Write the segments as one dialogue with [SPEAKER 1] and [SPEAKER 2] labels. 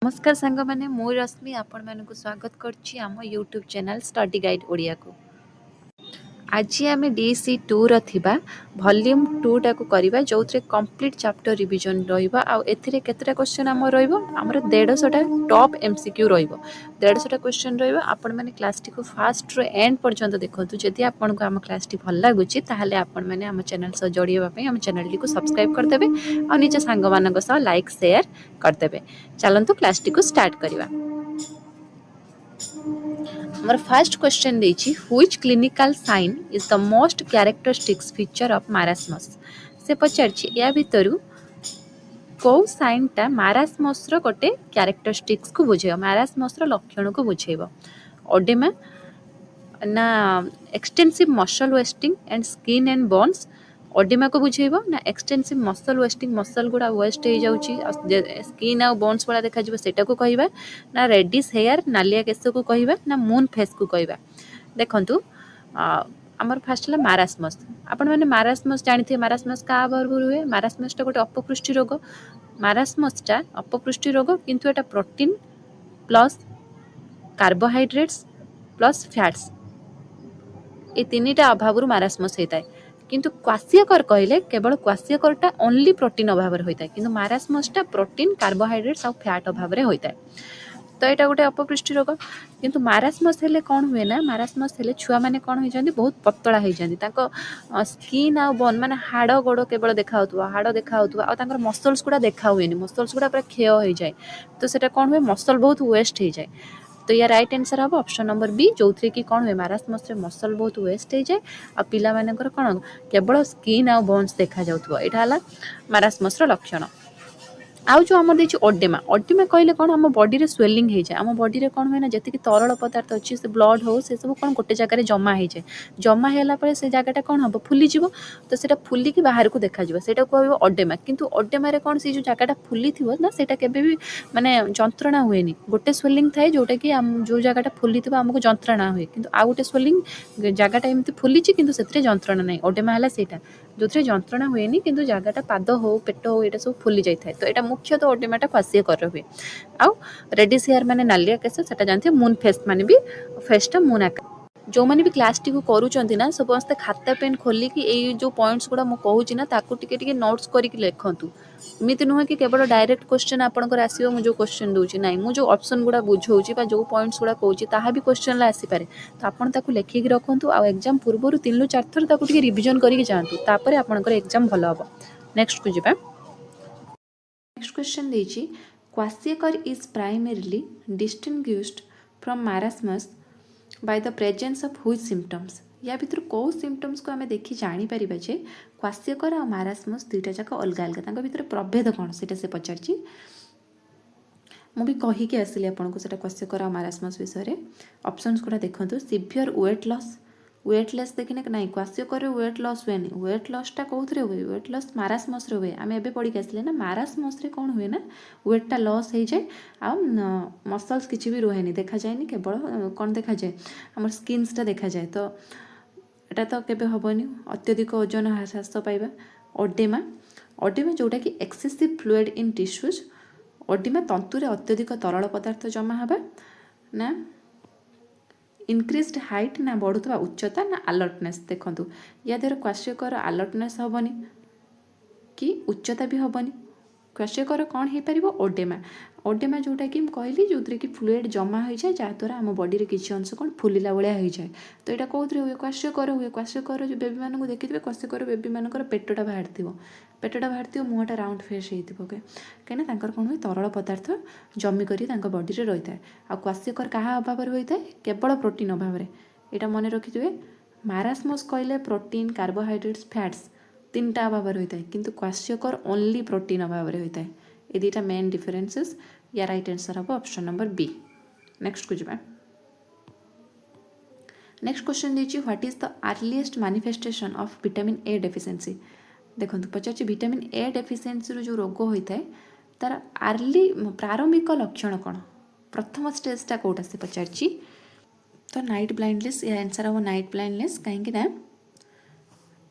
[SPEAKER 1] नमस्कार सांग मैंने मु रश्मि आपण मानक स्वागत करछि आम YouTube channel study guide Odia को। आज आम डीसी 2 रथिबा वॉल्यूम 2 टाको करबा जो कंप्लीट चैप्टर रिवीजन रहिबा आ एथिरे केतेटा क्वेश्चन आम रहिबो हमर 150टा टॉप एमसीक्यू रहिबो 150टा क्वेश्चन रहिबो। आपण माने क्लास टी को फास्ट रो एंड पर्यंत देखंतु जदि आपण को आम क्लास टी भल लागुची ताहाले आपण माने आम चैनल सह जोड़िबा पई आम चैनल टी को सब्सक्राइब कर देबे आ निज सांग मानक सह लाइक शेयर कर देबे। चलंतु क्लास टी को स्टार्ट करबा। हमर फर्स्ट क्वेश्चन देछि which clinical sign is the most characteristics feature of marasmus. से पचारछि या भितरु को साइन टा मारास्मस रो गोटे कैरेक्टरिस्टिक्स को बुझेबो मारास्मस रो लक्षण को बुझेबो। ओडेमा ना extensive muscle wasting and skin and bones oedema को बुझेबो ना एक्सटेंसिव मसल वेस्टिंग मसल गुडा वेस्ट हो जाउची स्किन आ बोन्स वाला देखा जिवो सेटा को कहिबा ना रेडिश हेयर नालिया केस को कहिबा ना मून फेस को कहिबा। देखंतु हमर फर्स्ट ला मारास्मस आपण माने मारास्मस जानिथे मारास्मस का भरपूर हुए मारास्मस टा गोटे अपपुष्टि रोग मारास्मस टा अपपुष्टि रोग किंतु एटा protein plus carbohydrates plus fats ए तीनटा अभाव मारास्मस होता है किंतु क्वासियकर कहले केवल क्वासियकरटा ओनली प्रोटीन अभाव होता है किंतु मारास्मसटा प्रोटीन कार्बोहाइड्रेट्स और फैट अभाव होता है। तो यहाँ गोटे अपपुष्टि रोग किंतु मारास्मस हेले कौन हुए ना मारास्मस हेले छुआ माने कौन हो जाती बहुत पतला हो जाती स्किन आ बोन माने हाड़ गोड़ केवल देखा हाड़ देखा और मसल्स गुड़ा देखा हुए मसल्स गुड़ा पूरा क्षय हो जाए तो सेटा कौन हुए मसल बहुत वेस्ट हो जाए। तो या राइट आंसर हम ऑप्शन नंबर बी जो थी कि कौन हुए मारास्मस रे मसल बहुत वेस्ट हो जाए आ पिला मानकर कौन केवल स्किन आ बोन्स देखा जाउथबो एटा हला मारास्मस रो लक्षण। आउ जो आम देखिए ओडेमा ओडेमा कहले कौन आम बॉडी रे स्वेलिंग हो जाए आम बॉडी रे कौन हुए ना जी तरल पदार्थ अच्छी से ब्लड हो से सब कौन गोटे जगह जमा हो जाए जमा है से जगह कौन हम फुलीज तो सेटा फुलिकी बाहर को देखा सेटा कहब ओडेमा किंतु ओडेमा कौन से जो जगह फुली थी ना सेटा केबे भी माने जंत्रणा हुए गोटे स्वेलिंग थाए जोटा कि जो जगह फुली आमको जंत्रणा हुए किंतु आउ गोटे स्वेलिंग जगह एमती फुली किंतु से जंत्रणा नहीं ओडेमा है सेटा जो जंत्रणा हुए किंतु जगह पाद हो पेट हो ये सब फुली जाए तो यहाँ मुख्यतः ओडेमाटा क्वासियकर हुए। आउ रेडिश हेयर माने नालिया केस सेटा जानते मून फेस माने भी फेसटा मून आकार जो मैंने भी क्लास टी को करूँ ना समस्त खाता पेन खोलिकी ये जो पॉइंट्स गुड़ा मुझे कहूँ ना ताकू टिके नोट्स करके लिखतु एमती नुहे कि केवल डायरेक्ट क्वेश्चन आपंकर आसो मुझे क्वेश्चन दूसरी ना मुझे ऑप्शन गुड़ा बुझाऊँगी जो पॉइंट्स गुड़ा कहूँ ताहा भी क्वेश्चन आसीपे तो आपड़ लिखिकी रखु आ एग्जाम पूर्व 3 ରୁ 4 थर ताकू टिके रिविजन करके जातु तापर आपंकर एग्जाम भल हम। नेक्स्ट को जीवा नेक्स्ट क्वेश्चन देछि kwashiorkor is primarily distinguished from marasmus by the presence of which symptoms. या भितर कौ सिम्पटम्स को आम देखि जापर जे क्वासियकर और मारास्मस दुईटा जाक अलग अलग भितर प्रभेद कौन से पचार मुझे कहीकि आसली आपको से क्वासियकर और मारास्मस विषय ऑप्शंस गुड़ा देखो सीवियर वेट लॉस वेटलेस देखने ना क्वासियकर वेट लॉस हुए वेट लॉसटा कौन हुए वेट लॉस मारास्मस हुए आम ए पढ़ी आसले ना मारास्मस कौन हुए ना वेटा लॉस हो जाए आ मसल्स किसी भी रुहे देखा जाए केवल कौन देखा जाए आम स्किन्सटा देखा जाए तो यहाँ तो केबे हेनी अत्यधिक ओजन ह्रास पाइबा। ओडेमा ओडेमा जोटा कि excessive fluid in tissues oedema तंतुरे अत्यधिक तरल पदार्थ जमा हवा ना इनक्रीज्ड हाइट ना बढ़ुवा उच्चता ना अलर्टनेस। देखो या देर क्वासियकर अलर्टनेस हेनी कि उच्चता भी हेनी क्वासियकर कौन हो पार ओडेमा ओडेमा जोटा कि कहली जो कि फ्लूइड जमा हो जाए जहाँद्वारा आम बॉडी रे किसी अंश कौन फुलिला भाया हो जाए तो यहाँ कौन हुए क्वासियकर हुए क्वासियकर जो बेबी मानक देखिए क्वासियकर बेबी मानकर पेटटा बाहर मुहटा राउंड फेस होते कहीं कौन हुए तरल पदार्थ जमिक बॉडी रे रही है आ क्वासियकर क्या अभाव होता है केवल प्रोटीन अभाव यहाँ मन रखिथे मारास्मस कहले प्रोटीन कार्बोहाइड्रेट्स फैट्स 3टा अभाव होता है किंतु क्वासियकर ओनली प्रोटीन अभाव होता है ये दुईटा मेन डिफरेंसेस या राइट आंसर हम ऑप्शन नंबर बी। नेक्स्ट को जावा नेक्स्ट क्वेश्चन दीजिए what is the earliest manifestation of vitamin A deficiency. देखो पचार विटामिन ए डेफिशिएंसी जो रोग होता है तार अर्ली प्रारंभिक लक्षण कौन प्रथम स्टेजटा कौटा से पचार तो नाइट ब्लाइंडनेस या आंसर हम नाइट ब्लाइंडनेस कहीं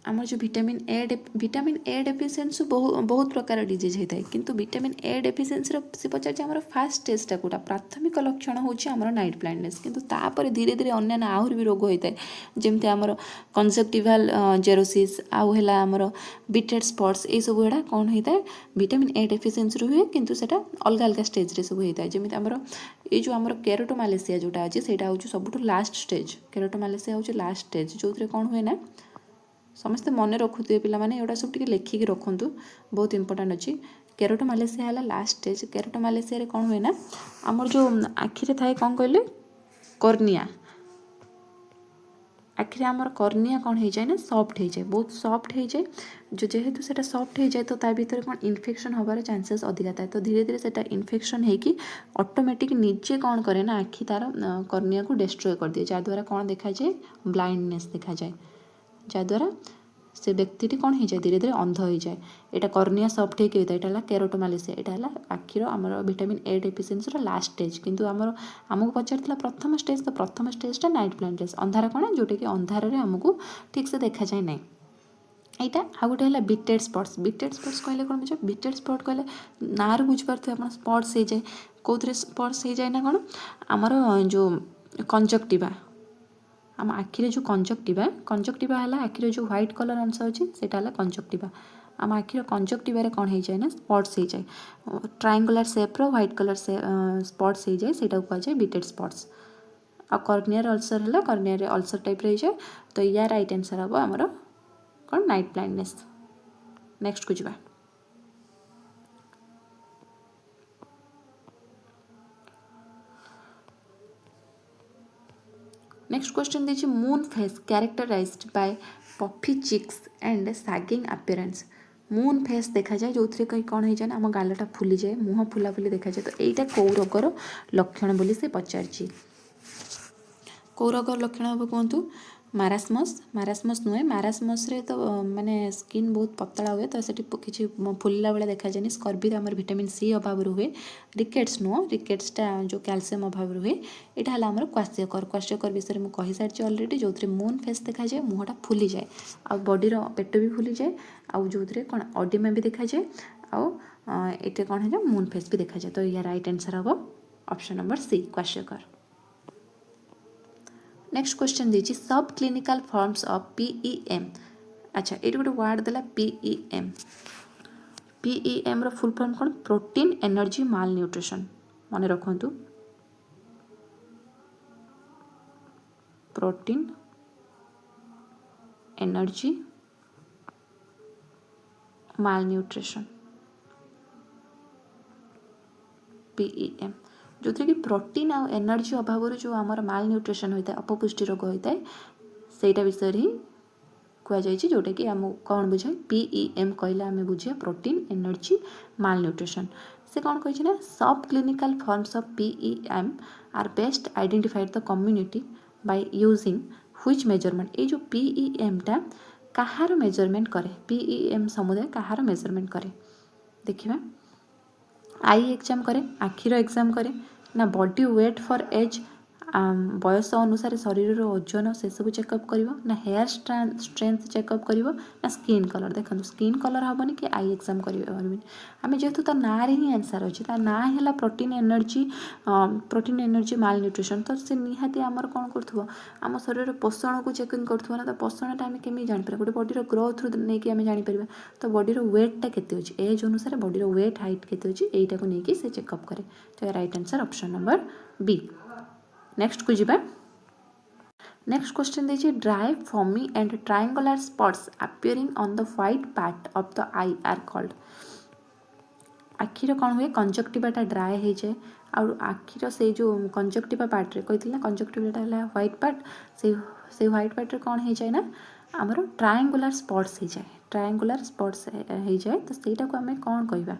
[SPEAKER 1] आमर जो विटामिन ए डेफिशिएंसी बहुत प्रकार डिजीज होता है किंतु विटामिन ए डेफिशिएंसी से पचार आम फास्ट स्टेजटा कौटा प्राथमिक लक्षण होची आमर नाइट ब्लाइंडनेस किंतु तापर धीरे धीरे अन्य आहरी भी रोग होता है जमती आमर कंजक्टिवल जेरोसिस आउ है आमर बिटेड स्पट्स ये सब गुड़ा कौन होता है विटामिन ए डेफिशिएंसी हुए किंतु सेटा अलग अलग स्टेज रे सब होता है जमी आमर ये जो आमर केरोटोमालेसिया जोटा अच्छे से हूँ सब लास्ट स्टेज केरोटोमालेसिया हूँ लास्ट स्टेज जो कौन हुए ना समस्ते मन रखुए पे एटा सब लिखिकी रखु बहुत इंपोर्टाट अच्छी केरोटोमालेसिया है लास्ट स्टेज केरोटोमालेसिया कौन हुए ना आमर जो आखिरे थाए कौन कहले कर्निया आखिरे आमर कर्निया कौन हो जाए ना सॉफ्ट हो जाए बहुत सॉफ्ट हो जाए जो जेहेतु से सॉफ्ट हो जाए तो ता भीतर कौन इन्फेक्शन होबार चांसेस अधिका थाए तो धीरे धीरे से इन्फेक्शन होगी ऑटोमेटिक निजे कौन करे ना आखि तार कर्निया को डिस्ट्रॉय कर दिए जहाँद्वारा कौन देखा जाए ब्लाइंडनेस देखा जाए जहाँद्वारा से व्यक्ति कौन हो जाए धीरे धीरे अंध हो जाए यहाँ कर्निया सॉफ्ट होता है यहाँ केरोटोमालेसिया यहाँ आखिर आमर vitamin A deficiency last stage किंतु आमर आमको पचार प्रथम स्टेज तो प्रथम स्टेजटा नाइट ब्लाइंडनेस अंधार कौन जोटा कि अंधार आमको ठीक से देखा जाए ना यहाँ आ गए है बिटेड स्पट्स कहले कौन बुझे बिटेड स्पट कहले ना रू बुझिपारे आप स्पट्स हो जाए कौन स्पट्स हो जाए ना कौन आमर जो कंजक्टिवा आम आखिरे जो कंजक्टिवा है आखिरे जो व्हाइट कलर अंश अच्छे से कंजक्टिवा आम आखिर कंजक्टिवा कौन हो जाए ना स्पट्स हो जाए ट्रायंगुलर शेप्र व्हाइट कलर से स्पट्स हो जाए से कहुए बिटेड स्पट्स आ कर्नियर अल्सर है कर्नियर अल्सर टाइप रही जाए तो या राइट आंसर हम आमर कौन नाइट ब्लाइंडनेस नेक्स्ट को जावा नेक्स्ट क्वेश्चन देखिए moon face characterised by puffy cheeks and sagging appearance moon face देखा जाए जो थे कहीं कौन हो जाए आम गालटा फुली जाए मुँह फुला फुली देखा जाए तो यहाँ कौ रोगर लक्षण बोली से पचार कौ रोगर लक्षण हम कहतु मारास्मस नुहे मारास्मस रे तो माने स्किन बहुत पतला हुए तो सेठी किसी फुलला बेले देखा जाए स्कर्वी आमर विटामिन सी अभाव हुए रिकेट्स नुह रिकेट्सटा जो कैल्शियम अभाव हुए यहाँ है आमर क्वाश्यकर विषय में कही सारी अलरेडी जो मून फेस देखा जाए मुहटा फुली जाए आ बॉडी पेट भी फुली जाए आउ जो कौन ऑडिमा भी देखा जाए आउ ये कौन है मून फेस भी देखा जाए तो या राइट आंसर हम option number C kwashiorkor next question दीजिए सब क्लिनिकल फॉर्म्स ऑफ पीईएम अच्छा ये गोटे वर्ड देला पीईएम रो फुल फॉर्म कौन प्रोटीन एनर्जी माल न्यूट्रिशन मन रखु प्रोटीन एनर्जी माल न्यूट्रिशन पीईएम जो कि प्रोटीन आ एनर्जी अभाव जो आमर माल न्यूट्रिशन होता है अपपुष्टि रोग होता है सेटा विषय ही कहुई जोटा कि आम कौन बुझे पीईएम कहले आम बुझे प्रोटीन एनर्जी माल न्यूट्रिशन से कौन कही ना सब clinical forms of PEM are best identified the community by using which measurement ये जो पीईएमटा कहार मेजरमेंट करे पीईएम समुदाय कहार मेजरमेंट करे देखिए आई एग्जाम करे आखिर एग्जाम करे ना बॉडी वेट फॉर एज बयस अनुसार शरीर ओजन से सब चेकअप कर ना हेयर स्ट्रेंथ चेकअप कर ना स्किन कलर देखो स्किन कलर हेनी कि आई एग्जाम करें आम जेहेतु ता ना ही आंसर अच्छे ता ना है प्रोटीन एनर्जी माल न्यूट्रिशन तो से निहाती आमर कौन कर आम शरीर पोषण को चेकिंग करूँ ना तो पोषणटा आम केमी जापर गोटे बॉडीर ग्रोथ नहीं कि आम जापर तो बॉडीर वेटटा केते एज अनुसार बॉडीर वेट हाइट केते यहीटा को लेकिन से चेकअप करे तो right answer option number B next को जीवा नेक्स्ट क्वेश्चन दीजिए dry foamy and triangular spots appearing on the white part of the eye are called आखिर कौन हुए कंजक्टिवाटा ड्राए हो जाए और आखिर से जो कंजक्टिवा पार्ट रे कही कंजक्टिवाटा है व्हाइट पार्ट से व्हाइट पार्ट रे कौन हो जाए ना आमर ट्रायंगुलर स्पॉट्स हो जाए ट्रायंगुलर स्पॉट्स हो जाए तो सहीटा को आम कौन कहवा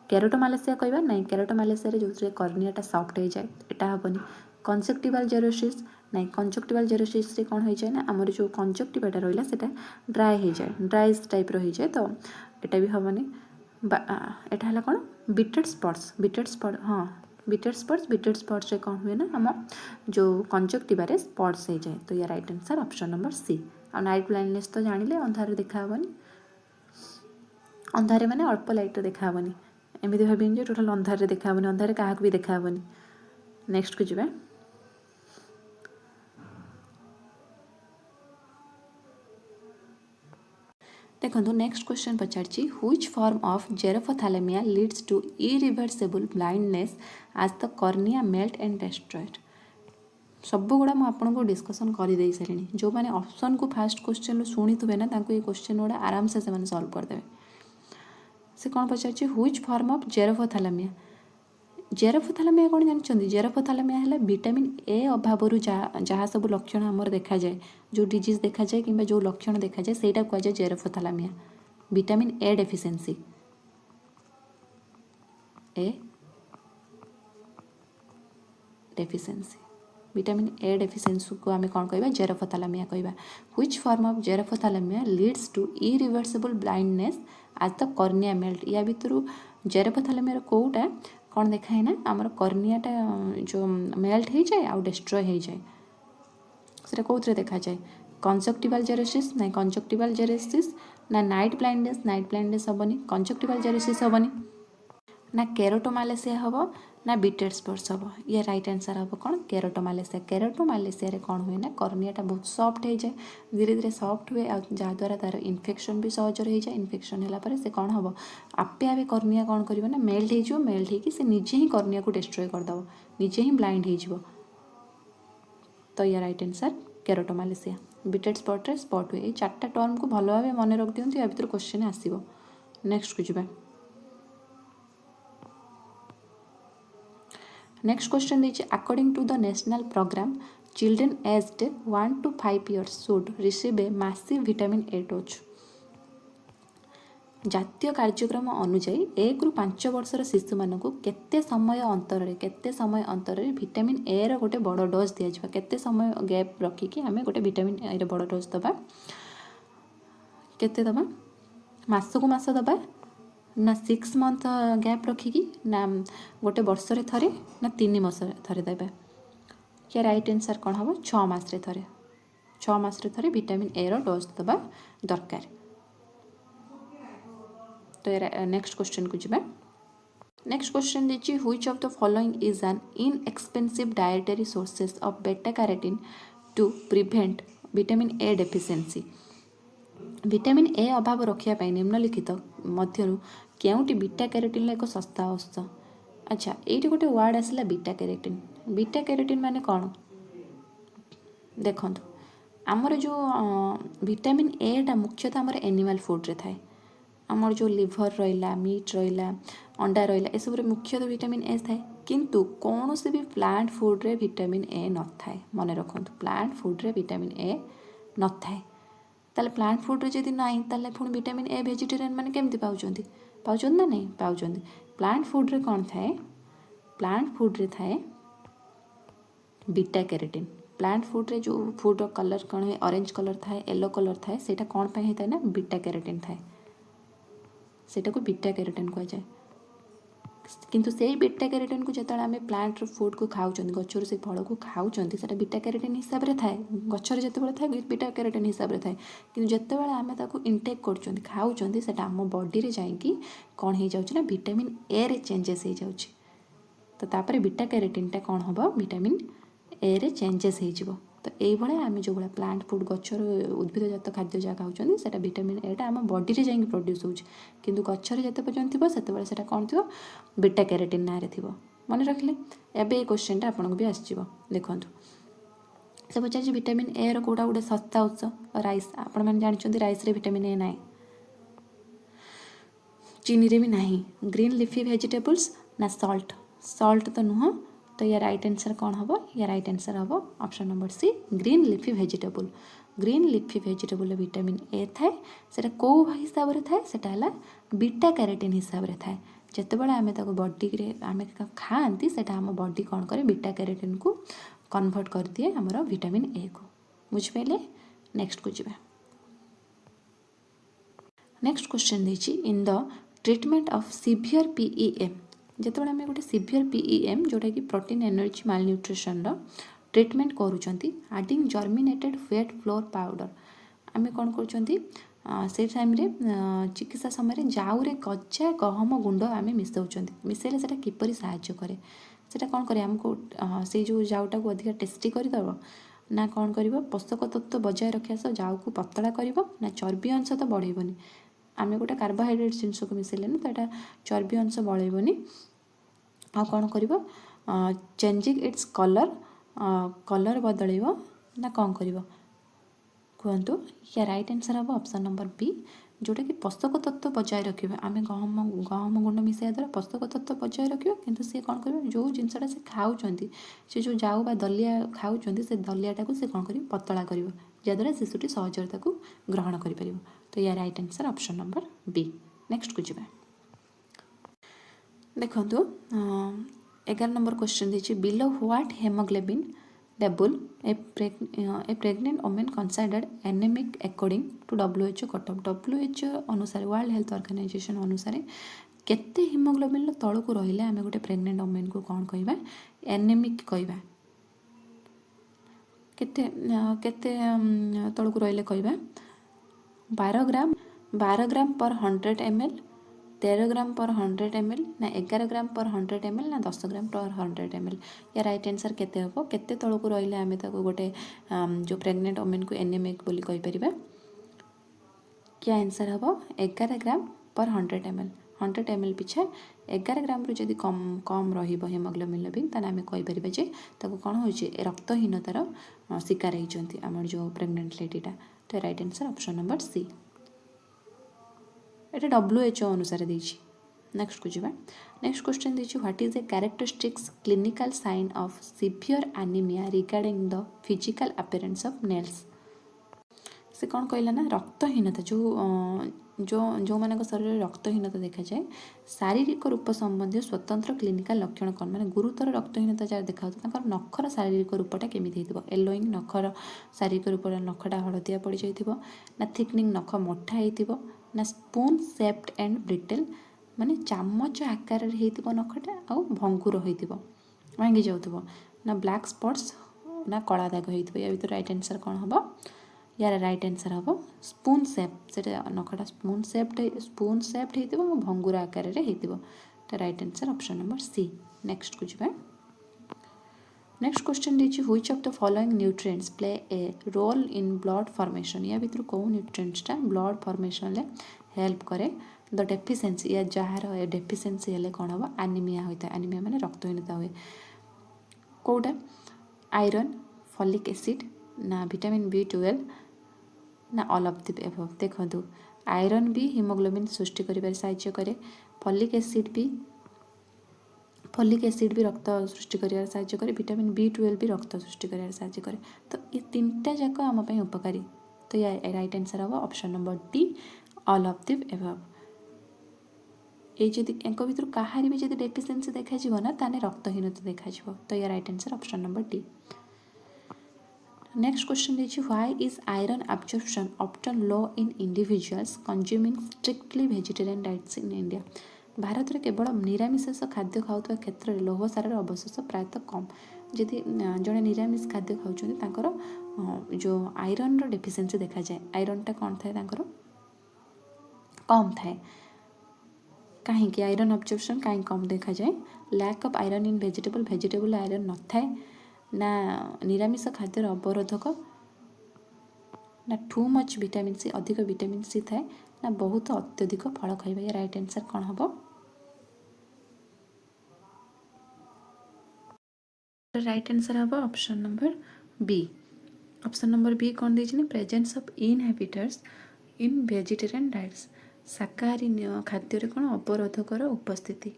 [SPEAKER 1] केरोटोमालेसिया कहवा नहीं केरोटोमालेसिया जो कर्नियाटा सॉफ्ट हो जाए यहाँ हेनी कंजक्टिवल जेरोसिस नहीं कंजक्टिवल जेरोसिस रे कौन हो जाए ना आमर जो कंजक्टिवाटा रहा है ड्राए हो जाए ड्राइज टाइप रही जाए तो यहाँ भी हेनी यहाँ है कौन बिटेड स्पट्स हाँ बिटेड स्पट्स रे कौन हुए ना आम जो कंजक्टिवा स्पट्स हो जाए तो या right answer option number C आ नाइट ब्लाइंडनेस तो जानिले अंधारे देखा हेबनी अंधारे माने अल्प लाइट देखा हेबनी एमती भाविन जे टोटाल अंधारे देखा हेबनी अंधारे क्या भी देखा हेबनी। नेक्स्ट को जीवा देखो नेक्स्ट क्वेश्चन पचारछि which form of xerophthalmia leads to irreversible blindness as the cornea melt and destroyed. सब गुड़ा मुझे डिस्कसन कर दे सारे जो मैंने ऑप्शन को फास्ट क्वेश्चन शुणी थे ना ये क्वेश्चन गुड़ा आराम से सॉल्व करदे। से कौन पचार व्हिच फॉर्म ऑफ जेरोफोथैलेमिया जेरोफोथैलेमिया कौन जानते जेरोफोथैलेमिया है विटामिन ए अभाव जहाँ सब लक्षण आमर देखा जाए जो डिजीज देखा जाए कि जो लक्षण देखा जाए से कहुए xerophthalmia vitamin A deficiency vitamin A deficiency को आम कौन कह जेरोफोथैलेमिया कहवा। Which form of xerophthalmia leads to irreversible blindness as the cornea melt या भितर जेरोफोथैलेमिया कोटा कौन देखाए ना आमर कॉर्नियाटा जो मेल्ट हो जाए आउ डिस्ट्रॉय हो जाए से कौन देखा जाए कंजक्टिवल जेरोसिस ना कंजक्टिवल जेरोसिस ना नाइट ब्लाइंडनेस हेनी कंजक्टिवल जेरोसिस हेनी ना केरोटोमालेसिया हम ना बिटेड स्पॉट्स हम ये राइट आंसर हम कौन केरोटोमालेसिया कौन हुए ना कॉर्नियाटा बहुत सॉफ्ट हो जाए धीरे धीरे सॉफ्ट हुए जहाँद्वारा तार इन्फेक्शन भी सहज हो जाए इन्फेक्शन है से कौन हम आपे आपे कॉर्निया कौन कर मेल्ट हो से निजे ही कॉर्निया को डिस्ट्रॉय करदेव निजे ही ब्लाइंड हो तो ये राइट आंसर केरोटोमालेसिया बिटेड स्पॉट रे स्पॉट हुए ये चार्टा टर्म को भल भाव मन रख दिखाँ या भर क्वेश्चन आसो। नेक्स्ट को जी नेक्स्ट क्वेश्चन देखिए according to the national programme children aged 1 to 5 years should receive a massive vitamin A dose. जातीय कार्यक्रम अनुजाई 1 ରୁ 5 वर्षर शिशु मानक केते समय अंतर विटामिन ए रो गोटे बड़ डोज दिया केते समय गैप रखिकी आम गोटे विटामिन ए रो बड़ डोज दबा केते दबा मासकु मास दबा ना 6 month गैप रखिकी ना गोटे वर्षरे थरे ना 3 मास थरे देबा क्या राइट आंसर कौन हम 6 मास थरे 6 मास थरे विटामिन ए रो डोज दबा दरकार। तो नेक्स्ट क्वेश्चन को जी नेक्स्ट क्वेश्चन देखिए which of the following is an inexpensive dietary sources of beta carotene to prevent vitamin A deficiency. Vitamin A अभाव रखापी निम्नलिखित मध्य केउटी बीटा कैरोटीन एक सस्ता उत्स। अच्छा ये गोटे वर्ड आसला बीटा कैरोटीन माने कौन देखो आमर जो विटामिन ए टा मुख्यतः आमर एनिमल फूड रे थाए आमर जो लिभर रहा मीट रहा अंडा रहा ये सब मुख्यतः विटामिन ए थाए किंतु कौन से भी प्लांट फूड रे विटामिन ए न थाए मन रखु प्लांट फूड रे विटामिन ए न थाए ताले प्लांट फूड रे जदि नाही ताले पुणी विटामिन ए वेजिटेरियन माने केमती पाउछन ना नहीं पाउछन प्लांट फूड रे कौन थाए प्लांट फूड रे थाए बीटा कैरोटीन प्लांट फूड रे जो फूड कलर कौन है ऑरेंज कलर थाए येलो कलर थाए सेटा कौन पे होता है ना बीटा कैरोटीन थाए सेटा को बीटा कैरोटीन कह जाए किंतु से बीटा कैरोटीन को जो आम प्लांट फूड को खाऊँ गचर से फल को खाऊँ से बीटा कैरोटीन हिसाब से थाए गचर जिते थाए बीटा कैरोटीन हिसाब से थाए कि जिते आम इनटेक कर खाऊँ से आम बॉडी रे जाइए कौन हो जाए विटामिन ए रे चेंजेस हो जाए तो तापर बीटा कैरोटीन कौन हम विटामिन ए रे चेंजेस हो तो ये आम जो भाई प्लांट फूड गचर उद्भिदजात खाद्य जहाँ खाऊँ से विटामिन ए टा आम बॉडी रे जाइए प्रोड्यूस हो किंतु गचर जिते पर्यटन थो से कौन थो बीटा कैरोटीन ना रे मन रखिले एबे ये क्वेश्चन आपको भी आसो देखो से पचार विटामिन ए रो कोटा गोटे सस्ता उत्स राइस आपण मैंने जानते राइस रे विटामिन ए ना चीनी रे भी नहीं ग्रीन लिफी वेजिटेबल्स ना सॉल्ट तो नुह तो या राइट आंसर कौन हम या राइट आंसर हम option number C green leafy vegetable vitamin A थाए से कौ हिसाब से थाए से बीटा कैरोटीन हिसाब से थाए जितेबाला आम बॉडी आम खाती से आम बॉडी कौन करे बीटा कैरोटीन को कन्वर्ट कर दिए आमर विटामिन ए को बुझिपारे। नेक्स्ट को जीवा नेक्स्ट क्वेश्चन देखिए in the treatment of severe PEM जिते आम गोटे सीवियर पीईएम जोटा कि प्रोटीन एनर्जी माल न्यूट्रिशन ट्रीटमेंट करूँ आडिंग जर्मिनेटेड व्हेट फ्लोर पाउडर आम कौन कर टाइम चिकित्सा समय जाऊे गजा गहम गुंड आम मिसाऊँ मिसेले से किपर साहाय्य कै से कौन करे आमको से जो जाऊटा को अधिक टेस्टी करदेव ना कौन कर पोषक तत्व बजाय रखा सह जाऊ को पतला कर ना चर्बी अंश तो बढ़ेबनी आम गोटे कार्बोहाइड्रेट जिनस को मिसेले ना तो यहाँ चर्बी अंश बढ़ेबनी आ कौन कर चेंजिंग इट्स कलर कलर बदल ना कौन कर कहतु या राइट आंसर हम ऑप्शन नंबर बी जोटा कि पोषक तत्व बजाय रखिए आम गहम गहम गुंड मिसाइया द्वारा पोषक तत्व बजाय रखिए किंतु सी कौन कर जो जिनसा से खाऊँ से जो जाऊ बा दलिया खाऊँ से दलियाटा को से कौन कर पतला कर जहाँद्वारा शिशुटी सहजरे ग्रहण कर तो या right answer option number B next को जावा देखो 11 नंबर क्वेश्चन देखिए below what haemoglobin level a pregnant women considered anaemic according to WHO cut off WHO अनुसार वर्ल्ड हेल्थ ऑर्गेनाइजेशन अनुसार केते हिमोग्लोबिन तल को रहिले आम गोटे प्रेग्नेंट वोमेन को कौन कहवा एनेमिक कहवा केते केते तल को रहिले कहवा 12 ग्राम पर 100 ml 13 ग्राम पर 100 ml ना 11 ग्राम पर 100 ml ना 10 ग्राम पर 100 ml या राइट आंसर केते हम केते तल को रहिले आम गोटे जो प्रेग्नेंट वोमेन को एनेमिक बोली कहि परिबा क्या आंसर हम 11 ग्राम पर 100 ml 100 ml पिछा 11 ग्राम रु जदि कम कम रहिबो हेमोग्लोबिन लेवल ताने आम कहि परिबा जे ताको कोन होइछे रक्तहीनतार शिकार होइछंती हमर जो प्रेग्नेंट लेडीटा तो right answer option number C ये WHO अनुसार देछि नेक्स्ट को जावा नेक्स्ट क्वेश्चन देछि what is a characteristics clinical sign of severe anaemia regarding the physical appearance of nails से कौन कहला ना रक्तहीनता जो जो जो मान शरीर रक्तहीनता देखा जाए शारीरिक रूप संबंधी स्वतंत्र क्लिनिकल लक्षण कौन माने गुरुतर रक्तहीनता जहाँ देखा नखर शारीरिक रूपटा केमिति येलोइंग नखर शारीरिक रूप नखटा हलदिया पड़ जाइथिबो ना थिकनिंग नख मोटा होइथिबो ना स्पून सेप्ड एंड ब्रिटेल माने चामच आकार होइथिबो नखटा आउ भंगुर होइथिबो भांगी जाउथिबो ना ब्लैक स्पॉट्स ना कला दाग होइथिबो या भीतर राइट आंसर कौन हबो यार राइट आंसर हम स्पून सेप से नखटा स्पून सेप्ड होइथिबो भंगुर आकार रे होइथिबो तो right answer option number C next को जावा नेक्स्ट क्वेश्चन दीजिए which of the following nutrients play a role in blood formation या भीतर कौ न्यूट्रिएंट्सटा ब्लड फॉर्मेशन ले हेल्प करे द डेफिशिएंसी या जार डेफिशिएंसी हेले कौन हम एनीमिया होता है एनीमिया माने रक्तहीनता हुए कौटा आयरन फॉलिक एसिड ना विटामिन B12 ना ऑल ऑफ द एबव देखो आयरन भी हिमोग्लोबिन सृष्टि करिबार साहाय्य करे फॉलिक एसिड भी रक्त सृष्टि करिबार साहाय्य करे विटामिन B12 भी रक्त सृष्टि करिबार साहाय्य करे तो ये तीनटा जाक आम पई उपकारी तो या राइट आंसर हम option number D all of the above ये जदि एंक भितर कहारी भी जदि डेफिशिएंसी देखा जीवो ना ताने रक्तहीनता देखा जीवो तो या right answer option number D next question देखिए why is iron absorption often low in individuals consuming strictly vegetarian diets in India Bharat में केवल निरामिष खाद्य खाऊा क्षेत्र में लौह सार अवशेष प्रायतः कम जदि जड़े निरामिष खाद्य खाऊँ जो आयरन डेफिशिएंसी देखा जाए आयरनटा कौन थाए कम थाए कहीं आयरन अब्जॉर्प्शन कहीं कम देखा जाए lack of iron in vegetable iron न थाए ना निरामिष खाद्यर अवरोधक ना टू मच विटामिन सी अधिक विटामिन सी थाए ना बहुत अत्यधिक फल खाइबा या राइट आंसर कौन हम राइट आंसर हम option number B option number B कौन दीजिए presence of inhibitors in vegetarian diets शाकाहारी खाद्य कौन अवरोधकर उपस्थिति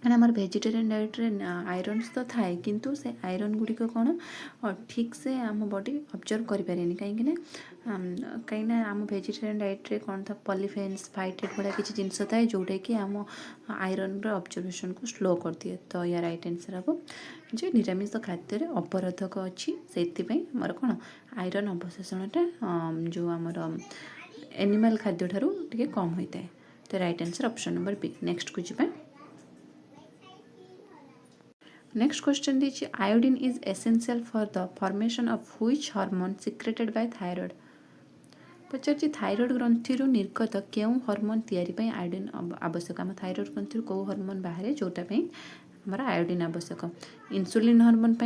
[SPEAKER 1] मैंने आम वेजिटेरियन डाइट्रे आयरन्स तो थाए किंतु से आयरन गुड़िक कौन ठीक से आम बॉडी अब्जर्व करें कहीं आम वेजिटेरियन डाइट्रे कौन था पॉलीफेन्स फाइटेट भाया किसी जिनस थाए जोटा कि आम आयरन ऑब्जर्वेशन को स्लो कर दिए तो या राइट आंसर हम जो निरामिष खाद्य अवरोधक अच्छी से मोर कौन आयरन अवशोषणटा जो आमर एनिमल खाद्य ठारू टिके कम होता है तो right answer option number B next को जावा नेक्स्ट क्वेश्चन दीजिए iodine is essential for the formation of which hormone secreted by thyroid पचार थायरॉइड ग्रंथि निर्गत क्यों हार्मोन तैयारी आयोडीन आवश्यक आम थायरॉइड ग्रंथि कौ हार्मोन बाहर जोटापी आमर आयोडीन आवश्यक इंसुलिन हार्मोन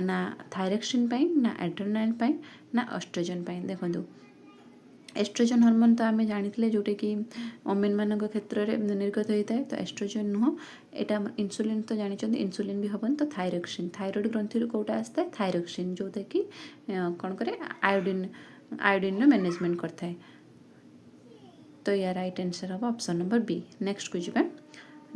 [SPEAKER 1] ना थायरक्सिन ना एड्रेनालिन ना एस्ट्रोजन देखो एस्ट्रोजन हार्मोन तो आम जानी जोटा कि ओमेन मान क्षेत्र में निर्गत होता है तो एस्ट्रोजन नुह यहाँ इंसुलिन तो जानते इंसुलिन भी हेनी तो थायरक्सिन थायरॉइड ग्रंथि कौटा आसता है थायरक्सिन जोटा कि कौन करे आयोडीन आयोडीन मैनेजमेंट करता है तो या राइट आंसर हम ऑप्शन नंबर बी नेक्स्ट को जी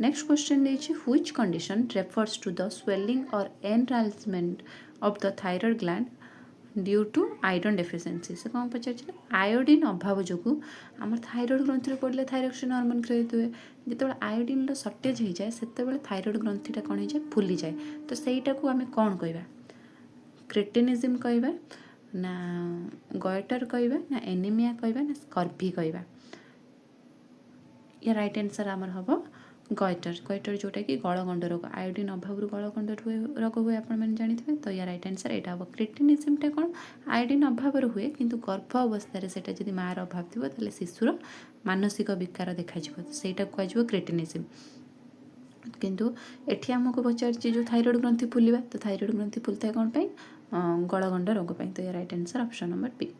[SPEAKER 1] नेक्स्ट क्वेश्चन देखिए which condition refers to the swelling और enlargement of the thyroid gland due to iron deficiency से कौन पचार आयोडीन अभाव जो आम थायरॉइड ग्रंथि पड़े थायरक्सिन हार्मोन क्रिएट हुए जो आयोडीन सर्टेज हो जाए से थायरॉइड ग्रंथिटा कौन हो जाए फुली जाए तो सहीटा को आम कौन कहवा क्रेटिनिज्म कहवा ना गॉइटर कहवा ना एनीमिया कहवा ना स्कर्वी कहवा या राइट आंसर आमर हम गॉइटर जोटा कि गलगंड रोग आयोडीन अभाव गलगंड रोग हुए आपने जानते तो या राइट आंसर यहाँ हम क्रिटिनिज्मटा कौन आयोडीन अभाव हुए किंतु गर्भ अवस्था से जब मार अभाव थी तो शिशुर मानसिक विकार देखा सेटा कह क्रिटिनिज्म किंतु एठी आमको पचार जो थायरॉइड ग्रंथि फुलवा तो थायरॉइड ग्रंथि फुलता है कौन गलगंड रोग तो या right answer option number B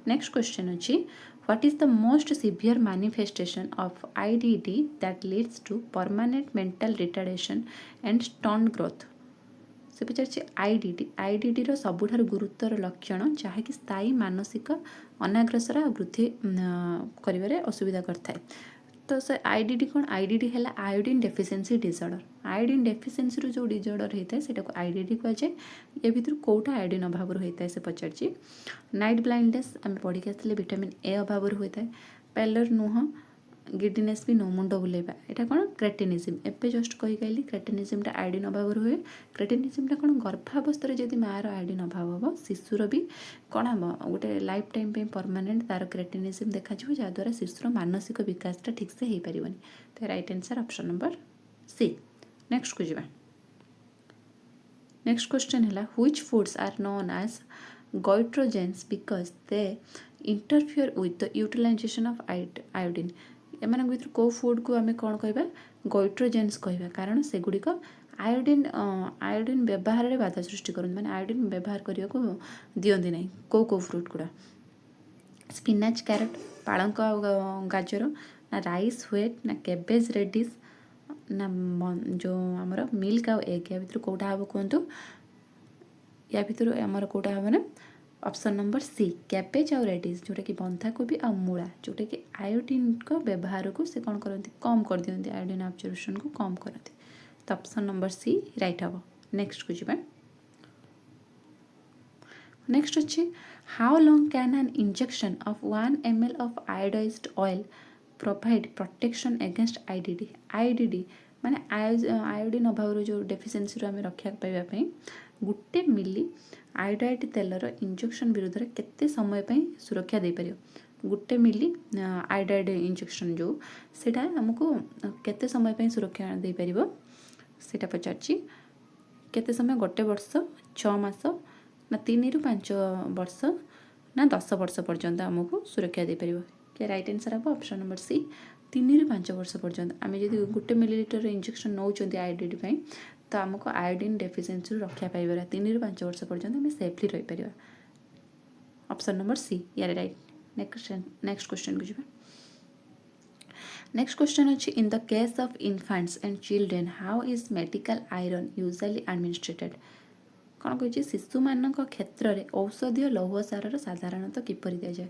[SPEAKER 1] next question अच्छी What is the most severe manifestation of IDD that leads to permanent mental retardation and stunt growth? से पचार आईडीडी रो सबुठार गुरुतर लक्षण जहाँकि स्थायी मानसिक अनाग्रसर वृद्धि करिवारे असुविधा करता है तो से आईडीडी कौन आईडीडी है iodine deficiency disorder iodine deficiency जो डिसऑर्डर होता है सेटा को आईडीडी कहुए ये भितर कौटा आयोडीन अभाव होता है से पचार नाइट ब्लाइंडनेस आम पढ़ी आसले विटामिन ए अभाव होता है पेलर नुह गिडिनेस भी नो मुंड बुलेबा यहाँ कौन क्रेटिनिज्म एवं जस्ट कही कहली क्रेटिनिज्मटा आयोडीन अभाव हुए क्रेटिनिज्मटा कौन गर्भावस्था जब मार आयोडीन अभाव हम शिशुर भी कौन हम गोटे लाइफ टाइम पे परमानेंट तार क्रेटिनिज्म देखा जहाँद्वारा शिशुर मानसिक विकासटा ठीक से हो पारन तो right answer option number C next को जी नेक्स्ट क्वेश्चन है which foods are known as goitrogens because they interfere with the utilization of iodine एमान भर कौ फूड को आम कौन कह गोइट्रोजेन्स कह कारण से गुड़िक आयोडीन व्यवहार में बाधा सृष्टि करते मैंने आयोडीन व्यवहार करने को दिखती ना कौ फ्रूट गुड़ा स्पिनाच कैरेट पालक गाजर ना राइस व्हेट ना कैबेज रेडिश ना जो आमर मिल्क आ एग या भर कौटा हम कहतु या भर आमर कौटा हम ना ऑप्शन नंबर सी कैबेज आउ रेडिश जोटा कि बंधाकोबी आ मूला जोटा कि आयोडीन को व्यवहार को से कौन करती कम कर दिखती आयोडीन एब्जॉर्प्शन को कम करती तो ऑप्शन नंबर सी राइट हम नेक्स्ट को जी नेक्स्ट अच्छे how long can an injection of 1 ml of iodised oil provide protection against IDD माने आयोडीन अभाव जो डेफिशिएंसी आम रक्षा पाइबा गोटे मिली आयोडाइड तेलर इंजेक्शन विरुद्ध केते समय सुरक्षा दे पार गोटे मिली आयोडाइड इंजेक्शन जो सेटा हमको केते समय सुरक्षा दे पारिबो सेटा पचारछि केते समय गोटे वर्ष 6 मास ना 3 ରୁ 5 वर्ष ना 10 वर्ष पर्यंत हमको सुरक्षा दे पारिबो क्या राइट आंसर हम ऑप्शन नंबर सी 3 ରୁ 5 वर्ष पर्यंत आम जब गोटे मिलीलीटर इंजेक्शन नौकरी आयोडीड तो आमको आयोडीन डेफिशिएंसी रक्षा पाइबार 3 ରୁ 5 वर्ष पर्यंत आम सेफली रही पार ऑप्शन नंबर सी यार राइट नेक्स्ट क्वेश्चन को जी नेक्स्ट क्वेश्चन अच्छी in the case of infants and children how is medical iron usually administrated कौन कही शिशु मान क्षेत्र में औषधीय लौह सार साधारणतः किपर दि जाए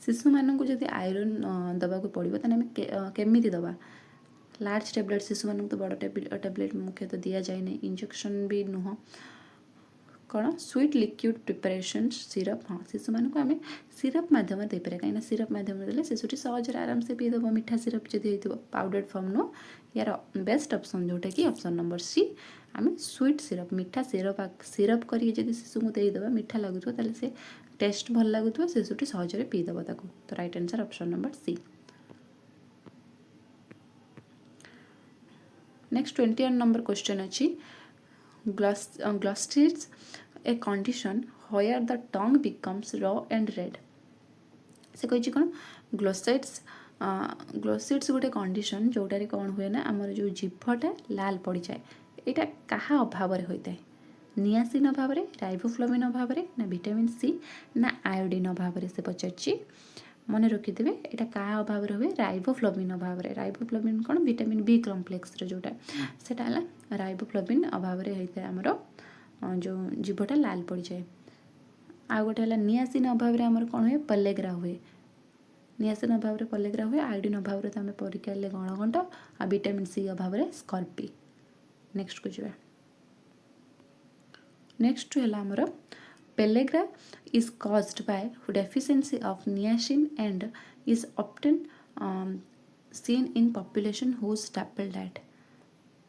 [SPEAKER 1] शिशु मानक जब आयरन दवाक पड़ो तो आम केमी दबा लार्ज टैबलेट शिशु मानक तो बड़ टैबलेट मुख्यतः दि जाए नहीं इंजेक्शन भी नुह कौन स्वीट लिक्विड प्रिपरेशन सिरप हाँ शिशु मानक आम सिरप मध्यम देपर कहीं सिरप मध्यम देले शिशुटी सहजरे आराम से पीदब मीठा सिरप जदि हो पाउडर फॉर्म नुह यार बेस्ट ऑप्शन जोटा कि ऑप्शन नंबर सी आम स्वीट सिरप मीठा सिरप करके जब शिशु को देदेबा मीठा लगुव ताले से टेस्ट भल लगुव शिशुटी सहजरे पीदब ताको तो right answer option number C next 21 number question अच्छी glossitis a condition where the tongue becomes raw and red से कही कौन ग्लोसाइड्स गोटे कंडीशन जोटारे कौन हुए ना आमर जो जीभटा लाल पड़ जाए यहाँ क्या अभाव होता है नियासिन अभाव राइबोफ्लाविन अभाव ना विटामिन सी ना आयोडीन अभाव से पचार मन रखिथे यहाँ क्या अभाव हुए राइबोफ्लाविन अभाव राइबोफ्लाविन कौन विटामिन बी कम्प्लेक्स जोटा से राइबोफ्लाविन अभाव होता है आमर जो जीभटा लाल पड़ जाए आ गोटे है नियासिन अभाव आमर कौन हुए पलेग्रा हुए नियासिन अभाव पलेग्रा हुए आयोडीन अभाव तो आम परीक्षा गणगंट आ विटामिन सी अभाव स्कर्पी नेक्स्ट को जावा नेक्स्ट है आमर pellagra is caused by deficiency of niacin and is often seen in population whose staple diet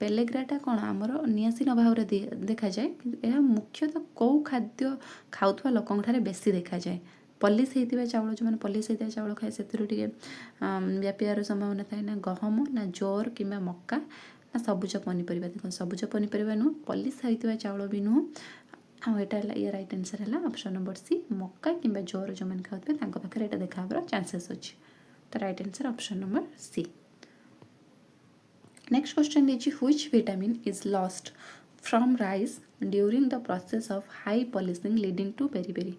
[SPEAKER 1] पेलेग्राटा कौन आमर नियासिन अभाव देखा जाए यह मुख्यतः कौ खाद्य खाऊवा लोकों बेसी देखा जाए पलिस होता चाउल जो मैंने पलिस होता चाउल खाए से व्यापार संभावना थाए ना गहम ना जोर कि मक्का ना सबुज पनीपरिया देख सबुज पनीपरिया नुह पलिस होता चाउल भी नुह यहाँ ये राइट आंसर है ऑप्शन नंबर सी मक्का कि जोर जो मैंने खाते पाखे यहाँ देखा चांसेस अच्छे तो right answer option number C next question देखिए which vitamin is lost from rice during the process of high polishing leading to beriberi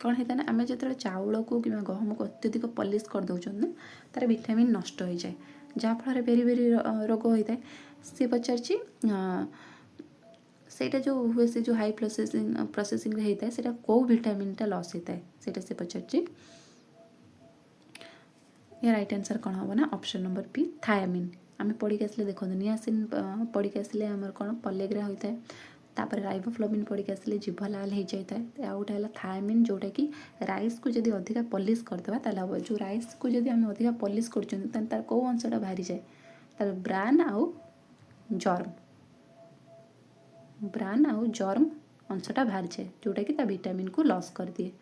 [SPEAKER 1] कौन होता है ना आम जो चाउल को कि गहम को अत्यधिक पलिश कर दौरान ना तार विटामिन नष्ट हो जाए जहाँफल पेरीपेरी रोग होता है सी पचार सेटा जो हुए से जो हाई प्रोसेसिंग होता है सेटा कौ विटामिनटा लॉस होता है सेटा से पचार या राइट आंसर कौन हम ना ऑप्शन नंबर बी थायामिन आम पढ़ी आसले देखो नियासिन पढ़ी आसले आमर कौन पलेग्रा होता है तापर राइबोफ्लाविन पढ़ी आसले जीभ लाल हो जाता है आ गोटे है थायामिन जोटा कि राइस को जब अधिका पलिश करदे ताल जो राइस को जब आम अधिका पलिश कर कौ अंशटा बाहरी जाए तार ब्रान आउ जर्म अंशटा बाहर जाए जोटा कि विटामिन को लॉस कर दिए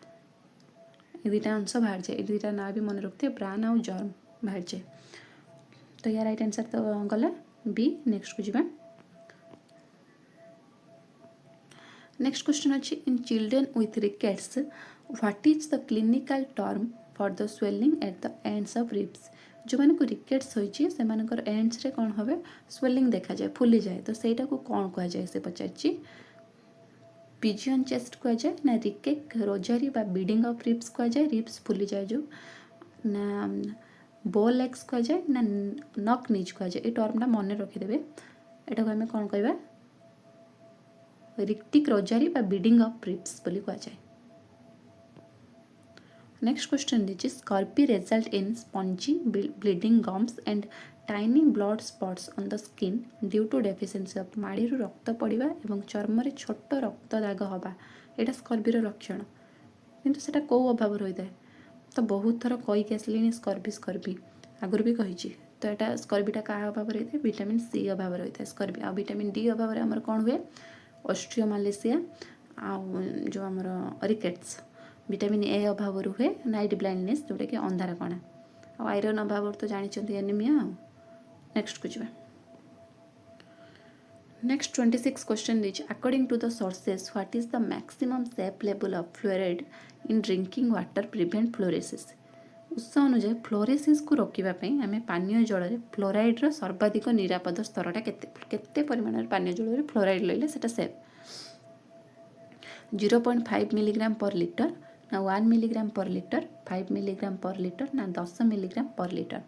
[SPEAKER 1] ये दुटा अंश बाहर जाए ये दुटा ना भी मन रखते ब्रान आउ जर्म बाहर जाए तो या राइट आंसर तो गला बी नेक्स्ट को जावा नेक्स्ट क्वेश्चन अच्छी इन children with rickets what is the clinical term for the swelling at the ends of ribs जो मैंने को रिकेट्स होइछि सेमानकर एंड्स रे कौन होवे स्वेलिंग देखा जाए फुली जाए तो सेटा को कौन कहा जाए से पचारछि पिजियन चेस्ट कहा जाए ना रिकेक रोजारी बा बीडिंग ऑफ रिब्स कहा जाए रिब्स फुली जाए जो ना बो लेग्स कहा जाए ना नक नीज कहा जाए ये टर्मटा मन रखिदेवे एटा को आम कौन कहबा रिक्टिक रोजारी बा बीडिंग ऑफ रिब्स बोली कहा जाए नेक्स्ट क्वेश्चन दीजिए scurvy result in spongy bleeding gums and tiny blood spots on the skin due to deficiency of माड़ी रक्त पड़ा और चर्म रे छोट रक्त दाग हवा यहाँ स्कर्बीर लक्षण किंतु सेटा कौ अभाव होता है तो बहुत थर कहीकि आसली स्कर्बी आगुरी भी कही तो यहाँ स्कर्बीटा क्या अभाव होता है विटामिन सी अभाव होता है स्कर्बी आ विटामिन डी अभाव आमर कौन हुए ऑस्ट्रियोमालेशिया जो आमर रिकेट्स विटामिन ए अभाव हुए नाइट ब्लाइंडनेस जोटा कि अंधार कणा आ आयरन अभाव तो जानते एनीमिया नेक्स्ट को जावा नेक्स्ट 26 क्वेश्चन दीजिए according to the sources what is the maximum safe level of fluoride in drinking water prevent fluorosis उत्स अनुसार फ्लोरेसिस को रोकवाई आम पानीय जल फ्लोराइड्र सर्वाधिक निरापद स्तरटा केते परिमाण पानीय जल फ्लोराइड लैले सेटा सेफ 0.5 मिलीग्राम पर लिटर ना 1 milligram per litre 5 milligram per litre ना 10 मिलीग्राम पर लिटर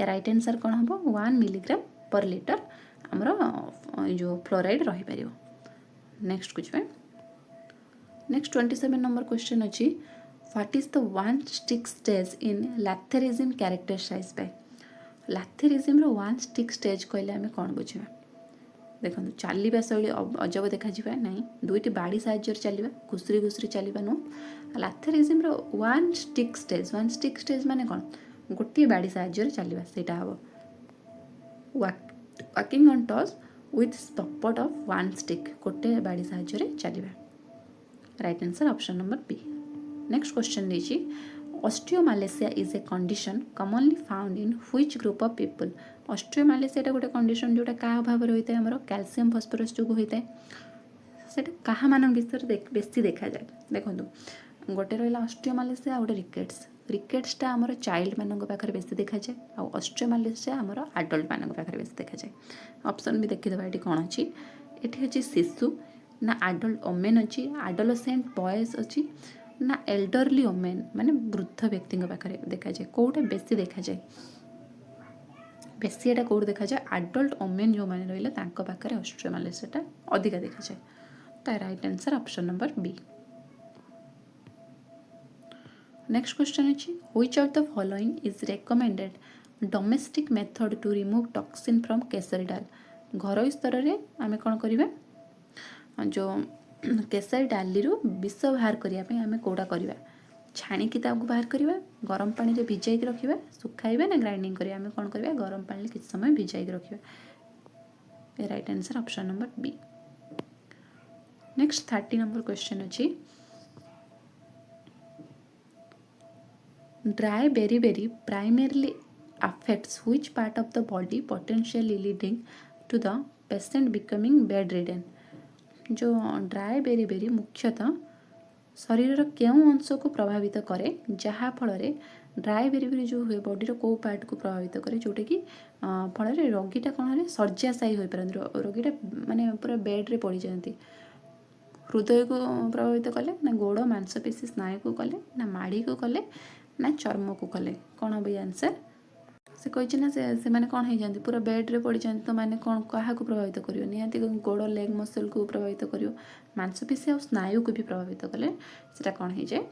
[SPEAKER 1] या राइट आंसर कौन हम 1 मिलीग्राम पर लिटर आमर जो फ्लोराइड रही पार नेक्स्ट कुछ नेक्स्ट 27 नंबर क्वेश्चन अच्छी what is the one stick stage in lathyrism characterise by lathyrism one stick stage कहले आम कौन बुझा देखो चलवा शैली अजब देखा ना दुईटी बाड़ी साहाଯ୍य चलवा घुसरी घुसरी चलवा नुह लैथेरिज्म वन स्टिक स्टेज माने कौन गोटे बाड़ी साहाଯ୍य चलवा सेटा हम walking on toes with support of one stick गोटे बाड़ी साहाଯ୍य चलवा right answer option number B next question देखिए osteomalacia is a condition commonly found in which group of people osteomalacia गोटे कंडीशन जोटा क्या अभाव होता है आमर कैल्शियम फॉस्फोरस जो होता है सेटा क्या मान विषय बेसी देखा जाए देखो गोटे रहा ऑस्ट्रियोमालेसिया गोटे रिकेट्स रिकेट्सटा आमर चाइल्ड मानक पाखे बेसी देखा जाए आ ऑस्ट्रियोमालेसिया आमर आडल्ट मानक पाखे बेसी देखा जाए ऑप्शन भी देखीदेवा ये कौन अच्छी ये अच्छी शिशु ना आडल्ट ओमेन अच्छी आडोलेसेंट बॉयज अच्छी ना एल्डरली ओमेन माने वृद्ध व्यक्ति पाखे देखा जाए कौटा बेसी देखा जाए बेसी यहाँ कौट देखा जाए आडल्ट ओमेन जो मैंने रहा पाखे ऑस्ट्रियोमालेसिया अधिका देखा जाए तो right answer option number B. Next question अच्छी which of the following is recommended domestic method to remove toxin from khesari dal घर स्तर में आम कौन करवा जो केसरी डाली विष बाहर करने आम कौटा करवा छाणिकी बाहर करवा गरम पानी रे भिजाई रखा सुखाइबा ना ग्राइंडिंग करिया आम कौन करवा गरम पानी किसी समय भिजाई रखा right answer option number B. Next 30 number question अच्छी dry beri primarily affects which part of the body potentially leading to the patient becoming bedridden जो ड्राई बेरी मुख्यतः शरीर केउं अंश को प्रभावित करे जहाँ फल ड्राई बेरी जो हुए बॉडीर कौ पार्ट को प्रभावित करे जोटा कि फल रोगीटा कौन शଯ୍याशायी हो पारती रोगीटा माने पूरा बेड्रे पड़ जाती हृदय को प्रभावित कले ना गोड़ मांसपेशी स्नायु को कले ना माड़ी को कले ना चर्म को कले कौन हम आंसर से कही ना से माने कौन हो जाती पूरा बेड्रे पड़ जाती तो मैंने कौन क्या प्रभावित कर निहाती गोड़ लेग मसल को प्रभावित कर मांसपेशी और स्नायु को भी प्रभावित कले से कौन हो जाए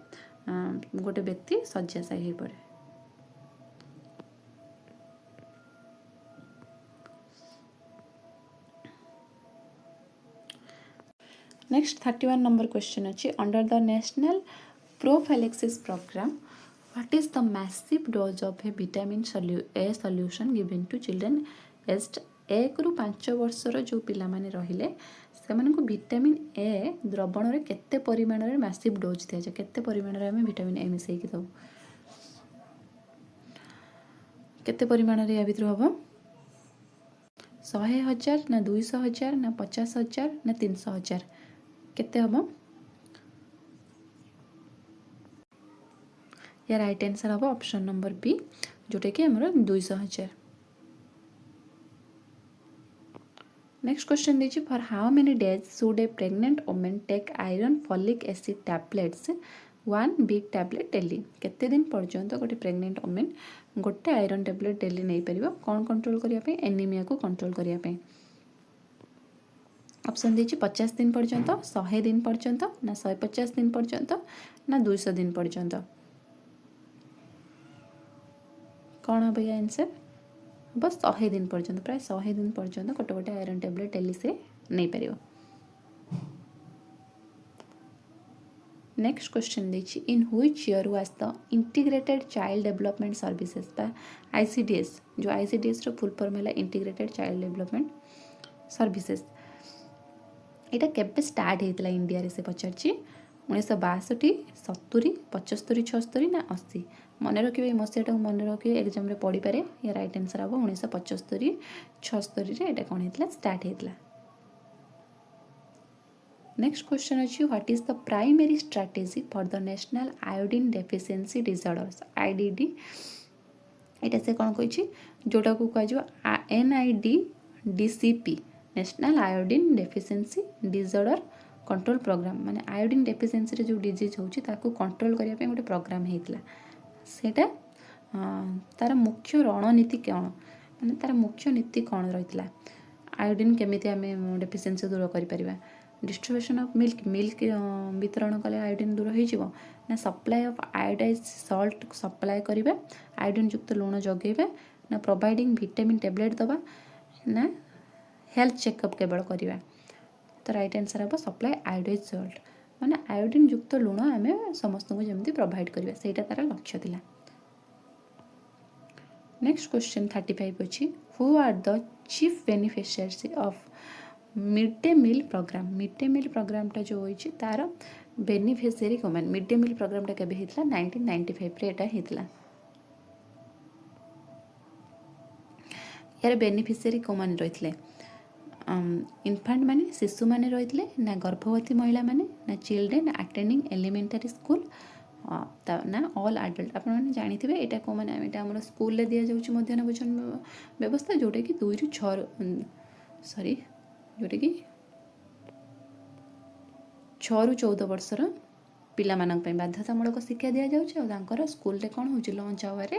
[SPEAKER 1] गोटे व्यक्ति शଯ୍याशायी हो पड़े। नेक्स्ट 31 नंबर क्वेश्चन अच्छी under the national prophylaxis programme what is the massive dose of a vitamin A solution given to children aged 1 ରୁ 5 वर्षर जो पिला माने रहिले से मानक विटामिन ए द्रवण रे केते परिमाण रे मैसिव डोज दिया जाए केते परिमाण रे हमें विटामिन ए मिसई के दउ केते परिमाण रे या भितर हबो 100,000 ना 200,000 ना 50,000 ना 300,000 केते हम या राइट आंसर हम ऑप्शन नंबर बी जोटा कि हमर 200,000। नेक्स्ट क्वेश्चन दीजिए for how many days should a pregnant women take iron folic acid tablets 1 big tablet daily केते दिन पर्यंत गोटे प्रेग्नेंट वुमेन गोटे आयरन टैबलेट डेली नहीं परिबो कौन कंट्रोल करिया पे एनीमिया को कंट्रोल करिया पे ऑप्शन दीजिए 50 दिन पर्यंत 100 दिन पर्यंत ना 150 दिन पर्यंत ना 200 दिन पर्यंत कौन हम ये आंसर बस 100 दिन पर्यंत प्राय 100 दिन पर्यंत गोटे गोटे आयरन टैबलेट डेली से नहीं पारिबो। नेक्स्ट क्वेश्चन दीजिए इन which year was the integrated child development services बा आईसीडीएस जो आईसीडीएस रो फुल फॉर्म है इंटीग्रेटेड चाइल्ड डेवलपमेंट सर्विसेज एटा केबे स्टार्ट होता इंडिया रे से पचारची 1962 70 75 76 ना 80 मन रखिए मसीहाटा को मन रखिए एग्जाम रे पढ़ी पारे या राइट आंसर हम 1975 76 रे एटा कौन होता स्टार्ट होता। नेक्स्ट क्वेश्चन अच्छी what is the primary strategy for the national iodine deficiency disorders IDD एटा से कौन कही जोटा को कह NIDDCP national iodine deficiency disorder control programme माने आयोडीन डेफिशिएंसी रे जो डिजीज होची ताको कंट्रोल करिया पे गोटे प्रोग्राम हेतला सेटा तार मुख्य रणनीति कौन माने तार मुख्य नीति कौन रहितला आयोडीन केमिति आमे डेफिशिएंसी दूर करि परिबा डिस्ट्रीब्यूशन ऑफ मिल्क वितरण कले आयोडीन दूर हो जाव ना supply of iodise salt supply करिबा आयोडीन युक्त लुण जगेबा ना प्रोवाइडिंग विटामिन टैबलेट दबा ना हेल्थ चेकअप केवल करवा तो राइट आंसर हम सप्लाई आयोडाइज सॉल्ट माने आयोडीन युक्त लुण आम समस्त को जमी प्रोवाइड करवा सेटा तार लक्ष्य थिला। नेक्स्ट क्वेश्चन 35 अच्छी who are the chief beneficiary of mid day meal प्रोग्रामटा जो होइछि तार बेनिफिशियरी कौन मिड डे मील प्रोग्रामटा केबे हितला 1995 रे एटा हितला यार बेनिफिशियरी कौन रही इनफांट माने शिशु माने रही ना गर्भवती महिला माने ना चिल्ड्रेन अटेंडिंग एलिमेंटरी स्कूल ना ऑल एडल्ट आपने जानी एटा कौन मैंने यहाँ आम स्कूल दि जाऊँगी मध्याह्न भोजन व्यवस्था जोटा कि 2 ରୁ 6 सॉरी जोटा कि 6 ରୁ 14 वर्षर पिलामानंक पई बाध्यतामूलक शिक्षा दि जाऊँगी स्कूल रे कौन हो लंच आवर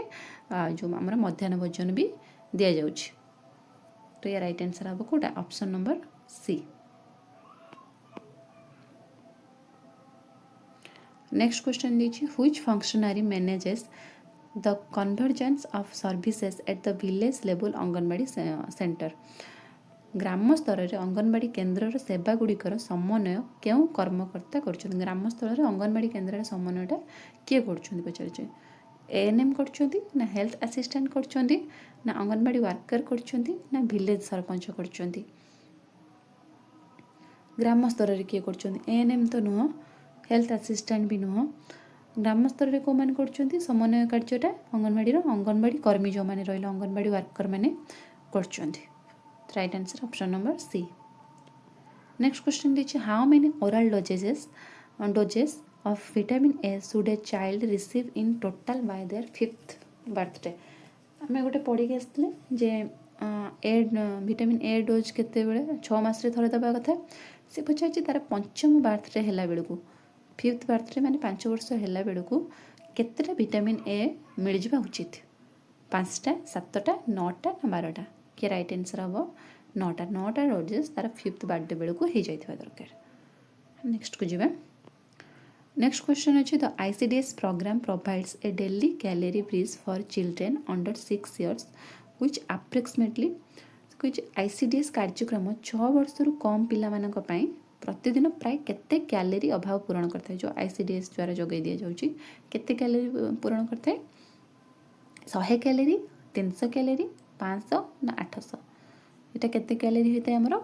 [SPEAKER 1] जो आम मध्याह्न भोजन भी दि जाऊँगी तो या राइट आंसर हम कौटा option number C. Next question दीजिए which functionary manages the convergence of services at the village level anganwadi centre ग्राम स्तर में अंगनवाड़ी केन्द्र सेवा गुड़िकर समन्वय क्यों कर्मकर्ता कर ग्राम स्तर में अंगनवाड़ी केन्द्र समन्वयटा किए कर पचारे एएनएम कर हेल्थ असिस्टेंट कर अंगनवाड़ी वर्कर कर विलेज सरपंच कर ग्राम स्तर में किए कर एएनएम तो नुह हेल्थ असिस्टेंट भी नुह ग्राम स्तर में कौ मैंने कर समन्वय कार्यटा अंगनवाड़ी कर्मी जो मैंने रही अंगनवाड़ी वर्कर मैंने कर right answer option number C. Next question दीजिए how many oral doses of vitamin A should a child receive in total by their 5th birthday आम गोटे पढ़ी आसते जे विटामिन ए डोज केते 6 मास रे थरे दबा कथा से पचार तार पंचम बर्थडे है बेलू 5th बर्थडे माने 5 वर्ष है बेलू केतेटा विटामिन ए मिल जावा उचित 5टा 7टा 9टा ना 12टा कि राइट आंसर हम 9टा डोजेस तार 5th बर्थडे बेलू हो जाइथिबा दरकार। नेक्स्ट को जीवा नेक्स्ट क्वेश्चन अच्छे the ICDS programme provides a daily calorie breeze for children under 6 years which approximately ICDS कार्यक्रम 6 वर्ष रु कम पिला मानक पई प्रतिदिन प्राय केते कैलोरी अभाव पूरण करता है जो आईसीडीएस द्वारा जोगाई दिया जाउची केते कैलोरी पूरण करता है 100 कैलोरी 300 कैलोरी 500 ना 800 इटा केते कैलोरी होता है हमरो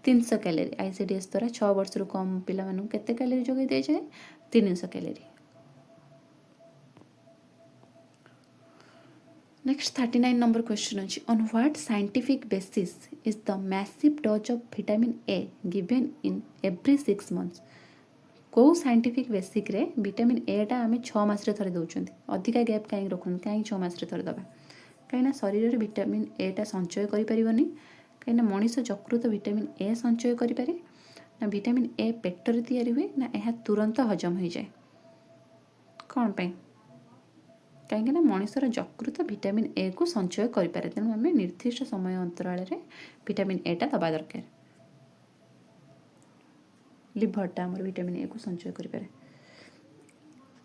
[SPEAKER 1] 300 कैलोरी आईसीडीएस द्वारा 6 वर्ष रु कम पिला मानक केते कैलोरी जोगाई दिया जाए 300 कैलोरी। नेक्स्ट 39 नंबर क्वेश्चन अच्छी on what scientific basis is the massive dose of vitamin A given in every 6 months कौ साइंटिफिक बेसिक रे विटामिन एटा आम 6 मास रे थरे दौरान अधिका गैप कहीं रखुन कहीं 6 मास रे थरे दबा कहीं शरीर में विटामिन एटा संचय करें कहीं मनीष यकृत विटामिन ए संचय करें ना विटामिन ए पेटर तैयारी हुए ना यह तुरंत हजम हो जाए कौन पे कहीं मनीषर यकृत विटामिन ए को संचय करें तेणु आम निर्दिष्ट समय अंतराल विटामिन एटा दबा दरकार लिभरटा आमर विटामिन ए को संचय करें।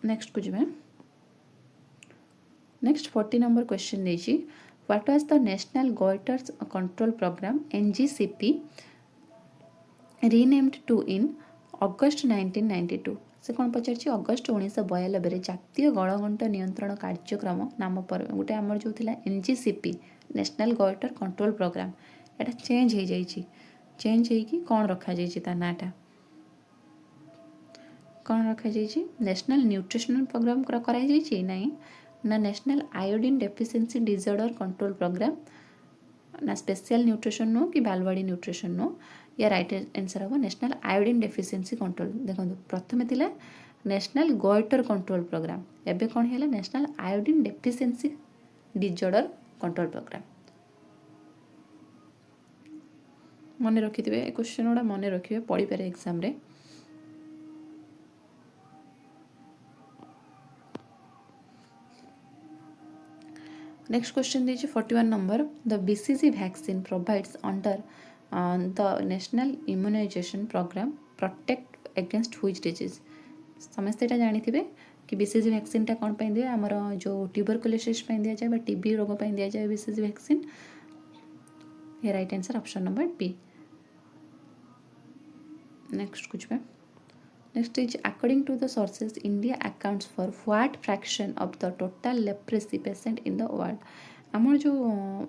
[SPEAKER 1] नेक्स्ट को जीवा नेक्स्ट 40 नंबर क्वेश्चन देखिए what was the national goitres control programme NGCP renamed to in August 1992 से कौन पचार अगस्ट 1992 जातीय गलघंट नियंत्रण कार्यक्रम नाम पर गोटे आमर जो थिला एनजीसीपी नेशनल गोइटर कंट्रोल प्रोग्राम एटा चेंज हो जाइए चेंज होगी कौन रखा जाइए नाटा कौन रखा जाइए नेशनल न्यूट्रिशनल प्रोग्राम कराई नहीं ना national iodine deficiency disorder control programme ना स्पेशल न्यूट्रिशन नो कि बालवाड़ी न्यूट्रिशन नो या राइट आंसर हम नेशनल आयोडीन डेफिशिएंसी कंट्रोल देखो प्रथम थिला नेशनल गोइटर कंट्रोल प्रोग्राम एबे कौन है national iodine deficiency disorder control programme मन रखिथे क्वेश्चन गुड़ा मन रखिए पढ़ी पारे एग्जाम रे। नेक्स्ट क्वेश्चन दीजिए 41 number the BCG vaccine provides under the national immunisation programme protect against which disease समस्ते जानी कि बीसीजी वैक्सीन कौन पे दिए आमर जो ट्यूबरकुलोसिस दि जाए टीबी रोग दि जाए बीसीजी वैक्सीन ये right answer option number B. Next कुछ next is according to the sources India accounts for what fraction of the total leprosy patient in the world आमर जो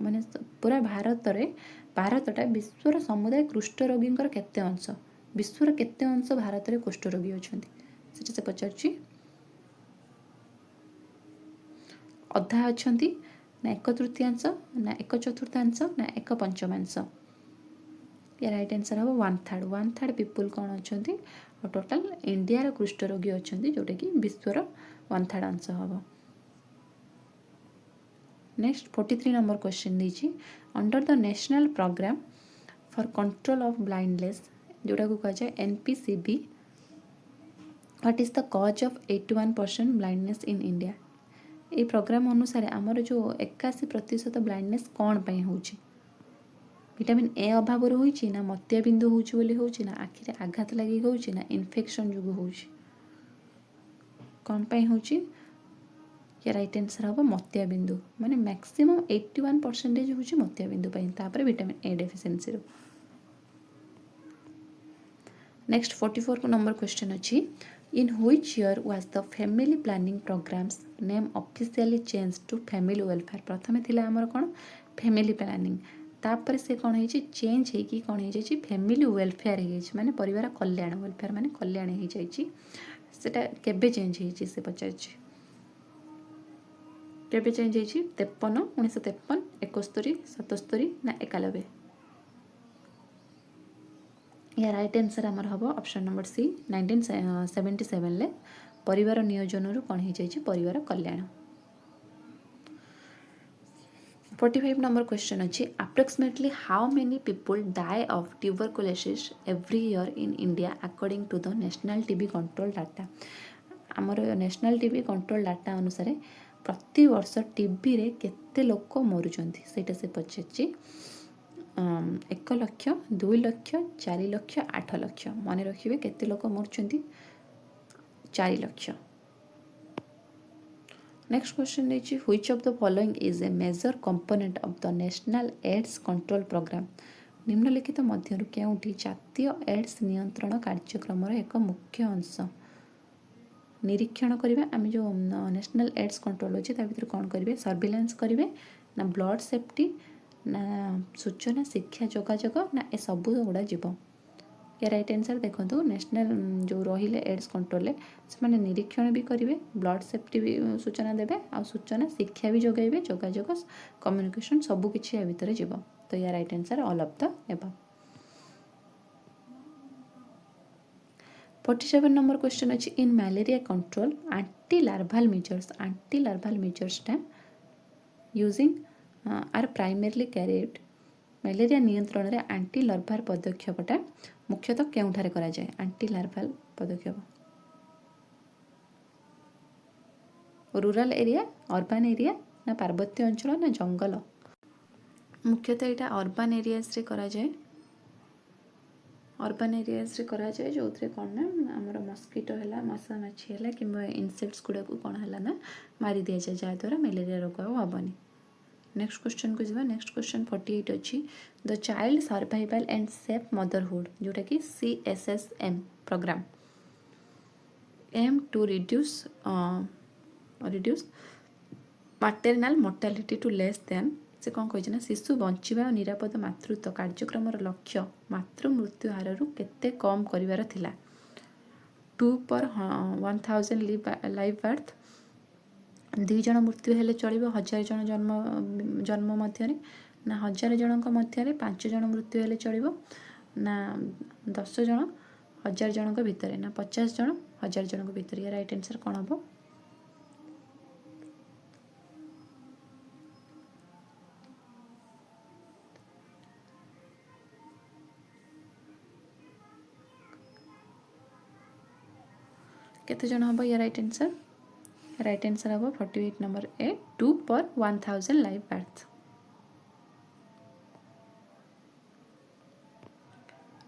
[SPEAKER 1] माने पूरा भारतटा विश्वर समुदाय कुष्ठ रोगी केते अंश विश्वर केते अंश भारत में कुष्ठ रोगी अच्छा से पचार अधा अच्छा ना 1/3 ना 1/4 ना 1/5 या राइट आंसर हम 1/3 पीपुल कौन अच्छा और टोटाल इंडिया कुष्ठ रोगी अच्छा जोटा कि विश्वर 1/3 आंसर हम। नेक्स्ट 43 नंबर क्वेश्चन दीजिए under the national programme for control of blindness जोटा को कहा जाए NPCB what is the cause of 81% blindness in India. ये प्रोग्राम अनुसार आमर जो 81% ब्लाइंडनेस कौन पाई होची। विटामिन ए अभाव होची ना मोतियाबिंदु होची बोली होची ना आखिरे आघात लगी होची ना इन्फेक्शन जो होची कौन पाई होची। या राइट आंसर हम मोतियाबिंदु माने मैक्सिमम 81% होची मोतियाबिंदु पाई तापर विटामिन ए डेफिशिएंसी रो। नेक्स्ट 44 नंबर क्वेश्चन अच्छी in which year was the family planning programme's name officially change to family welfare. प्रथमे थिला हमर कोन फैमिली प्लानिंग तापर से कौन है चेंज है कि कौन है फैमिली वेलफेयर है माने परिवार कल्याण वेलफेयर माने कल्याण है जाइए सेटा केबे चेंज है से पचार केबे चेंज है 53 1953 71 77 ना 91। या राइट आंसर आमर हम ऑप्शन नंबर सी 1977 ले परिवार नियोजन रु कौन हो परिवार कल्याण। 45 नंबर क्वेश्चन अच्छी approximately how many people die of tuberculosis every year in India according to the national TB control data. आमर नेशनल टीबी कंट्रोल डाटा अनुसार प्रति वर्ष टीबी रे केते लोक मरुचंती सेटा से पचार 1 लाख 2 लाख 4 लाख 8 लाख मन रखिए केते लोक मरुचंती 4 लाख। नेक्स्ट क्वेश्चन देखिए which of the following is a major component of the national AIDS control programme. निम्नलिखित मध्य केउंटी जातीय एड्स नियंत्रण कार्यक्रम एक मुख्य अंश। निरीक्षण करिवे आम जो नेशनल एड्स कंट्रोल अच्छे भर कौन करेंगे सर्विलांस करेंगे ना ब्लड सेफ्टी ना सूचना शिक्षा जोगाजोग ना ए सबू गुड़ा जीव। या राइट आंसर देखो नेशनल जो रहिले एड्स कंट्रोल से निरीक्षण भी करेंगे ब्लड सेफ्टी भी सूचना देवे आ सूचना शिक्षा भी जोगाइबे जोगाजोग कम्युनिकेशन सबकि भितर जीव। तो या right answer all of the above. 47 number question अच्छी in malaria control anti larval measures टा using are primarily carried malaria नियंत्रण रे एंटी लार्वाल पदक्षेपटा मुख्यतः केउठारे करा जाए एंटी लार्वाल पदक्षेप रूरल एरिया अर्बन एरिया ना पार्वत्य अंचल ना जंगल। मुख्यतः यहाँ अर्बन एरियाज रे करा जाए अर्बन एरियाज रे करा जाए जो कौन ना आमर मस्किटो है मशा माछी है कि इनसेक्ट्स गुड़ा को कौन है ना मारी दि जाए जहाँद्वारा मलेरिया रोग हेनी। नेक्स्ट क्वेश्चन को जावा नेक्स्ट क्वेश्चन 48 अच्छी the child survival and safe motherhood जोटा कि CSSM programme aim to reduce maternal mortality to less than से कौन कही शिशु बंचा और निरापद मातृत्व कार्यक्रम लक्ष्य मातृ मृत्यु हार केते कम करिवार थिला 2 पर 1000 लाइव बर्थ 2 जन मृत्यु हेले चलिबो 1000 जन जन्म मध्य ना 1000 जनक मध्य 5 जन मृत्यु हेले चलिबो ना 10 जन 1000 जनक भितर ना 50 जन 1000 जनक भितर। या राइट आंसर कौन हम केते जन हम। या राइट आंसर हम 48 number A 2 per 1000 live birth.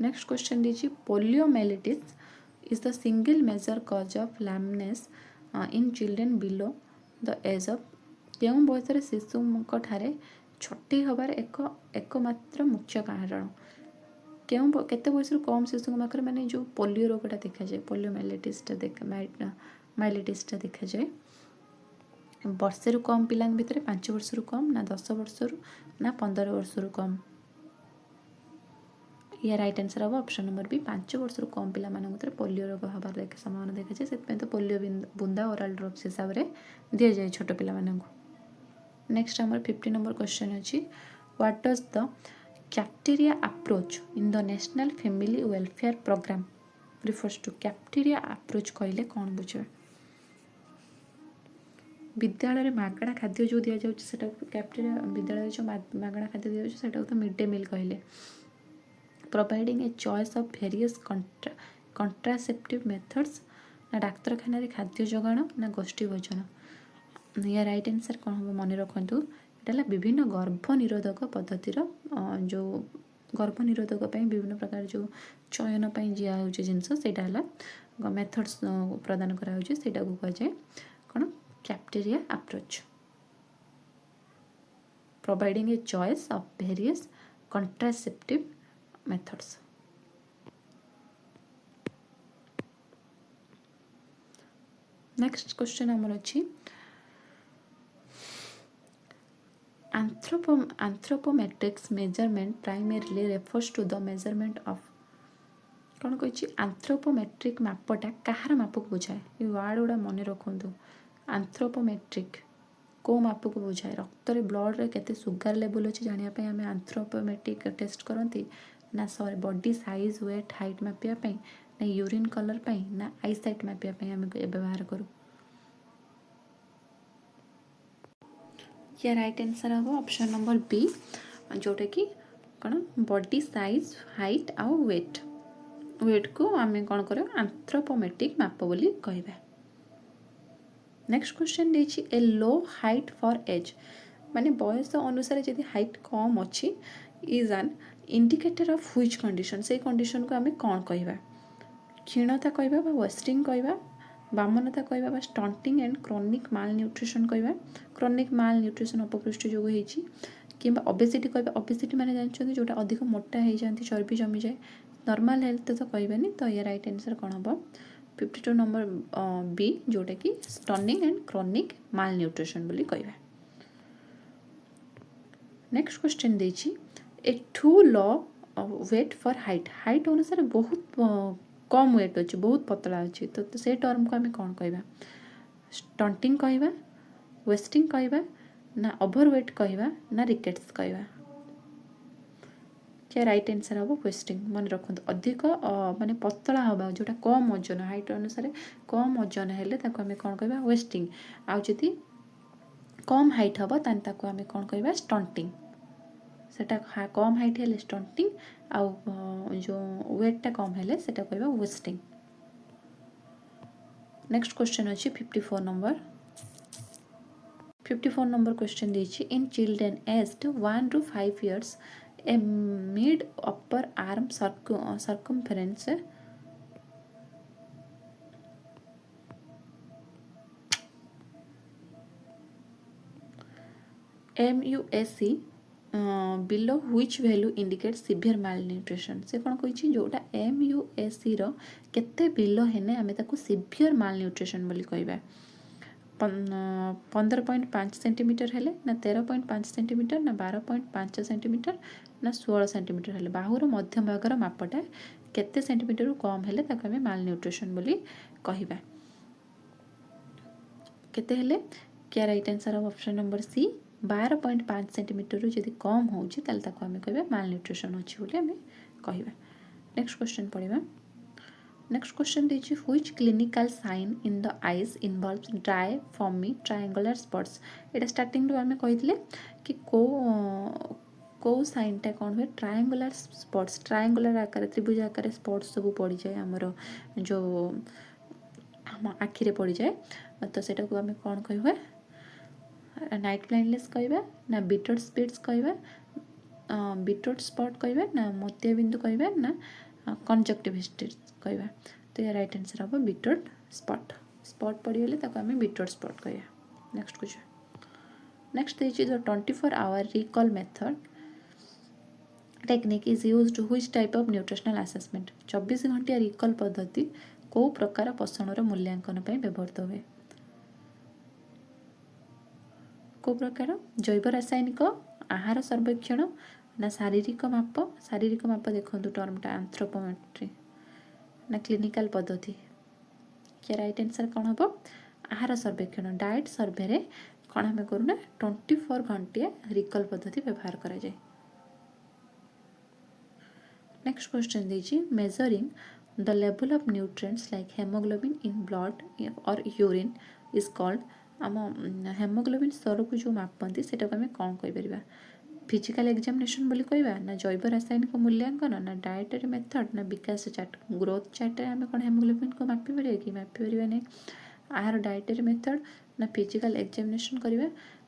[SPEAKER 1] Next question दीजिए poliomyelitis is the single major cause of lameness in children below the age of केउं बयसर शिशु ठारे छटी हबार एकमात्र मुख्य कारण केउं केते बयस कम शिशु पाखे माने जो पोलियो रोगटा देखा जाए पोलियोमाइलिटिसटा माइलिटिसटा देखा जाए वर्षे रु कम पिलांग भितर 5 वर्ष रु कम ना 10 वर्ष रु ना 15 वर्ष रु कम। या राइट आंसर हम ऑप्शन नंबर बी 5 वर्ष रु कम पिला मानन भितर पोलियो रोग हबार संभावना देखा जाए से तो पोलियो बुंदा ओराल ड्रॉप्स हिसाब से दि जाए छोट पिला मानन को। नेक्स्ट हमर 50 नंबर क्वेश्चन अछि what does the cafeteria approach in the national family welfare programme refers to cafeteria approach कहले कौन बुझे। विद्यालय मागणा खाद्य जो दि जाऊँ से कैफेटेरिया विद्यालय जो मागणा खाद्य दि जाऊँ तो मिड डे मिल कहले providing a choice of various contraceptive methods ना डाक्तरखाना खाद्य जोगाण ना गोष्ठी भोजन या राइट आंसर कौन हम मन रखु ये विभिन्न गर्भनिरोधक पद्धतिर जो गर्भनिरोधक विभिन्न प्रकार जो चयन दिया जिनस से मेथड्स प्रदान करा कहुए कौन cafeteria approach providing a choice of various contraceptive methods. Next question आमर अच्छी anthropometrics measurement primarily refers to the measurement of कौन कही आंथ्रोपोमेट्रिक मापटा कहार माप को बुझाए ये वार्ड गुड़ा मन रखु आंथ्रोपोमेट्रिक को माप को बुझाए रक्त रे ब्लड रे केते सुगर लेवल अच्छी जानापी आम आंथ्रोपोमेट्रिक टेस्ट करती ना sorry body size weight height मापिया ना यूरिन कलर ना आईसाइट मापिया आम व्यवहार करूँ या राइट आंसर हम ऑप्शन नंबर बी जोटा कि कौन बॉडी साइज हाइट आउ वेट को आम कौन कर आंथ्रोपोमेट्रिक माप बोली कहबा। नेक्स्ट क्वेश्चन देछि a low height for age माने बयस अनुसार यदि हाइट कम अच्छी is an indicator of which condition से कंडीशन को आम कौन कहबा क्षीणता कहबा बा वेस्टिंग कहबा बामनता कहबा stunting and chronic mall nutrition कहबा क्रोनिक माल न्यूट्रिशन अपपृष्ठ जो होती कि ओबेसिटी कहबा ओबेसिटी माने जानछन जोटा अधिक मोटा हो जाती चर्बी जमी जाए नॉर्मल हेल्थ तो कहबानी तो ये राइट आंसर कौन हम 52 नंबर बी जोटा कि stunting and chronic malnutrition बोली कहबा। नेक्स्ट क्वेश्चन देछि a too low weight for height अनुसार बहुत कम वेट अच्छे बहुत पतला अच्छी तो से टर्म को आम कौन कहबा स्टंटिंग कहबा वेस्टिंग कहबा ना ओवरवेट कहबा ना रिकेट्स कहबा क्या राइट आंसर हम वेस्टिंग मन रखु अधिक माने पतला हवा जोटा कम ओजन हाइट अनुसार कम ओजन हेले ताको आम कौन कहबा वेस्टिंग आउ जदि कम हाइट हम ताको आम कौन कहबा स्टंटिंग सेटा कम हाइट हेले स्टंटिंग आउ जो वेटटा कम हेले सेटा कहबा वेस्टिंग। नेक्स्ट क्वेश्चन अच्छी 54 नंबर क्वेश्चन देछि in children aged 1 to 5 years a mid upper arm circumference MUSC below which value indicate severe malnutrition से कौन कही जोटा MUSC रो केते बिलो हेने आमे ताको सिवियर माल न्यूट्रिशन बोली कहबा 15.5 सेंटीमीटर हेले ना 13.5 सेंटीमीटर ना 12.5 सेंटीमीटर ना 16 सेंटीमीटर हेले बाहुर मध्य भागर मापटा केते सेंटीमीटर कम हेले ताको आमे माल न्यूट्रिशन बोली कहबा केते हेले क्या right answer of option number C 12.5 centimetre रू जदि कम होउछि ताल ताको आमे कहबा माल न्यूट्रिशन अछि बोली आमे कहबा। नेक्स्ट क्वेश्चन पढिबा नेक्स्ट क्वेश्चन देछि which clinical sign in the eyes involves dry foamy triangular spots एटा स्टार्टिंग रो आमे कहितले कि को साइनटा कौन हुए ट्रायंगुलर स्पॉट्स ट्रायंगुलर आकार त्रिभुज आकार स्पॉट्स सब पड़ जाए आमर जो आम आखिरे पड़ जाए तो सेटा को आमे कौन कहबा नाइट ब्लाइंडनेस कहबा ना बिटर्ड स्पिट्स कहबा बिटर्ड स्पॉट कहबा ना मोतिया बिंदु कहबा ना कंजक्टिविटिस कहबा तो ये राइट आंसर हम बिटर्ड स्पॉट पड़गले ताको आमे बिटर्ड स्पॉट कहबा। Next question next is the 24 hour recall method technique is used to which type of nutritional assessment 24 घंटिया रिकॉल पद्धति को प्रकार पोषण मूल्यांकन पे व्यवहृत हुए को प्रकार जैव रासायनिक आहार सर्वेक्षण ना शारीरिक माप देखो टर्मटा एंथ्रोपोमेट्री ना क्लिनिकल पद्धति क्या राइट आंसर कौन हम आहार सर्वेक्षण डाएट सर्वे रे कौन आम करूना 24 घंटिया रिकॉल पद्धति व्यवहार करा जाए। नेक्स्ट क्वेश्चन दीजिए measuring the level of nutrients like haemoglobin in blood और यूरिन इज कॉल्ड आम हेमोग्लोबिन स्तर को जो मापती से आम कौन कहीपर फिजिकल एग्जामिनेशन बोली कहवा ना जैव रासायनिक मूल्यांकन ना डाएटरी मेथड ना विकास चार्ट ग्रोथ चार्ट आम कौन हेमोग्लोबिन को मापिपर कि मापिपर नहीं आहार डाएटरी मेथड ना फिजिकल एग्जामिनेशन करवा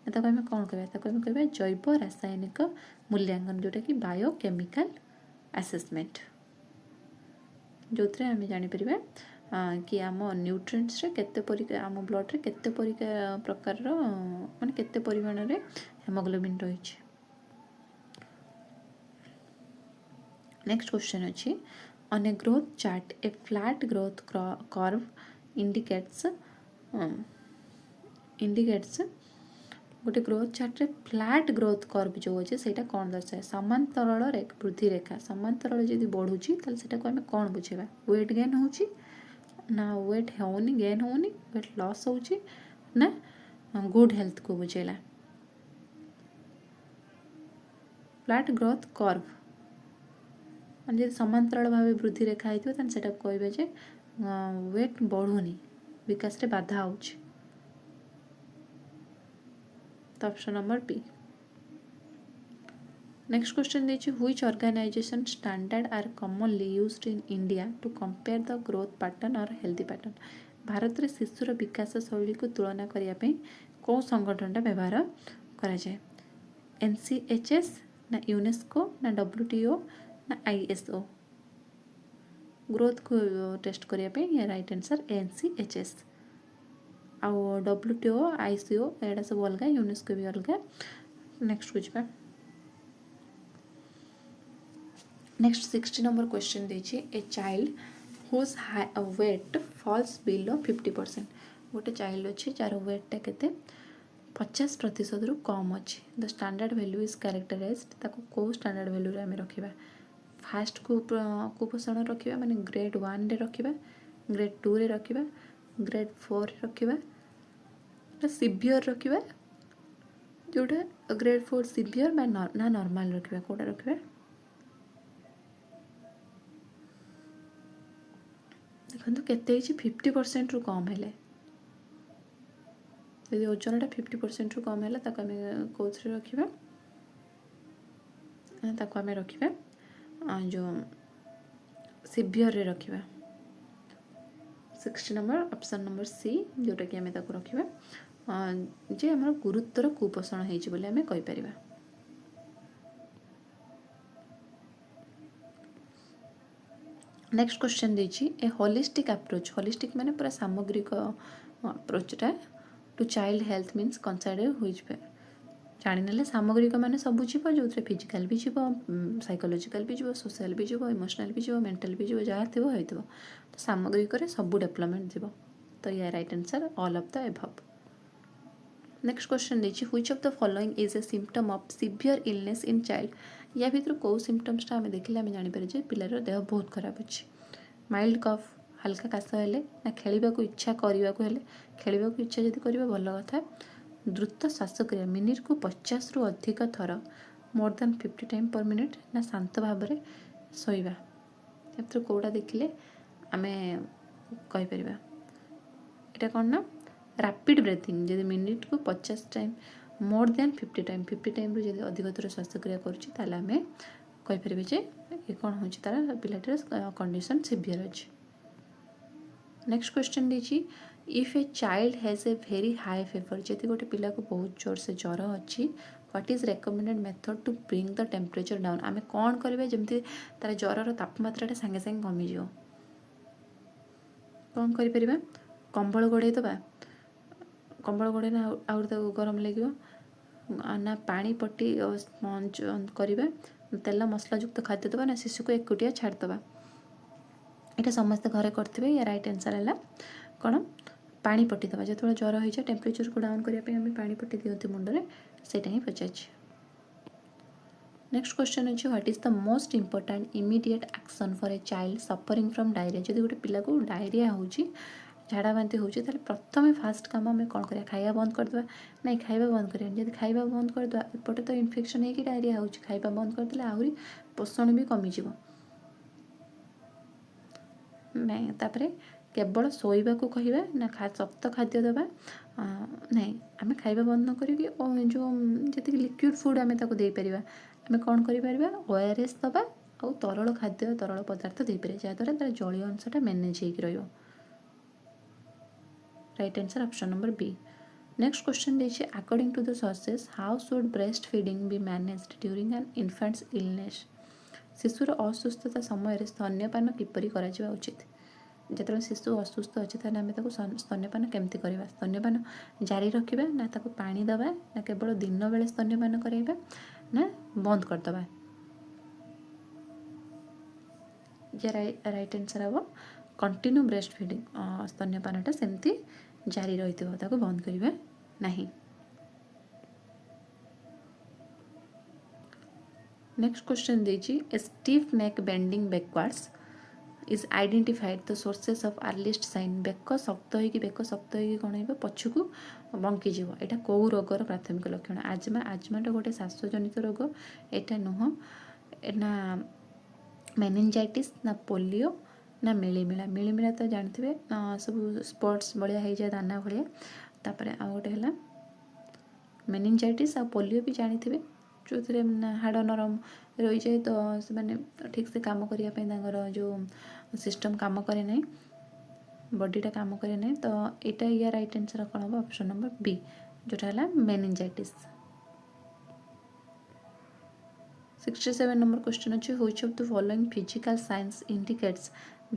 [SPEAKER 1] ना आम कौन कहवा जैव रासायनिक मूल्यांकन जोटा कि बायोकेमिकल आसेसमेंट जो आम जापर कि आम न्यूट्रिएंट्स रे केते परिका आम ब्लड रे केते परिका प्रकार माने केते परिमाण रे हेमोग्लोबिन रही। नेक्स्ट क्वेश्चन अच्छी on a growth chart A flat growth curve indicates गोटे ग्रोथ चार्ट रे फ्लैट ग्रोथ कर्व जो अच्छे से कौन दर्शाए समांतरल रेखा वृद्धि रेखा समांतरल जब बढ़ुची ताल आम कौन बुझेगा वेट गेन होची ना वेट होनी गेन होनी वेट लॉस होची ना गुड हेल्थ को बुझेला फ्लैट ग्रोथ कर्व जब समांतराल भाव वृद्धि रेखा होता है कहबे जे वेट बढ़ुनी विकास रे बाधा होची तो option number B. Next question देखिए which organisation standard are commonly used in India to compare the growth pattern और हेल्दी पैटर्न भारत में शिशुर विकास शैली को तुलना करने कौ संगठनटा व्यवहार करा जाए NCHS ना यूनेस्को ना WTO ना ISO ग्रोथ को टेस्ट करने ये राइट आंसर NCHS आउ WTO ICO एटा सब अलग यूनेस्को भी अलग। नेक्स्ट को जाए नेक्स्ट 60 नंबर क्वेश्चन देखिए a child whose weight falls below 50% गोटे चाइल्ड अच्छे जार वेटा के 50% रु कम अच्छी the standard value is characterised कौ स्टैंडर्ड वैल्यू रे आम रखा फास्ट कुपोषण रखा माने ग्रेड 1 रे रखा ग्रेड 2 रे रखा ग्रेड 4 रे रखा सीवियर रखा जोटा ग्रेड 4 सीवियर ना नॉर्मल रखा कौटा रखा देखो केते 50% रु कम है यदि ओजन 50% रु कम है कौन रखा आम रखा जो सीवियर रे रखा 60 नंबर ऑप्शन नंबर सी जोटा कि आम रखा जे आम गुरुत्वर कुपोषण होती आम कहीपर। नेक्स्ट क्वेश्चन देखिए ए होलिस्टिक अप्रोच होलिस्टिक माने पूरा सामग्रिक अप्रोचटा टू चाइल्ड हेल्थ मीन्स कनसाइडर हुईज जाने सामग्रिक माने सब जीव जो फिजिकल भी जीव साइकोलॉजिकल भी जीव सोशल भी जीव इमोशनल भी जीव मेंटल भी जीव जहाँ थी होइथिबो तो सामग्रिक सब डेवलपमेंट जीव तो ये right answer all of the above. Next question देखिए which of the following is a symptom of severe illness in child या भीतर कौ सिम्पटम्सटा आम देखिले आम जापर जे पिलार देह बहुत खराब अच्छे माइल्ड कफ हल्का काश हेले ना खेलने को इच्छा करने को खेलने को इच्छा जब कर भल कथा द्रुत श्वासक्रिया मिनिट को 50 रु अधिक थर more than 50 time per minute ना शांत भाव में शोवा या कौटा देखिले आम कहीपर यहाँ कौन ना रैपिड ब्रेथिंग जब मिनिट को 50 टाइम मोर देन 50 टाइम रु जब अधिक थर श्वासक्रिया करें कहीपर जे ये कौन हो तार पिलाटर कंडीशन सिवियर अच्छे। नेक्स्ट क्वेश्चन देखिए if a child has a very high fever जब गोटे पिला को बहुत जोर से ज्वर अच्छी what is recommended method to bring the temperature down आम कौन करें जमी तार ज्वर तापमात्रा सागे सागे कमिज कौन कर कंबल घोड़े दबा कंबल घोड़े आउ गरम लगे ना पानी पट्टी स्पंज करवा तेल मसला युक्त खाद्य दबा ना शिशु को एकुटिया छाड़दबा यहाँ समस्ते घरे करेंगे या राइट आंसर है कौन पानी पट्टी दबा जो ज्वर हो जाए टेम्परेचर को डाउन करने आम पानी पट्टी दिखती मुंडे से ही पचार। नेक्स्ट क्वेश्चन अच्छे what is the most important immediate action for a child suffering from diarrhoea जब गोटे पिला को डायरिया हो झाड़ा बांति हो प्रथम फास्ट कम आम कौन कर खाଇବା बंद करदे ना खाଇବା बंद करें जब खाଇବା बंद करदे एपटे तो इन्फेक्शन होगी डायरिया हो खाଇବା बंद करदे आहरी पोषण भी कमिज नहीं तापर केवल शोवा को कहवा ना शक्त खाद्य दबा ନାଇଁ ଆମେ ଖାଇବା ବନ୍ଦ ନ କରିକି ଯେଉଁ ଯେତିକି ଲିକ୍ୱିଡ଼ ଫୁଡ଼ ଆମେ ତାକୁ ଦେଇପାରିବା, ଆମେ କ'ଣ କରିପାରିବା ORS ଦେବା ଆଉ ତରଳ ଖାଦ୍ୟ ତରଳ ପଦାର୍ଥ ଦେଇପାରିବା, ଯାହାଦ୍ୱାରା ତା'ର ଜଳୀୟ ଅଂଶଟା ମ୍ୟାନେଜ୍ ହେଇକି ରହିବ। Right answer option number B। Next question ଦେଇଛି according to the sources how should breastfeeding be managed during an infant's illness. ଶିଶୁର ଅସୁସ୍ଥତା ସମୟରେ ସ୍ତନ୍ୟପାନ କିପରି କରାଯିବା ଉଚିତ? ଯେତେବେଳେ ଶିଶୁ ଅସୁସ୍ଥ ଅଛି ତାହେଲେ ଆମେ ତାକୁ ସ୍ତନ୍ୟପାନ କେମିତି କରିବା? ସ୍ତନ୍ୟପାନ ଜାରି ରଖିବା ନା ତାକୁ ପାଣି ଦେବା ନା କେବଳ ଦିନ ବେଳେ ସ୍ତନ୍ୟପାନ କରାଇବା ନା ବନ୍ଦ କରିଦେବା? ରାଇଟ୍ ଆନ୍ସର୍ ହେବ କଣ୍ଟିନ୍ୟୁ ବ୍ରେଷ୍ଟ ଫିଡ଼ିଂ। ସ୍ତନ୍ୟପାନଟା ସେମିତି ଜାରି ରହିଥିବ, ତାକୁ ବନ୍ଦ କରିବା ନାହିଁ। ନେକ୍ସଟ କ୍ୱେଶ୍ଚନ୍ ଦେଇଛି a stiff neck bending backwards is identified the sources of earliest sign. ବେକ ଶକ୍ତ ହେଇକି କ'ଣ ହେବ ପଛକୁ ବଙ୍କିଯିବ, ଏଇଟା କେଉଁ ରୋଗର ପ୍ରାଥମିକ ଲକ୍ଷଣ? ଆଜମାଟା ଗୋଟେ ଶ୍ୱାସଜନିତ ରୋଗ, ଏଇଟା ନୁହଁ। ନା ମେନିଞ୍ଜାଇଟିସ୍ ନା ପୋଲିଓ ନା ମିଳିମିଳା ତ ଜାଣିଥିବେ ସବୁ ସ୍ପଟ୍ସ ଭଳିଆ ହେଇଯାଏ, ଦାନା ଭଳିଆ। ତାପରେ ଆଉ ଗୋଟେ ହେଲା ମେନିଞ୍ଜାଇଟିସ୍ ଆଉ ପୋଲିଓ ବି ଜାଣିଥିବେ, ଯେଉଁଥିରେ ହାଡ଼ ନରମ ରହିଯାଏ, ତ ସେମାନେ ଠିକ୍ସେ କାମ କରିବା ପାଇଁ ତାଙ୍କର ଯେଉଁ ସିଷ୍ଟମ୍ କାମ କରେ ନାହିଁ, ବଡ଼ିଟା କାମ କରେ ନାହିଁ। ତ ଏଇଟା ରାଇଟ୍ ଆନ୍ସର୍ କ'ଣ ହେବ? ଅପସନ୍ ନମ୍ବର B, ଯେଉଁଟା ହେଲା ମେନିଞ୍ଜାଇଟିସ୍। 67 ନମ୍ବର କ୍ୱେଶ୍ଚନ୍ ଅଛି which of the following physical signs indicates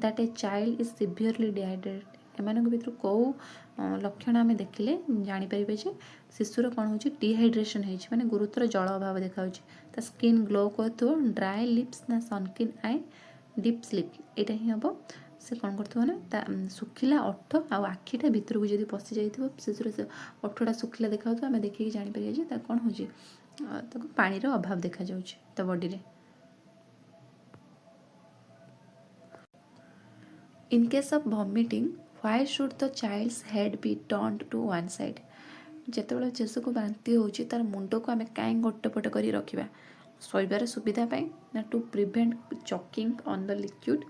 [SPEAKER 1] that a child is severely dehydrated. ଏମାନଙ୍କ ଭିତରୁ କେଉଁ ଲକ୍ଷଣ ଆମେ ଦେଖିଲେ ଜାଣିପାରିବେ ଯେ ଶିଶୁର କ'ଣ ହେଉଛି ଡିହାଇଡ୍ରେସନ୍ ହେଇଛି, ମାନେ ଗୁରୁତର ଜଳ ଅଭାବ ଦେଖାହେଉଛି। ତା ସ୍କିନ୍ ଗ୍ଲୋ କରୁଥିବ, ଡ୍ରାଏ ଲିପ୍ସ ନା ସନକିନ୍ ଆଇ, ଡିପ୍ ସ୍ଲିପ୍, ଏଇଟା ହିଁ ହେବ। ସେ କ'ଣ କରୁଥିବ ନା ତା ଶୁଖିଲା ଓଠ ଆଉ ଆଖିଟା ଭିତରକୁ ଯଦି ପଶି ଯାଇଥିବ, ଶିଶୁର ସେ ଓଠଟା ଶୁଖିଲା ଦେଖାଯାଉଥିବ, ଆମେ ଦେଖିକି ଜାଣିପାରିବା ଯେ ତା କ'ଣ ହେଉଛି, ତାକୁ ପାଣିର ଅଭାବ ଦେଖାଯାଉଛି ତା ବଡ଼ିରେ। In case of vomiting, why should the child's head be turned to one side? ଯେତେବେଳେ ଶିଶୁକୁ ବାନ୍ତି ହେଉଛି ତାର ମୁଣ୍ଡକୁ ଆମେ କାହିଁ ଗୋଟେ ପଟ କରି ରଖିବା? ଶୋଇବାର ସୁବିଧା ପାଇଁ ନା to prevent choking on the liquid,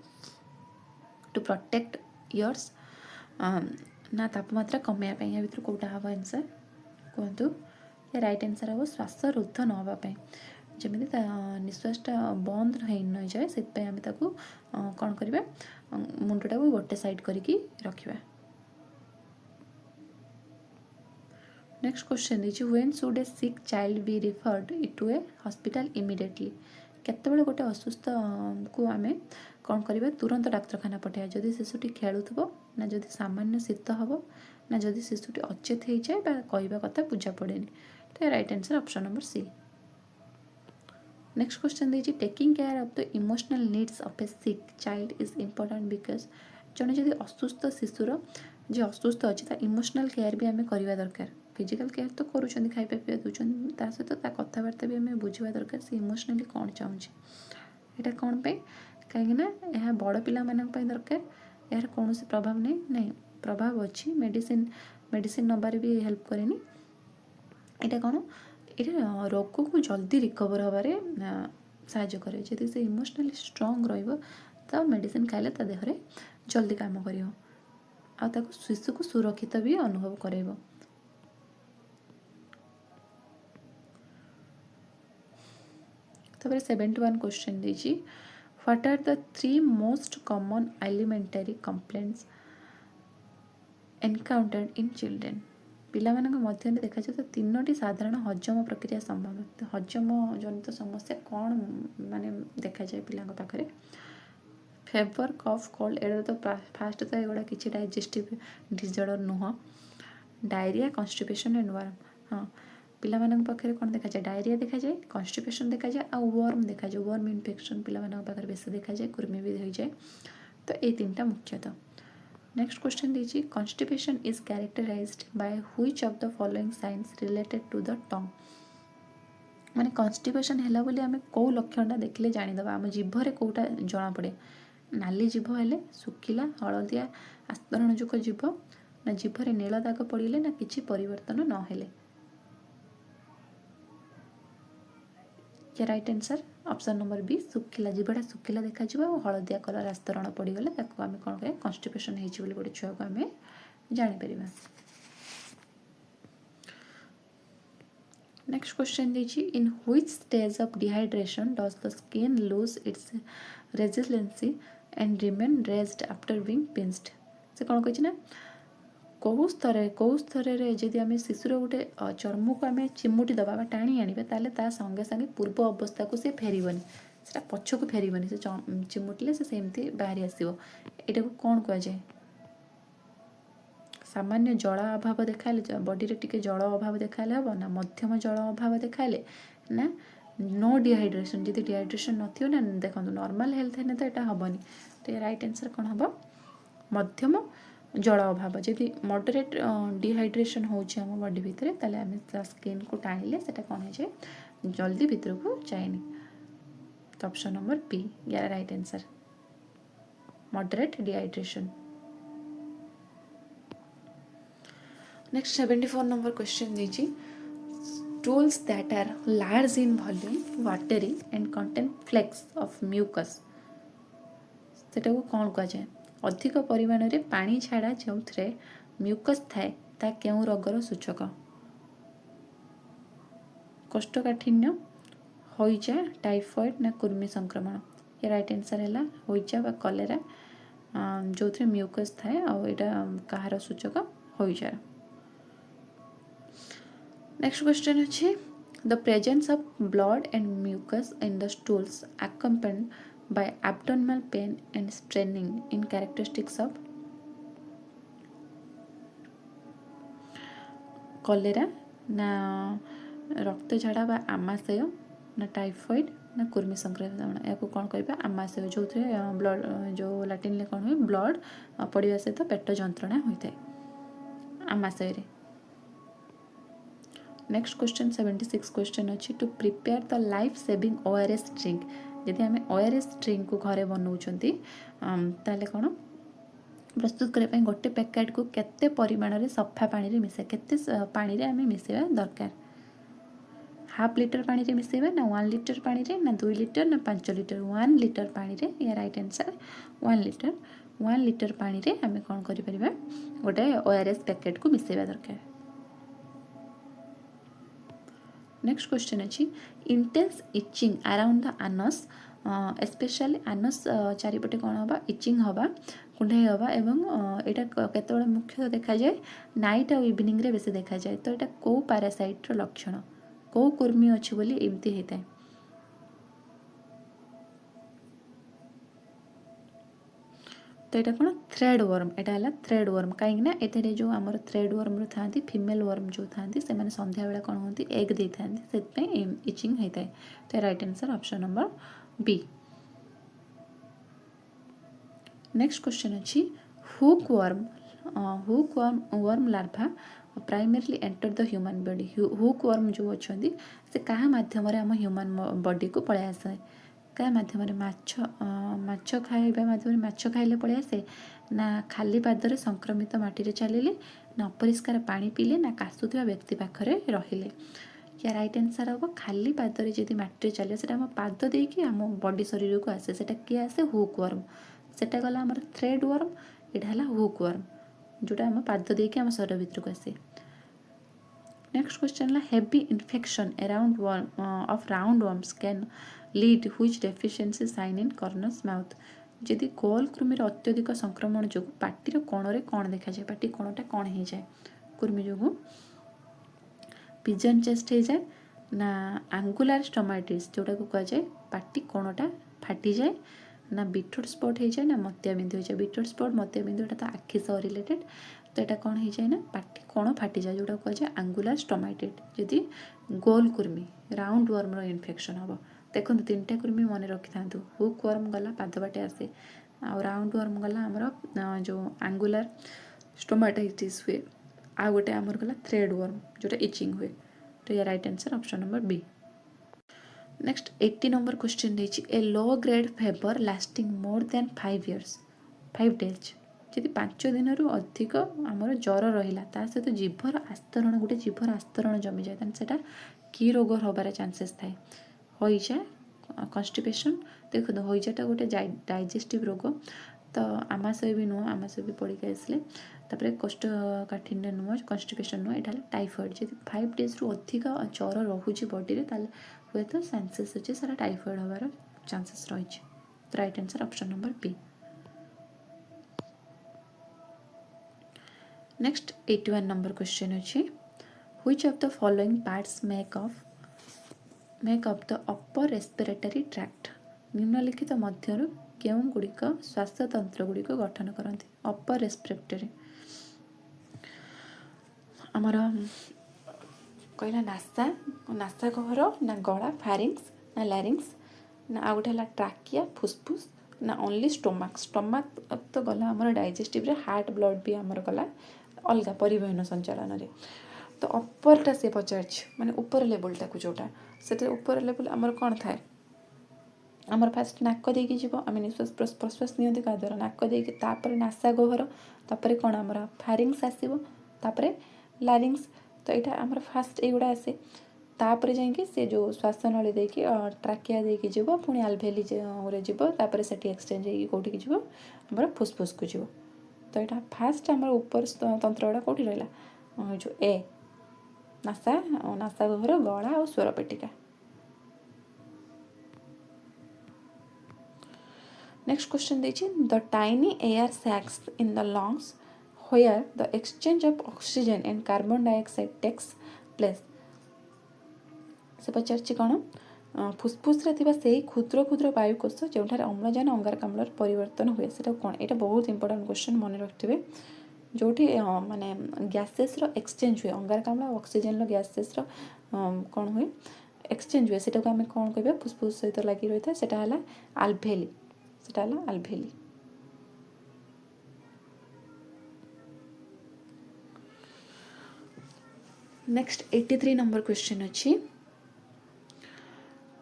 [SPEAKER 1] to protect ears, ନା ତାପମାତ୍ରା କମାଇବା ପାଇଁ? ୟା ଭିତରୁ କେଉଁଟା ହେବ ଆନ୍ସର୍ କୁହନ୍ତୁ? ରାଇଟ୍ ଆନ୍ସର୍ ହେବ ଶ୍ୱାସରୁଦ୍ଧ ନ ହେବା ପାଇଁ, ଯେମିତି ତା ନିଶ୍ୱାସଟା ବନ୍ଦ ହେଇନଯାଏ, ସେଥିପାଇଁ ଆମେ ତାକୁ କ'ଣ କରିବା, ମୁଣ୍ଡଟାକୁ ଗୋଟେ ସାଇଡ଼୍ କରିକି ରଖିବା। ନେକ୍ସଟ କ୍ୱେଶ୍ଚନ୍ ଦେଇଛି when should a sick child be referred to a hospital immediately. କେତେବେଳେ ଗୋଟେ ଅସୁସ୍ଥକୁ ଆମେ କ'ଣ କରିବା, ତୁରନ୍ତ ଡାକ୍ତରଖାନା ପଠାଇବା? ଯଦି ଶିଶୁଟି ଖେଳୁଥିବ, ନା ଯଦି ସାମାନ୍ୟ ଶୀତ ହେବ, ନା ଯଦି ଶିଶୁଟି ଅଚେତ ହେଇଯାଏ ବା କହିବା କଥା ବୁଝା ପଡ଼େନି? ତ right answer option number C। Next question ଦେଇଛି taking care of the emotional needs of a sick child is important because. ଜଣେ ଯଦି ଅସୁସ୍ଥ ଶିଶୁର ଯେ ଅସୁସ୍ଥ ଅଛି ତା ଇମୋସନାଲ୍ କେୟାର ବି ଆମେ କରିବା ଦରକାର। ଫିଜିକାଲ୍ କେୟାର ତ କରୁଛନ୍ତି, ଖାଇବା ପିଇବା ଦେଉଛନ୍ତି, ତା ସହିତ ତା କଥାବାର୍ତ୍ତା ବି ଆମେ ବୁଝିବା ଦରକାର, ସେ ଇମୋସନାଲି କ'ଣ ଚାହୁଁଛି। ଏଇଟା କ'ଣ ପାଇଁ? କାହିଁକିନା ଏହା ବଡ଼ ପିଲାମାନଙ୍କ ପାଇଁ ଦରକାର, ଏହାର କୌଣସି ପ୍ରଭାବ ନାହିଁ ପ୍ରଭାବ ଅଛି, ମେଡ଼ିସିନ ନେବାରେ ବି ହେଲ୍ପ କରେନି। ଏଇଟା କ'ଣ, ଏଇଟା ରୋଗକୁ ଜଲ୍ଦି ରିକଭର ହେବାରେ ସାହାଯ୍ୟ କରେ। ଯଦି ସେ ଇମୋସନାଲି ଷ୍ଟ୍ରଙ୍ଗ ରହିବ ତ ମେଡ଼ିସିନ ଖାଇଲେ ତା ଦେହରେ ଜଲ୍ଦି କାମ କରିବ ଆଉ ତାକୁ ଶିଶୁକୁ ସୁରକ୍ଷିତ ବି ଅନୁଭବ କରାଇବ। ତାପରେ 71 କ୍ୱେଶ୍ଚନ୍ ଦେଇଛି what are the 3 most common alimentary complaints encountered in children. ପିଲାମାନଙ୍କ ମଧ୍ୟରେ ଦେଖାଯାଉଥିବା 3ଟି ସାଧାରଣ ହଜମ ପ୍ରକ୍ରିୟା ସମ୍ଭାବନା, ହଜମ ଜନିତ ସମସ୍ୟା କ'ଣ ମାନେ ଦେଖାଯାଏ ପିଲାଙ୍କ ପାଖରେ? ଫେଭର, କଫ୍, କୋଲ୍ଡ, ଏଗୁଡ଼ା ତ ଫାଷ୍ଟ ତ ଏଗୁଡ଼ା କିଛି ଡାଇଜେଷ୍ଟିଭ୍ ଡିସଅର୍ଡ଼ର ନୁହଁ। Diarrhoea, constipation and worm. ହଁ, ପିଲାମାନଙ୍କ ପାଖରେ କ'ଣ ଦେଖାଯାଏ? ଡାଇରିଆ ଦେଖାଯାଏ, କନଷ୍ଟିପେସନ୍ ଦେଖାଯାଏ ଆଉ ୱାର୍ମ ଦେଖାଯାଏ। ୱାର୍ମ ଇନଫେକ୍ସନ୍ ପିଲାମାନଙ୍କ ପାଖରେ ବେଶୀ ଦେଖାଯାଏ, କୃମି ବି ହୋଇଯାଏ। ତ ଏଇ 3ଟା ମୁଖ୍ୟତଃ। ନେକ୍ସଟ କ୍ୱେଶ୍ଚନ୍ ଦେଇଛି constipation is characterised by which of the following signs related to the tongue. ମାନେ କନଷ୍ଟିପେସନ୍ ହେଲା ବୋଲି ଆମେ କେଉଁ ଲକ୍ଷଣଟା ଦେଖିଲେ ଜାଣିଦେବା, ଆମ ଜିଭରେ କେଉଁଟା ଜଣାପଡ଼େ? ନାଲି ଜିଭ ହେଲେ, ଶୁଖିଲା ହଳଦିଆ ଆସ୍ତରଣଯୁକ୍ତ ଜିଭ, ନା ଜିଭରେ ନୀଳ ଦାଗ ପଡ଼ିଲେ, ନା କିଛି ପରିବର୍ତ୍ତନ ନହେଲେ? Right answer option number B, ଶୁଖିଲା ଜିଭଟା ଶୁଖିଲା ଦେଖାଯିବ ଆଉ ହଳଦିଆ କଲର୍ ଆସ୍ତରଣ ପଡ଼ିଗଲେ ତାକୁ ଆମେ କ'ଣ କରିବା, କନଷ୍ଟିପେସନ୍ ହେଇଛି ବୋଲି ଗୋଟେ ଛୁଆକୁ ଆମେ ଜାଣିପାରିବା। नेक्स्ट क्वेश्चन देखिए in which stage of dehydration does the skin lose its resiliency and remain raised after being pinched से कौन कही ना कौ स्तर जदि आम शिशुर गोटे चर्म को आम चिमुटी दबा टाणी आने ताले ता संगे संगे पूर्व अवस्था को सी फेरबनी से पछक फेरबनी से चिमुटिले से सेमती बाहरी आसो यहाँ को कौन कहुए सामान्य जल अभाव देखा बॉडी रे टिके जल अभाव देखा हम ना मध्यम जल अभाव देखा ना नो डिहाइड्रेशन जब डिहाइड्रेशन नथियो ना देखो नॉर्मल हेल्थ है तो यहाँ हेनी तो ये राइट आंसर कौन हम मध्यम जल अभाव जदि मॉडरेट डिहाइड्रेशन होम बॉडी भितर ताले आम स्किन को टाणिले से कौन हो जाए जल्दी भितर को जाएनि तो ऑप्शन नंबर बी यार right answer moderate dehydration. Next 74 number question दीजिए stools that are large in volume, watery and contain flakes of mucus सेटा को कौन कह जाए अधिक परिमाण रे पानी छाड़ा जो म्यूकस थाए ता केउ रोगर सूचक कोष्ठकाठिन्य हईजा टाइफॉइड ना कुर्मी संक्रमण ये राइट आंसर है हईजा बा कलेरा जो म्यूकस थाए आ कहार सूचक हईजार। नेक्स्ट क्वेश्चन अच्छे the presence of blood and mucus in the stools accompanied by abdominal pain and straining in characteristics of cholera ना रक्त झाड़ा बा आमाशय ना टाइफॉइड ना कुर्मी संक्रमण या कौन कह आमाशय जो ब्लड जो लाटिन कौन हुए ब्लड पड़ा सहित पेट जंत्रणा होता है आमाशय रे। नेक्स्ट क्वेश्चन 76 क्वेश्चन अच्छी to prepare the life saving ORS drink जदि आम ORS ड्रिंक को घरे बनाऊँच ताले कौन प्रस्तुत करने गोटे पैकेट को केते परिमाण रे सफा पानी रे मिसा केते पानी रे आम मिसेवा दरकार हाफ लिटर पानी रे मिसेवा ना 1 लिटर पानी रे ना 2 लिटर ना 5 लिटर 1 लिटर पानी रे या राइट आंसर 1 लिटर पानी रे आम कौन करिपरिबा गोटे ORS पैकेट को मिसेवा दरकार। नेक्स्ट क्वेश्चन अच्छी intense itching around the anus especially anus चारिपटे कौन हवा इचिंग हवा कुंडई हवा एवं यहाँ केतबेले मुख्यतः देखा जाए नाइट और इवनिंग रे बेसी देखा जाए तो यहाँ कौ पैरासाइट लक्षण कौ कुर्मी अच्छी बोली एमती होता है तो यहाँ कौन थ्रेड वर्म यहाँ है थ्रेड वर्म कहीं ये जो आम थ्रेड वर्म था फीमेल वर्म जो था से संध्या बेला कौन होती एग दे था इचिंग होता है तो right answer option number B. Next question अच्छी hookworm larva primarily enter the human body hookworm जो अच्छा से क्या मध्यम आम ह्यूमन बॉडी को पलि आसे क्या मध्यम माछ खाइबा मध्यम माछ खाइले पलि आसे ना खाली पादरे संक्रमित माटी चलिले ना अपरिष्कार पानी पीले ना कासुवा व्यक्ति पाखरे रहिले या राइट आंसर हम खाली पादरे जदि माटी चले से आम पाद देकी आम बॉडी शरीर को आसे से किए आसे हुक वर्म सेटा गला आम थ्रेड वर्म यहाँ है हुक वर्म जोटा आम पाद देकी आम शरीर भीतर को आसे। नेक्स्ट क्वेश्चन है heavy infection around of round worms can lead which deficiency sign in corners mouth जदि गोल कृमिर अत्यधिक संक्रमण जो पाटीर कोणरे कौन देखा जाए पाटी कोणटा कौन हो जाए कृमि जो पिजन चेस्ट हो जाए ना आंगुलार स्टोमाइटिस जोटा को कह जाए पाटी कोणटा फाटी जाए ना बिटोर स्पॉट हो जाए ना मोतियाबिंदु हो जाए बिटोर स्पॉट मोतियाबिंदु तो आखि सह रिलेटेड तो यहाँ कौन हो जाए ना पाटी कोण फाटी जाए जोटा कह जाए आंगुलार स्टोमाइटिस जदि गोल कुर्मी राउंड वर्म इन्फेक्शन हम देखो 3टा कुर्मी मन रखी था हुक वर्म गला पाद बाटे आसे आ राउंड वर्म गला आमर जो आंगुलार स्टोमाटाइटिस हुए आ गोटे आमर गला थ्रेड वर्म जोटा इचिंग हुए तो ये right answer option number B. Next 80 number question देखिए a low grade fever lasting more than 5 years 5 days जदि 5 दिन रु अधिक आमर ज्वर रहा ता सहित जीभर आस्तरण गोटे जीभर आस्तरण जमी जाए से कि रोग हबार चांसेस थाए हईजा कन्स्टिपेशन देखो हईजाटा गोटे डाइजेस्टिव रोग तो आमाशय भी नुह, आमाशय भी पढ़ी आसले तापर कोष्ठकाठिन्य नुह, कन्स्टिपेशन नुह, यहाँ टाइफॉइड जब 5 days रु अधिक ज्वर रोचे बॉडी रे ताले हुए तो चांसेस अच्छे सारा टाइफॉइड हबार चांसेस रही। तो right answer option number B. Next 81 number question अच्छी, which of the following parts make up the upper respiratory tract, निम्नलिखित मध्यरु केउं गुड़िक श्वासतंत्र गुड़िक गठन करती। अपर रेस्पिरेटरी आमर कहला नासा, नासा गहर ना गला फारिंग्स ना लैरिंग्स ना आ गोटे है ट्राकिया फुसफुस ना ओनली स्टोमाक। स्टोमाक तो गला आमर डाइजेस्टिव रे, हार्ट ब्लड भी आमर गला अलग परिवहन संचालन रे। तो अपरटा से पचार माने ऊपर लेवलटा को जोटा से ऊपर लेवल आमर कौन थाए, आमर फास्ट नाक देकी जीव आम निश्वास प्रश्वास नियंती क्या द्वारा नाक देकी, तापर नासा गहर, तापर कौन आमर फारिंग्स आसीबो, तापर लारिंग्स। तो यहाँ आमर फास्ट एगुड़ा आसे, तापर जाइए से जो श्वास नली देकी ट्राकिया देकी जीव, पुणी आल्भेली रे जीव, तापर सेठी एक्सचेंज होगी कौटिक जीव आमर फुसफुस को जीव। तो यहाँ फास्ट आमर ऊपर तंत्र गुड़ा कौटी रहा जो ए नासा, नासा गहर, गला और स्वर पेटिका। नेक्स्ट क्वेश्चन देखिए, the tiny air sacs in the lungs where the exchange of oxygen and carbon dioxide takes place. से पचार कौन, फुसफुस रे थिबा से क्षुद्र क्षुद्र वायुकोष जो अम्लजान अंगारकाम्ल परिवर्तन हुए से कौन। यहाँ बहुत इंपोर्टेंट क्वेश्चन मन रखिथे, जो माने गैसेस रो एक्सचेंज हुए, अंगारकाम्ल और ऑक्सीजन रो गैसेस रो कौन हुए एक्सचेंज हुए, सेटा को आम कौन कह फुसफुस सहित लगी रही है, सेटा है आल्भेली, सेटा है आल्भेली। नेक्स्ट 83 नंबर क्वेश्चन अच्छी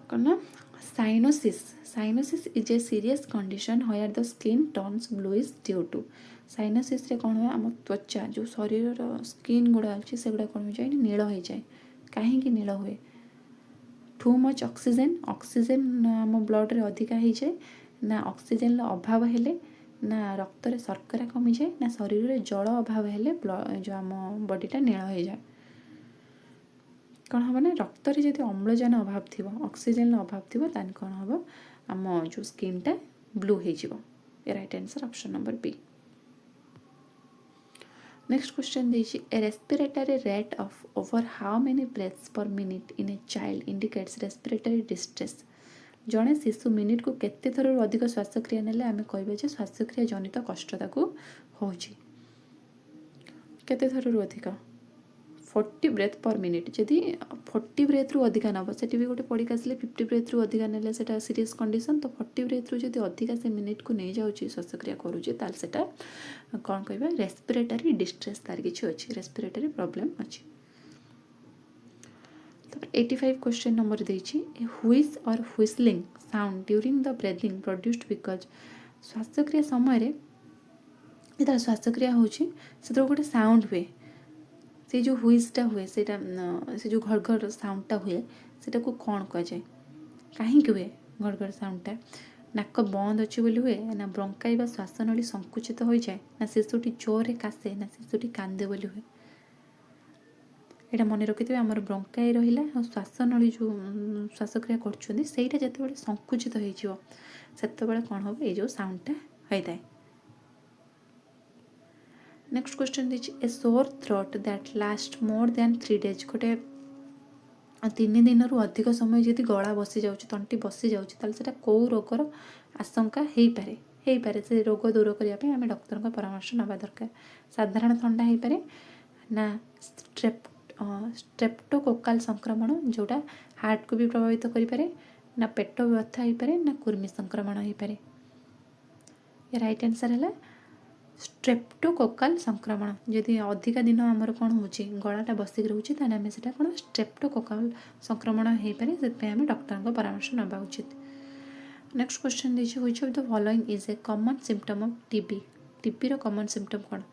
[SPEAKER 1] कौन, cyanosis. Cyanosis is a serious condition where the skin turns bluish due to. Cyanosis रे कौन हुए, आम त्वचा जो शरीर स्किन गुड़ा अच्छी से गुड़ा कौन हो जाए, नील हो जाए। कहीं नील हुए, टू मच ऑक्सीजन, ऑक्सीजन आम ब्लड रे अधिका हो जाए ना, ऑक्सीजन अभाव हेले ना रक्त रे शर्करा कमी जाए ना, शरीर रे जल अभाव हेले जो आम बॉडीटा नील हो जाए। कौन हम ना रक्त रे जदि अम्लजान अभाव थी, ऑक्सीजन अभाव थी, कौन हम आम जो स्किनटा ब्लू हो। Right answer option number B. Next question देखिए, a respiratory rate of over how many breaths per minute in a child indicates respiratory distress. जड़े शिशु मिनिट को केते थर अधिक श्वासक्रिया नेले आम कह श्वासक्रिया जनित कष्ट ताकू होची। केते थर अधिक 40 ब्रेथ पर मिनिट, जदि 40 ब्रेथ रु अधिक नब से भी गोटे पढ़ी आसले 50 ब्रेथ रु अधिक नेले सेटा सीरीयस कंडीशन। तो 40 ब्रेथ रु जदि अधिक से मिनिट को नहीं जाऊँगी श्वासक्रिया करुचे ताल सेटा कौन कह रेस्पिरेटरी डिस्ट्रेस, तार किसी अच्छी रेस्पिरेटरी प्रॉब्लम अच्छी। 85 क्वेश्चन नंबर देछि, a wheeze or whistling sound during the breathing produced because. श्वासक्रिया समय जो श्वासक्रिया होची से गोटे साउंड हुए, से जो व्हिसटा हुए से जो घड़घड़ साउंडटा हुए सेटा को कौन कह जाए, कहीं हुए घड़घड़ साउंडटा, नाक बंद अच्छी बोली हुए ना, ब्रंकाई बा श्वास नली संकुचित हो जाए ना, शिशुटी जोरे कासे ना, शिशुटी कांदे बोली हुए। यहाँ मन रखिथे आमर ब्रंकाई रहिला और श्वास नली जो श्वासक्रिया करछुंदी सेटा जते संकुचित हो सेतेबेले कौन हम ये जो साउंडटा होता है। नेक्स्ट क्वेश्चन दीजिए, a sore throat that last more than 3 days। गोटे 3 दिन रु अधिक समय जदि गला बसी जाऊँ, तंटी बसी जाऊँ, से कौ रोगर आशंका हो पारे से रोग दूर करने आम डॉक्टर का परामर्श नवा दरकार। साधारण थंडा हो पारे ना, स्ट्रेप्टोकोकाल संक्रमण जोटा हार्ट को भी प्रभावित करें ना, पेट व्यथा हो पारे ना, कुर्मी संक्रमण हो पारे। राइट आंसर है स्ट्रेप्टोकोकाल संक्रमण। जदि अधिक दिन आमर कौन हो गलाटा बसिक रोचे ताने आम से कौन स्ट्रेप्टोकोकाल संक्रमण हो पारे, से आम डॉक्टर का परामर्श नवा उचित। नेक्स्ट क्वेश्चन दीजिए, which of the following is a common symptom of TB. TB रो कॉमन सिम्पटम कौन,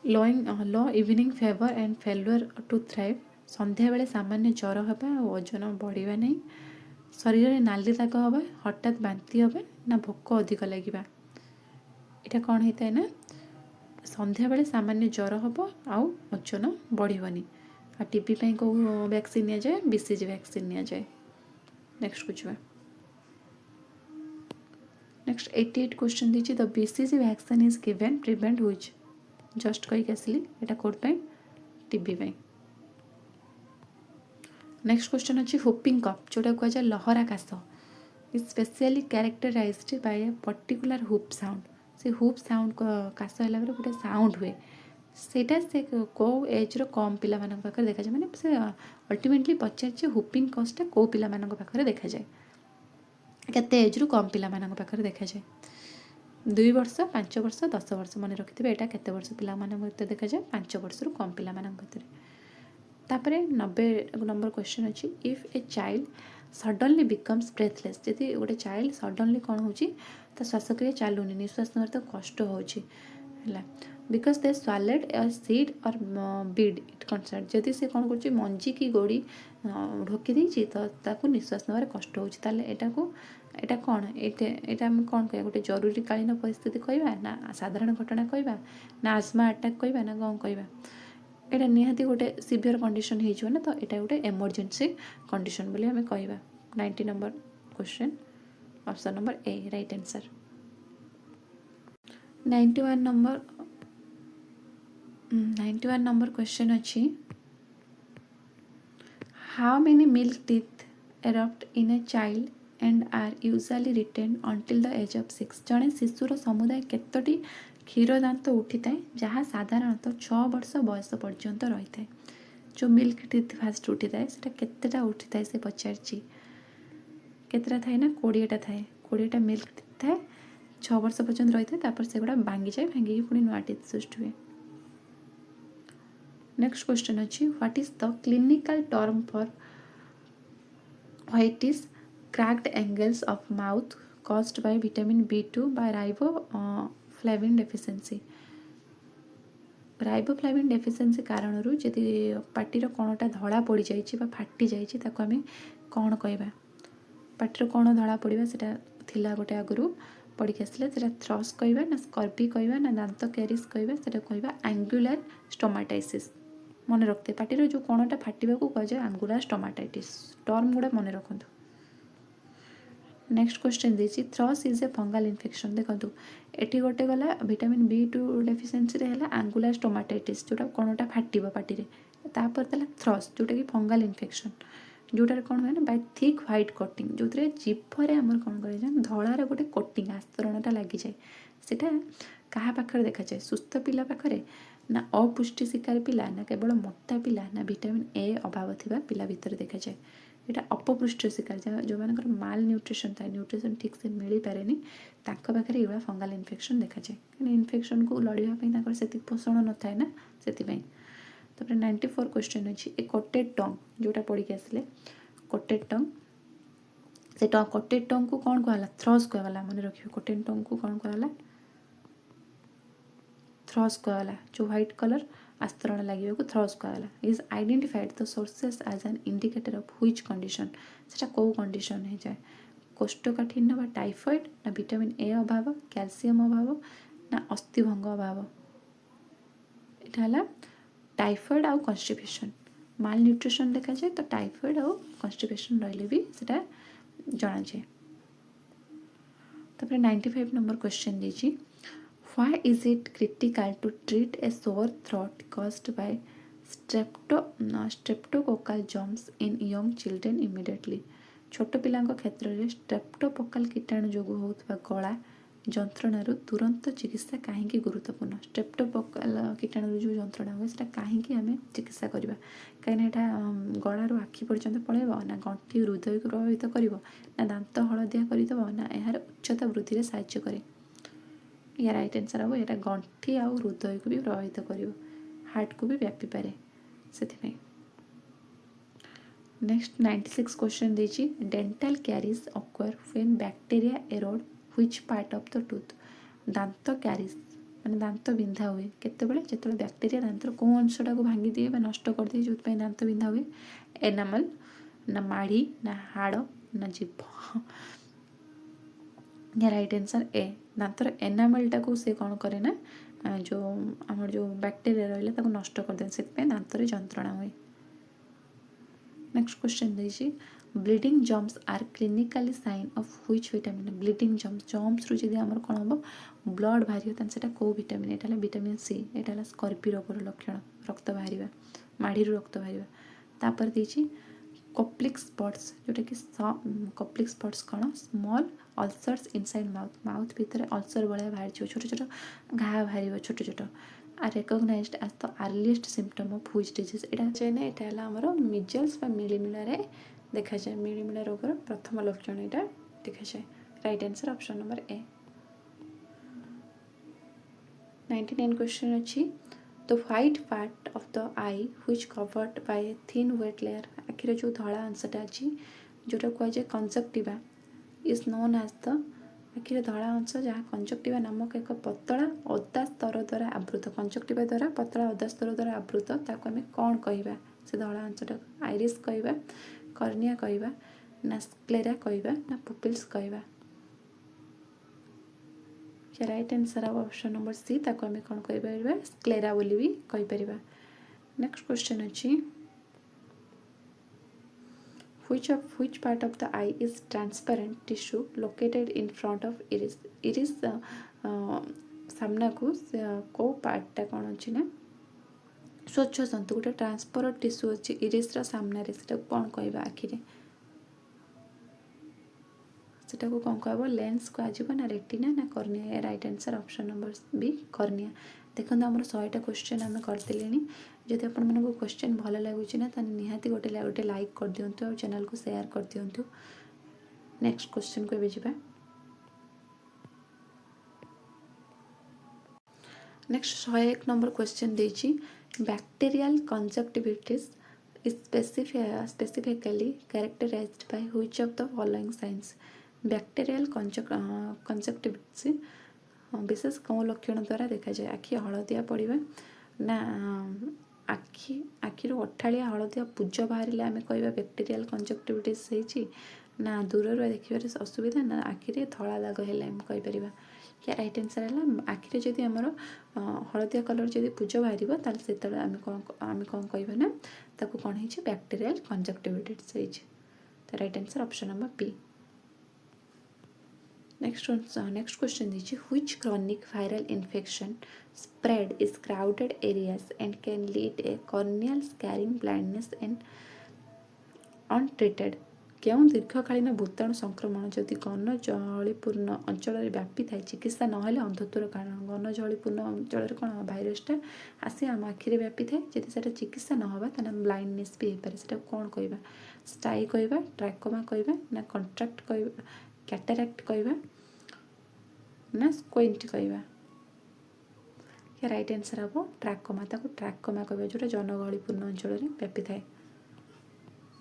[SPEAKER 1] low evening fever and failure to thrive, संध्या बेले सामान्य ज्वर होगा और ओजन बढ़िया नहीं, शरीर में नाली दाग हे हठात बांती हे ना भोक अधिक लगे यहाँ कौन होता है ना संध्या बेले सामान्य ज्वर हम आउ ओजन बढ़नी आ टीबी कौ वैक्सीन नि जाए बीसीजी वैक्सीन नि जाए। नेक्स्ट बुझा नेक्स्ट 88 क्वेश्चन दीजिए the BCG vaccine is given prevent which just कहीकि आसली यहाँ कौन टीबी। नेक्स्ट क्वेश्चन अच्छी हुपिंग कफ जोटा कहुए लहरा काश is specially characterised by a particular whoop sound से हुप साउंड काश है गोटे साउंड हुए सेटा से कौ एज कम पिला पाखे देखा जाए मैंने से अल्टीमेटली पचार हुपिंग कफटा कौ पिला पाखे देखा जाए केते एज रु कम पिला पाखे देखा जाए 2 वर्ष 5 वर्ष 10 वर्ष मन रखिथे यहाँ केते वर्ष पिला देखा जाए 5 वर्ष रु कम पिला तापरे 90 नंबर क्वेश्चन अच्छी if a child suddenly becomes breathless जदि गोटे चाइल्ड सडनली कौन हो श्वासक्रिया चलूनी निश्वास नवर तो कष्ट होगा बिकज दे स्वालेड ए सीड और बीड इट कंसर्ट जदि से कौन कर मंजी की गोड़ी ढोकी देती तो ताकू निश्वास नवर कष्ट होटा कौन यहाँ कौन कह गोटे जरूरीकालीन परिस्थिति कहवा ना साधारण घटना कहवा ना आस्मा अटैक कहवा ना कौन कहवा यहाँ निहाती गोटे सीवियर कंडीशन हो ना तो यहाँ गोटे इमरजेंसी कंडीशन बोली आम कहवा। 90 number question option number A right answer. 91 number question अच्छी how many milk teeth erupt in a child and are usually retained until the age of 6 जड़े शिशुर समुदाय केतोटी क्षीर दांत उठी थाए जहाँ साधारणतः 6 वर्ष बयस पर्यंत रही था जो मिल्क टीथ फास्ट उठी थाए से केतेटा उठी थाए से पचार केतेटा थाए ना 20टा थाए 20टा मिल्क टीथ थाए 6 वर्ष पर्यंत रही था तापर से गुड़ा भांगी जाए भांगी पुणी नुआ टीथ सृष्टि हुए। नेक्स्ट क्वेश्चन अच्छी what is the clinical term for white is cracked angles of mouth caused by vitamin B2 by riboflavin deficiency riboflavin deficiency कारण जदि पार्टीर कणटा धड़ा पड़ जाइए फाटी जाइए आम कौन कहवा पार्टीर कण धड़ा पड़ा से गोटे आगु पढ़ के आसला से थ्रस कहवा ना स्कर्पी कहवा ना दांत क्यारिस कहवा से कहवा एंगुलर स्टोमाटाइसिस मन रखते पार्टीर जो कणटा फाटा को कहुए एंगुलर स्टोमाटाइटिस टर्म गुड़ा मन रखु। नेक्स्ट क्वेश्चन देखिए थ्रस इज ए फंगल इन्फेक्शन देखो ये गोटे गला विटामिन B2 डेफिशिएंसी रे है एंगुलर स्टोमाटाइटिस जोटा कणटा फाटिबो पाटी रे तापर तला थ्रस जोटा कि फंगल इन्फेक्शन जोटार कौन हुए ना बाय थिक व्हाइट कोटिंग जो जीभरे आमर कौन कर धଳାर गोटे कोटिंग आस्तरणटा लगी जाए सेटा क्या पाखे देखा जाए सुस्थ पिला पाखे ना अपुष्टि शिकार पिला ना केवल मोटा पिला ना विटामिन ए अभाव थिबा पिला भीतर देखा जाए यहाँ अपपुष्ट शिकार जो मानकर माल न्यूट्रिशन था न्यूट्रिशन ठीक से मिल पारे पाखे ये फंगल इन्फेक्शन देखा जाए कहीं इन्फेक्शन को लड़ाई से पोषण न थाए ना से 94 क्वेश्चन अच्छी ए कोटेड टंग जोटा पढ़ के आसले कोटेड टंग से कोटेड टंग को कौन कहला थ्रस कहला मन रखिए कोटेड टंग को कौन कहला थ्रस कहला जो व्हाइट कलर आस्तरण लगे को थ्रस कहला is identified the sources as an indicator of which condition सेटा को कंडीशन हो जाए कोष्ठकाठिन्य बा टाइफॉइड ना विटामिन ए अभाव कैल्शियम अभाव ना अस्थिभंग अभाव यहाँ टाइफॉइड आउ कन्स्टिपेशन माल न्यूट्रिशन देखा जाए तो टाइफॉइड आउ कन्स्टिपेशन रही भी से जना जाए। 95 नंबर क्वेश्चन दीजिए why is it critical to treat a sore throat caused by streptococcal germs in young children immediately छोट पिलांक क्षेत्र में स्ट्रेप्टोकोकल कीटाणु जोगु होउतबा गला जंत्रणार तुरंत चिकित्सा कहीं गुरुत्वपूर्ण स्ट्रेप्टोकोकल कीटाणु जो जंत्रणा हुए से कहीं आम चिकित्सा करवा कहीं गलारू आखि पर्यंत पलैब ना गंठी हृदय को प्रभावित कर ना दांत हलदिया करदेव ना यार उच्चता वृद्धि में साहाय्य करे या राइट आंसर हम यहाँ गंठी आउ हृदय को भी प्रभावित कर हार्ट को भी व्यापी पारे से। नेक्स्ट 96 क्वेश्चन दीजिए dental caries occur when bacteria erode which part of the tooth दांत कैरीज माने दांत बिंधा हुए केतेबेले जेतेबेले बैक्टीरिया दांतर को अंशटा को भांगी दिए नष्ट कर दिए जो दांत बिंधा हुए एनामल ना माड़ी ना हाड़ ना जीभ या राइट आंसर ए दांतर एनामेलटा को से कौन करे ना जो आम जो बैक्टेरिया रहा नष्ट करदे से दांतर जंत्रणा हुए नेक्स्ट क्वेश्चन देखिए bleeding gums are clinically sign of which vitamin bleeding gums रु जदि आमर कौन हम ब्लड बाहर से कौ विटामिन यहाँ विटामिन सी यहाँ स्कर्पी रोगर लक्षण रक्त बाहर माड़ी रक्त बाहर तापर देखिए कप्लिक स्पट्स जोटा कि कप्लिक स्पट्स कौन स्मॉल अल्सर्स इनसाइड माउथ भितर अल्सर भाया बाहर छोट छोट घा बाहर छोट छोट are recognised as the earliest symptom of which disease एटा चाहिए यहाँ आमर मिजल्स मिलीमिला देखा जाए मिलीमिला रोगर प्रथम लक्षण यहाँ देखा जाए right answer option number A 99 question अच्छी the white part of the eye which covered by a thin wet layer आखिर जो धला अंशटा अच्छी जोटा कहुए conjunctiva is known as the आखिर धला अंश जहाँ कंजक्टिवा नामक एक पतला अदा स्तर द्वारा आवृत कंजक्टिवा द्वारा पतला अदा स्तर द्वारा आवृत ताको आम कौन कहवा से धला अंशटा आइरिस कहवा कर्निया कहवा ना स्क्लेरा कहवा ना पुपिल्स कहवा राइट आंसर अब ऑप्शन नंबर सी ताको आम कौन कह स्क्लेरा बोली भी कहीपर नेक्स्ट क्वेश्चन अच्छी which part of the eye is transparent tissue located in front of iris iris सामना को को पार्टा कौन अच्छी ना स्वच्छ तंतु गोटे ट्रांसपेरेंट टिश्यू अच्छी इरिस सामना से कौन कहवा आखिरे सेटा को कौन कह लेंस कह ना रेटिना ना cornea right answer option number B cornea देखो आम 100टा क्वेश्चन आम करते जदि आपण मानक क्वेश्चन भल लगुच ना निहाती गोटे लाइक कर दिंतु और चैनल को शेयर कर दिंतु नेक्स्ट क्वेश्चन को जा नेक्स्ट 101 नंबर क्वेश्चन देछि bacterial conjunctivitis is specifically characterized by which of the following signs bacterial conjunctivitis विशेष कौन लक्षण द्वारा देखा जाए आखि हलदिया पड़ा ना आखिर अठाड़िया हलदिया पूज बाहर आम कह बैक्टीरियल कंजक्टिविटिस ना दूर देखिए असुविधा ना आखिरे धला दाग है आम कहीपर क्या राइट आंसर है आखिरे जदि आमर हलदिया कलर जदि पूज बाहर से आम कौन कहवा ना ताको कौन है बैक्टीरियल कंजक्टिविटिस तो right answer option number B next question दीजिए which chronic viral infection spread is crowded areas and can lead a corneal scarring blindness and untreated क्यों दीर्घकालीन भूताणु संक्रमण जदि घन जलीपूर्ण अंचल व्यापी थाए चिकित्सा नहले अंधत्वर कारण घन जलीपूर्ण अंचल कौन भाइरसटा आसी आम आखिरे व्यापी थाए जदि से चिकित्सा नहबा तो ब्लाइंडनेस भी होपे से कौन कहवा स्टाई कहवा ट्राकोमा कहवा ना कंट्राक्ट कहवा कैटरैक्ट कहवा ना स्क्विंट कहवा क्या राइट आंसर हम ट्राकोमा ट्राकोमा कहवा जोटा जनगहलीपूर्ण अंचल व्यापी थाए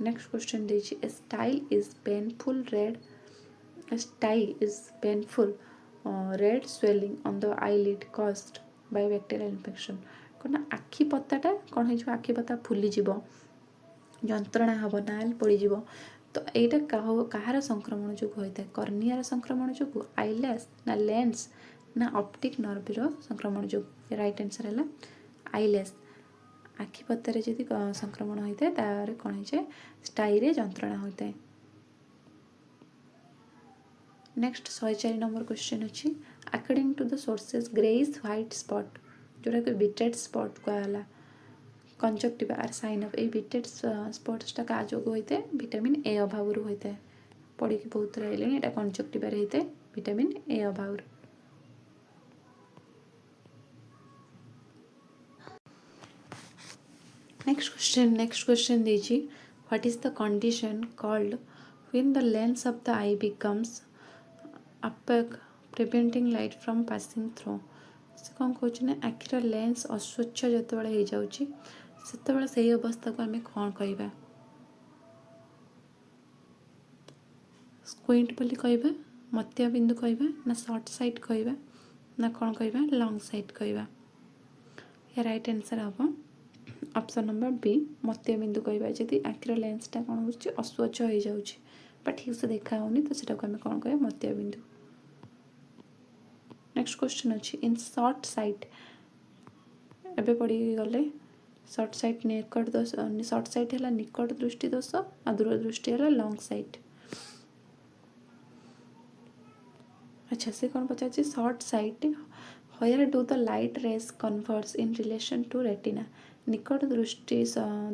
[SPEAKER 1] नेक्स्ट क्वेश्चन देखिए a stye is painful red swelling on the eyelid caused by bacterial infection कौन आखि पताटा कौन हो आखि पता फुली जीव जंत्रणा हम नाल पड़ज तो यहाँ कहार संक्रमण जो होता है कर्नियार संक्रमण जो आईलैश ना लेंस ना ऑप्टिक नर्वर संक्रमण जो राइट आंसर है आईलैश आखि पतारे जदि संक्रमण होता है तार कौन है स्टाई जंत्रणा होता है नेक्स्ट 104 नंबर क्वेश्चन अच्छी according to the sources greyish white spot जोटा कि बिटेड स्पॉट कहला conjunctiva are sign of a Bitot स्पॉट्सटा क्या जोग होता है विटामिन ए अभाव होता है पढ़ी बहुत रही यहाँ कंजक्टिवार होता है विटामिन ए अभाव नेक्स्ट क्वेश्चन दीजिए what is the condition called when the lens of the I becomes opaque preventing light from passing through से कौन कहना आखिर लेंस अस्वच्छ जो हो जाऊँगी से सही अवस्था को आम कौन कहवा स्क्विंट बोली कहवा मत्या बिंदु कहवा ना शॉर्ट साइट कहवा ना कौन कहवा लॉन्ग साइट कहवा या राइट आंसर हम ऑप्शन नंबर बी मत्या बिंदु कहवा जदि आखिर लेंसटा कौन हो अस्वच्छ हो जाऊँगी बट ठीक से देखा होनी तो सेटा को आम कौन कहे मोतियाबिंदु। नेक्स्ट क्वेश्चन अच्छी इन शॉर्ट साइट एबे पढ़ी गले शॉर्ट साइट निकट दोष शॉर्ट साइट है निकट दृष्टि दोष और दूर दृष्टि है लॉन्ग साइट। अच्छा से कौन पचार short sight where do the light rays converge in relation to retina निकट दृष्टि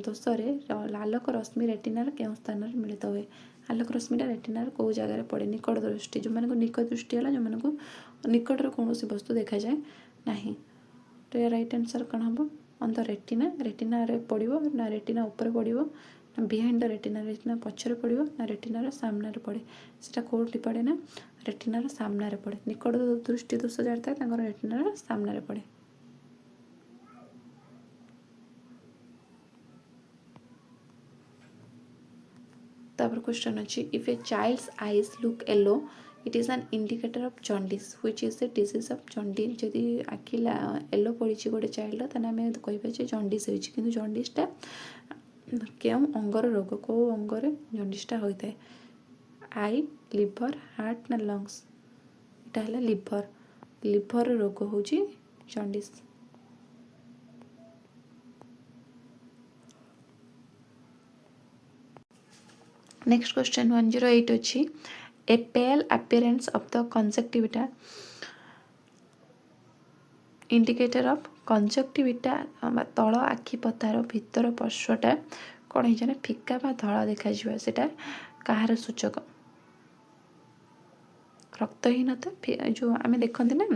[SPEAKER 1] दोष आलोक रश्मि रेटिनार केउं स्थान मिलित हुए आलोक रश्मिटा रेटिनार कौ जगार पड़े निकट दृष्टि जो मानक निकट दृष्टि है जो मानक निकटर कौन वस्तु देखा जाए नहीं तो या राइट आंसर कौन हम ऑन द रेटिना रेटिना पड़ो ना रेटिना ऊपर पड़ो ना बिहाइंड द रेटिना रेटिना पछरे पड़ो ना रेटिनार सामने पड़े सेटा कौटी पड़े ना रेटिनार सामने पड़े निकट दृष्टि दोष जार था रेटिनार सामने पड़े। तापर क्वेश्चन अच्छी if a child's eyes look yellow it is an indicator of jaundice which is the disease of jaundice जदि आखि येलो पड़ी गोटे चाइल्ड ताने आम कहीपर जॉन्डिस होती कि जॉन्डिसटा क्यों अंगर रोग कौ अंगर जॉन्डिसटा होता है आई लिवर हार्ट ना लंग्स इटा है लिवर लिवर रोग हूँ जॉन्डिस। नेक्स्ट क्वेश्चन 108 अच्छी a pale appearance of the conjunctiva indicator of conjunctiva तल आखि पतार भितर पार्श्वटा कौन है फिका बा धला देखा कहार सूचक रक्तहीनता जो आम देखते ना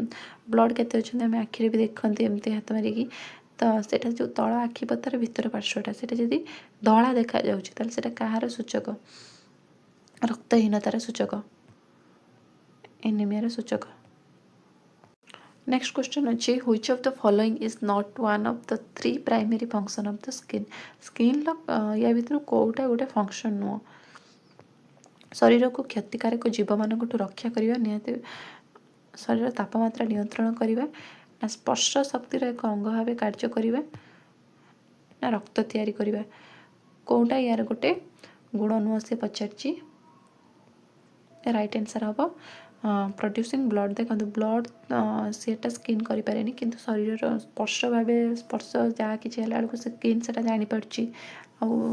[SPEAKER 1] ब्लड केते अच्छे आम आखिरे भी देखते एमती हाथ मारिकी तो सेटा जो तल आखि पतार भितर पार्श्वटा सेटा जदि धला देखा जाउछि सेटा कहार सूचक रक्तहीनतार सूचक एनीमियार सूचक। नेक्स्ट क्वेश्चन अच्छे which of the following is not one of the 3 primary function of the skin skin या भीतर कोटा गोटे फंक्शन नुह शरीर को क्षतिकारक जीव मान रक्षा करने निहत शरीर तापमात्रा नियंत्रण करने ना स्पर्श शक्तिर एक अंग भाव कार्य करने ना रक्त तैयारी करने कौटा यार गोटे गुण नुह से पचार राइट आंसर हम प्रोड्यूसिंग ब्लड देखो ब्लड सीटा स्किन करें कि शरीर स्पर्श भाव स्पर्श जहाँ कि बेलू से स्किन से जापार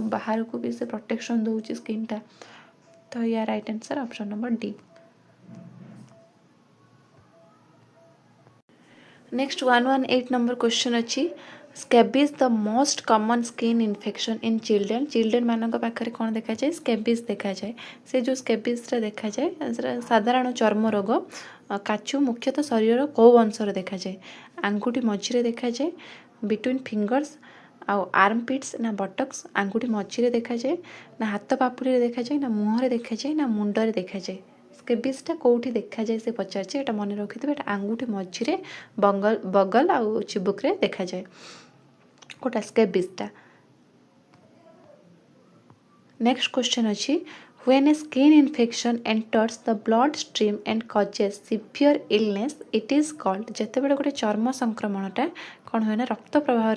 [SPEAKER 1] बाहर को भी से प्रोटेक्शन दौर स्किनटा तो या right answer option number D. Next 118 number question अच्छी scabies the most common skin infection in children children मान पाखे कौन देखा जाए स्कैबिज देखा जाए से जो स्कैबिजटा देखा जाए साधारण चर्म रोग काचु मुख्यतः शरीर कौ अंशर देखा जाए आंगुठी मझिरे देखा जाए बिटवीन फिंगर्स आउ आर्मपिट्स ना बटक्स आंगुठी मझिरे देखा जाए ना हाथ पापुड़ी देखा जाए ना मुहर देखा जाए ना मुंडरे देखा जाए स्कैबिजटा कौटी देखा जाए से पचार एटा मन रखिथे एटा आंगुठी मझिरे बगल आउ चिबुकरे देखा जाए कोटा स्कैबिजटा। नेक्स्ट क्वेश्चन अच्छी when a skin infection enters the blood stream and causes severe illness it is called जेते बेले गोटे चर्म संक्रमणटा कौन हुए ना रक्त प्रवाह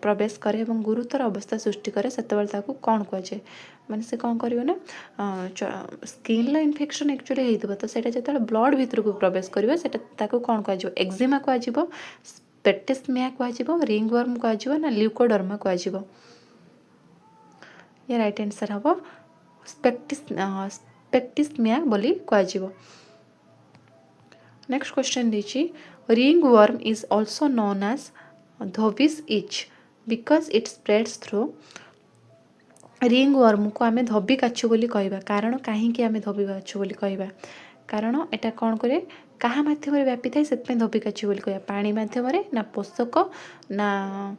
[SPEAKER 1] प्रवेश करे और गुरुतर अवस्था सृष्टि करे सेतेबेले ताकू कौन कहुए माने से कौन करियो ना स्किन ला इन्फेक्शन एक्चुअली हेइतबो तो सेटा जेते ब्लड भीतर को प्रवेश करिवो सेटा ताकू कौन कहुए एक्जिमा कहुए पेटिस्मिया कहुए रिंगवर्म कहुए ना ल्यूकोडर्मा कहुए ये राइट आंसर हम स्पेक्टिस्मिया बोली कहुए। नेक्स्ट क्वेश्चन देखिए ringworm is also known as dhobi's itch because it spreads through ringworm को आम धोबी काछु बोली कहबा कारण कहीं आम धोबी काछु बोली कहबा कारण एटा कौन करे कहा माध्यम व्यापी थाए से धोबी काछु बोली कहबा पानी माध्यम ना पोषक ना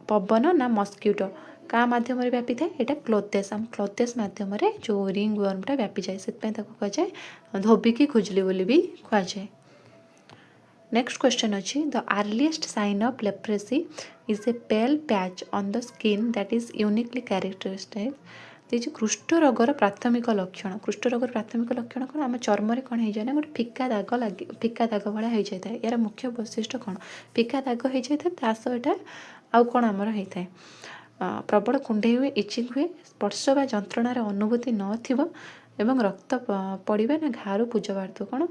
[SPEAKER 1] पवन ना मस्क्यूटो क्या माध्यम व्यापी थाए यहाँ क्लोथेस आम क्लोथेस माध्यम जो रिंग वर्मटा व्यापी जाए से कहुए धोबिकी खुजली बोली भी कहुए। नेक्स्ट क्वेश्चन अच्छी the earliest sign of leprosy is a pale patch on the skin that is uniquely characteristic जो कुष्ठ रोगर प्राथमिक लक्षण कुष्ठ रोगर प्राथमिक लक्षण कौन आम चर्म कौन हो जाए ना गोटे फिका दाग लगे फिका दाग भाया हो जाए यार मुख्य वैशिष्ट्य कौन फिका दाग हो जाए सह यहाँ आउ कौन आमर होता है प्रबल कुंडे हुए, इचिंग हुए, स्पर्श बा जंत्रणार अनुभूति नथिबो एवं रक्त पड़िबा ना घारु पूज बाहार कौन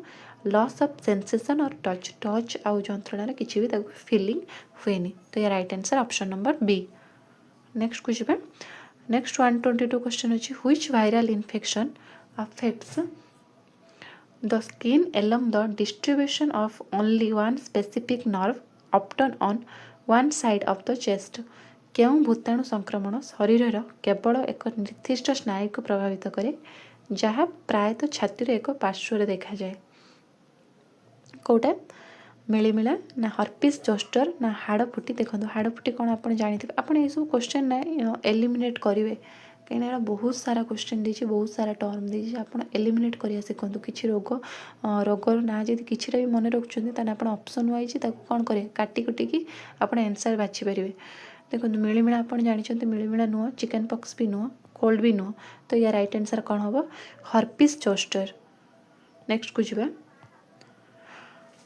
[SPEAKER 1] लॉस ऑफ सेंसेशन और टच टच आउ जंत्रणार किसी भी ताको फीलिंग हुएनी। तो ये right answer option number B. Next को ଯିବା। नेक्स्ट 122 क्वेश्चन अछि which viral infection affects the skin along the distribution of only one specific nerve often on one side of the chest। କେଉଁ ଭୂତାଣୁ ସଂକ୍ରମଣ ଶରୀରର କେବଳ ଏକ ନିର୍ଦ୍ଦିଷ୍ଟ ସ୍ନାୟୁକୁ ପ୍ରଭାବିତ କରେ ଯାହା ପ୍ରାୟତଃ ଛାତିର ଏକ ପାର୍ଶ୍ୱରେ ଦେଖାଯାଏ। କୋଉଟା ମିଳିମିଳା ନା ହର୍ପିସ୍ ଜୋଷ୍ଟର ନା ହାଡ଼ଫୁଟି। ଦେଖନ୍ତୁ ହାଡ଼ଫୁଟି କ'ଣ ଆପଣ ଜାଣିଥିବେ। ଆପଣ ଏସବୁ କ୍ୱେଶ୍ଚନ୍ ନା ଏଲିମିନେଟ୍ କରିବେ କାହିଁକିନା ଏଇଟା ବହୁତ ସାରା କ୍ୱେଶ୍ଚନ୍ ଦେଇଛି, ବହୁତ ସାରା ଟର୍ମ ଦେଇଛି। ଆପଣ ଏଲିମିନେଟ୍ କରିବା ଶିଖନ୍ତୁ। କିଛି ରୋଗର ନାଁ ଯଦି କିଛିଟା ବି ମନେ ରଖୁଛନ୍ତି ତାହେଲେ ଆପଣ ଅପସନ୍ ୱାଇଜ୍ ତାକୁ କ'ଣ କରିବେ କାଟି କୁଟିକି ଆପଣ ଆନ୍ସର୍ ବାଛିପାରିବେ। ଦେଖନ୍ତୁ ମିଳିମିଳା ଆପଣ ଜାଣିଛନ୍ତି, ମିଳିମିଳା ନୁହଁ, ଚିକେନ୍ ପକ୍ସ ବି ନୁହଁ, କୋଲ୍ଡ ବି ନୁହଁ। ତ ୟା ରାଇଟ୍ ଆନ୍ସର୍ କ'ଣ ହେବ ହର୍ପିସ୍ ଜୋଷ୍ଟର। ନେକ୍ସଟକୁ ଯିବା।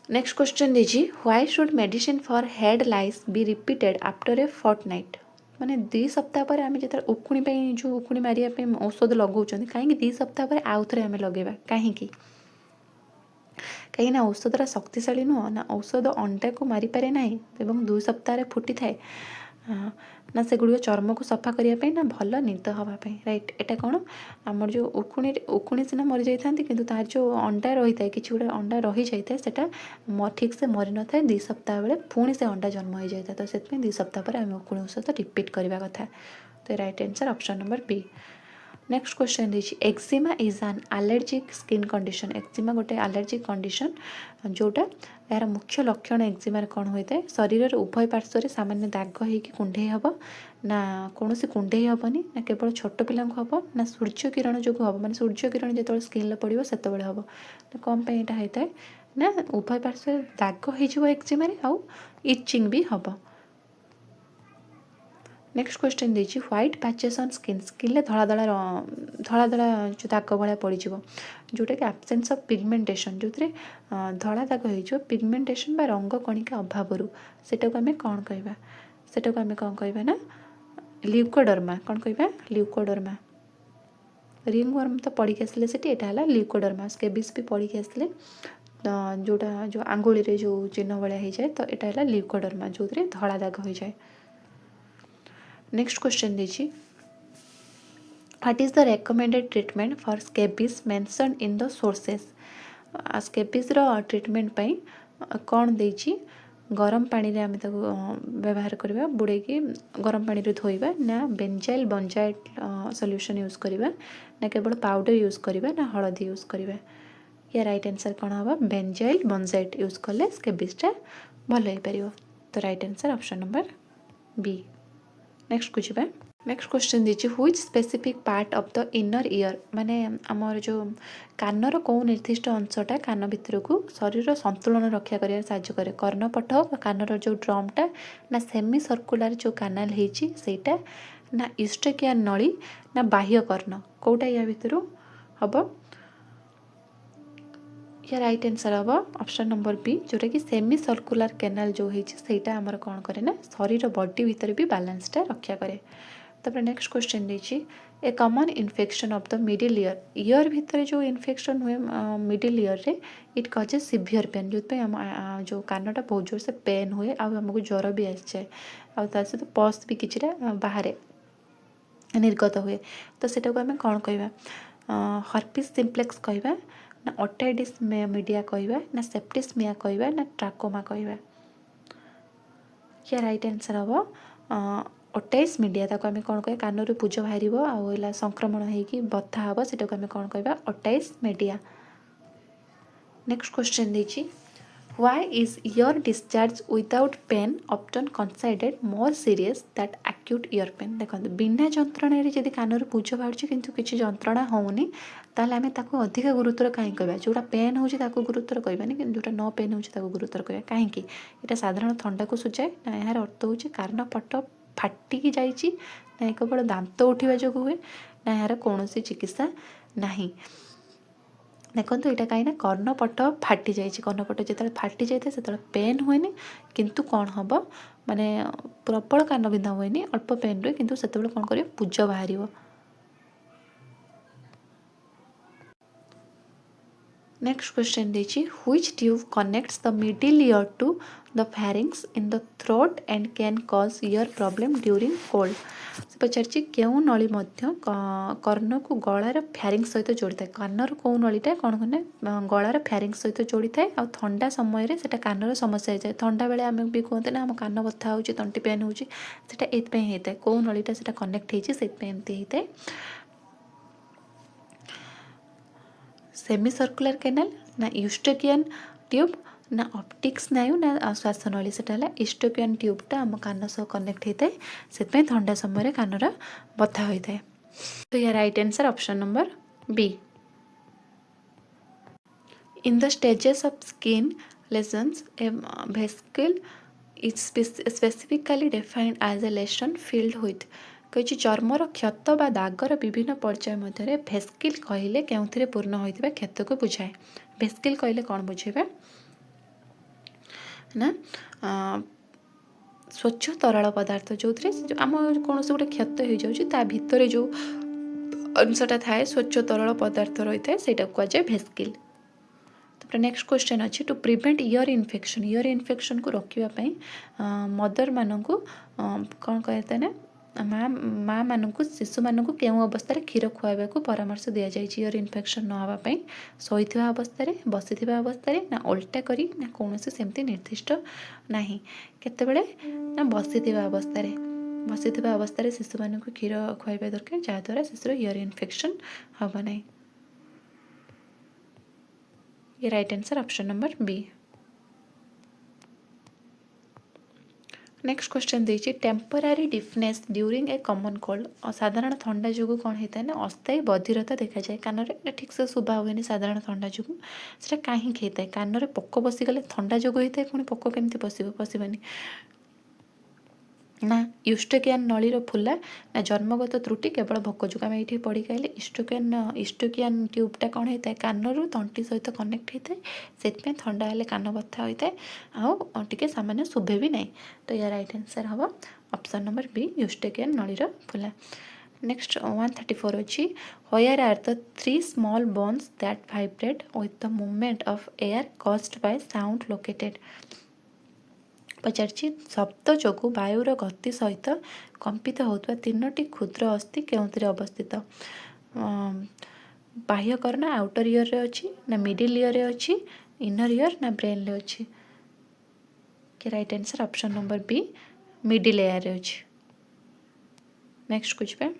[SPEAKER 1] नेक्स्ट क्वेश्चन दीजिए why should medicine for head lice be repeated after a fortnight. माने 2 सप्ताह पर आम जो उकुणी जो उकुणी मारे औषध लगाऊँ कहीं 2 सप्ताह पर आउ थे आम लगे कहीं कहीं औषधटा शक्तिशाली नुह ना औषध अंडा को मारी पारे ना 2 सप्ताह फुटी थाए ना सेगुड़ चर्म को सफा करने ना भल निद हाँपाई। राइट एटा कौन आमर जो उकुणी सीना मरी जाता कि तार जो अंडा रही है कि गोटे अंडा रही जाता है ठीक से मरी न था 2 सप्ताह बेले पुणी से अंडा जन्म हो जाता है। तो से 2 सप्ताह पर आम उकुणी औषध रिपीट करवा कथा। तो right answer option number B. Next question देखिए eczema is an allergic skin condition. Eczema गोटे एलर्जिक कंडीशन जोटा यार मुख्य लक्षण एक्जिमार कौन होता है शरीर उभय पार्श्व सामान्य दाग हो कुंडे हम ना कौन कुंडे हेनी ना केवल छोट पिला हम ना सूर्य किरण जो हम माने सूर्य किरण जो स्किन पड़ो से हम ना कौन यहाँ होता है ना उभय पार्श्व दाग हो एक्जिमार आउ इचिंग भी हम। नेक्स्ट क्वेश्चन देखिए white patches on skin. Skin धड़ा धड़ा जो दाग भाया पड़ जोटा कि एब्सेंस ऑफ पिगमेंटेशन जो धड़ा दाग हो पिगमेंटेशन बा रंग कणिका अभाव सेटा को आम कौन कहवा सेटा को आम कौन कहवा ना ल्यूकोडर्मा। कौन कहवा ल्यूकोडर्मा। रिंग वर्म तो पढ़ी आसले से ल्यूकोडर्मा। स्केबिस भी पढ़ी आसले जोटा जो आंगुली जो चिन्ह भाया हो जाए तो यहाँ है ल्यूकोडर्मा जो धड़ा दाग हो जाए। नेक्स्ट क्वेश्चन दीजिए what is the recommended treatment for scabies mentioned in the sources. Scabies treatment पाई कौन देछि गरम पानी रे आम व्यवहार करवा बुड़े गरम पानी रे धोइबा ना बेंजाइल बंजाइट सॉल्यूशन यूज करवा ना केवल पाउडर यूज करवा ना हळदी यूज करवा। या राइट आंसर कौन हम बेंजाइल बंजाइट यूज कले स्केबिसटा भल हो पार। तो right answer option number B. Next को जी नेक्स्ट क्वेश्चन दीजिए which specific part of the inner ear माने आमर जो कानर कौ निर्दिष्ट अंशटा कान भितर को शरीर संतुलन रक्षा कर साहाय्य करे कर्णपट कानर जो ड्रमटा ना सेमी सर्कुलर जो कानाल होटा ना ईस्टकिया नली ना बाह्य कर्ण कौटा या भितर हम। या राइट आंसर हम ऑप्शन नंबर बी जोटा कि सेमी सर्कुलर कैनाल जो होता आमर कौन करे ना शरीर बॉडी भितर भी बैलेंसटा रक्षा करे। तापर नेक्स्ट क्वेश्चन देखिए a common infection of the middle ear भितर जो इन्फेक्शन हुए मिडिल ईयर रे इट कजेज सिवियर पेन जो जो कानटा बहुत जोर से पेन हुए आमको ज्वर भी आसी जाए आ सहित पस भी किछिटा बाहर निर्गत हुए। तो सेटा को आम कौन कहवा हर्पिस सिम्प्लेक्स कहवा ना ओटाइटिस मीडिया कहवा ना सेप्टिस्मिया कहवा ना ट्राकोमा कहवा। या राइट आंसर हम ओटाइस मीडिया ताको आम कौन कह कान पूज बाहर आला संक्रमण होगी बथा हम से आम कौन कहवा ओटाइस मीडिया। नेक्स्ट क्वेश्चन देखिए why is ear discharge without pain often considered more serious that acute ear pain. देखो बिना जंत्रणा जब कान पूज बाहर किंतु किसी जंत्रणा होनी ताल आम अधिक गुरुतर कहीं कहवा जोटा पेन हो गुरुतर कहबानी कि जोटा न पेन हो गुरुतर कहवा कहीं यहाँ साधारण थंडा को सूचाए ना यार अर्थ हो कारण पट फाटिकी जाइए ना केवल दांत उठा जो हुए ना यार कौन चिकित्सा नहीं। देखो यहाँ कहीं कर्णपट फाटी जाइए कर्णपट जो फाटी जाए से पेन हुए किंतु कौन हम माने प्रबल कान बिंधा हुए अल्प पेन रुए किंतु से कौन कर पूज बाहर। नेक्स्ट क्वेश्चन देखिए which tube connects the middle ear to the pharynx in the throat and can cause ear problem during cold. से पचार क्यों नली कर्ण को गलार फैरिंग सहित जोड़ी था कानर कौ नलीटा कौन कहने गलार फैरिंग सहित जोड़ी थाए आ ठंडा समय से कानर समस्या होता है ठंडा बेले आम भी कहते ना आम कान बथा हो तंटी पेन होता है कौ नलीटा से कनेक्ट होती होता है। सेमी सर्कुलर कैनाल ना यूस्टोकियन ट्यूब ना ऑप्टिक स्नायु ना श्वासनली से यूस्टोकियन ट्यूबटा आम कान सह कनेक्ट होता है से ठंडा समय कानर बथा होता है। तो या right answer option number B. In the stages of skin lesions a vesicle is specifically defined as a lesion filled with कही चर्मर क्षत बा दागर विभिन्न पर्याय मध्य भेस्किल कहले के पूर्ण होता क्षत को बुझाए। भेस्किल कहले कौन बुझेगा ना स्वच्छ तरल पदार्थ जो आम कौन गोटे क्षत हो जाए भितर जो अंशटा थाए स्वच्छ तरल पदार्थ रही है से कहुए भेस्किल। नेक्स्ट क्वेश्चन अच्छी टू प्रिवेंट ईयर इन्फेक्शन को रोकने मदर मानक कौन कहते हैं ना माँ मानक शिशु मानक केउं अवस्था क्षीर खुआवा को परामर्श दि जाए ईयर इन्फेक्शन नवाई शोवा अवस्था बसी अवस्था ना उल्टा करी ना कौन सेमती निर्दिष्ट ना केतबेले ना बसी अवस्था शिशु मानक क्षीर खुआवा दरकार जहाँद्वारा शिशुर ईयर इन्फेक्शन हम ना। ये right answer option number B. Next question देखिए temporary deafness during a common cold और साधारण ठंडा जो कौन होता है ना अस्थायी बधिरता देखा जाए कान ठीक से शुभा हुए साधारण ठंडा जो कहीं होता है कान पोक बसीगले ठंडा जो होता है पुणी पोक केमती पशबनी ना यूस्टोकियन नलीर फुला ना जन्मगत त्रुटि केवल भोक जो आम ये पढ़ी कहले यूस्टोकियन ट्यूबटा कौन होता है कानरू तंटी सहित कनेक्ट होता है से ठंडा हेल्ले कान बथा होता है आउ टे सामान्य शुभे भी ना। तो यार राइट आंसर हम ऑप्शन नंबर बी यूस्टोकियन नलीर फुला। नेक्स्ट 134 अच्छी where are the 3 small bones that vibrate with the movement of air caused by sound located. पचार शब्द जो वायुर गति सहित कंपित होता 3टी क्षुद्र अस्थि के अवस्थित बाह्यकर्ण आउटर ईयर रे अच्छी ना मिडिल ईयर रे अच्छी इनर ईयर ना ब्रेन रे अच्छी कि right answer option number B middle ear रे अच्छी। नेक्स्ट कुछ पे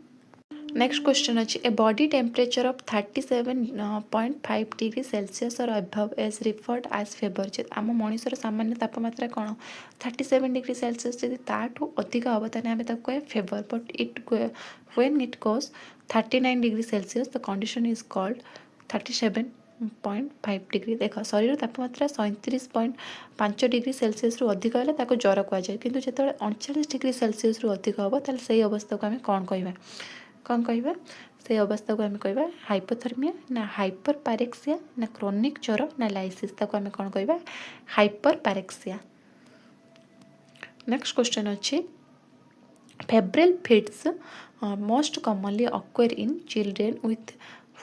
[SPEAKER 1] नेक्स्ट क्वेश्चन अच्छी a body temperature of 37.5 degree Celsius or above as referred as fever आम मनुष्यर सामान्य तापमात्रा कौन 37 डिग्री सेल्सियस जब ताठू अधिक हम ताने आम कहे favour but it when it goes 39 degree Celsius the condition is called 37.5 degree. देख शरीर तापमात्रा 37.5 डिग्री सेल्सियस रु अधिक है ज्वर कहुए किंतु जो 39 डिग्री सेल्सियस रु अधिक हम ताल से अवस्था को आम कौन कहवा कौन कहवा से अवस्था को आम कहवा हाइपोथर्मिया ना हाइपर पारेक्सिया ना क्रोनिक ज्वर ना लाइसिस ताको आम कौन कहवा हाइपर पारेक्सिया। नेक्स्ट क्वेश्चन अच्छी febrile fits most commonly occur in children with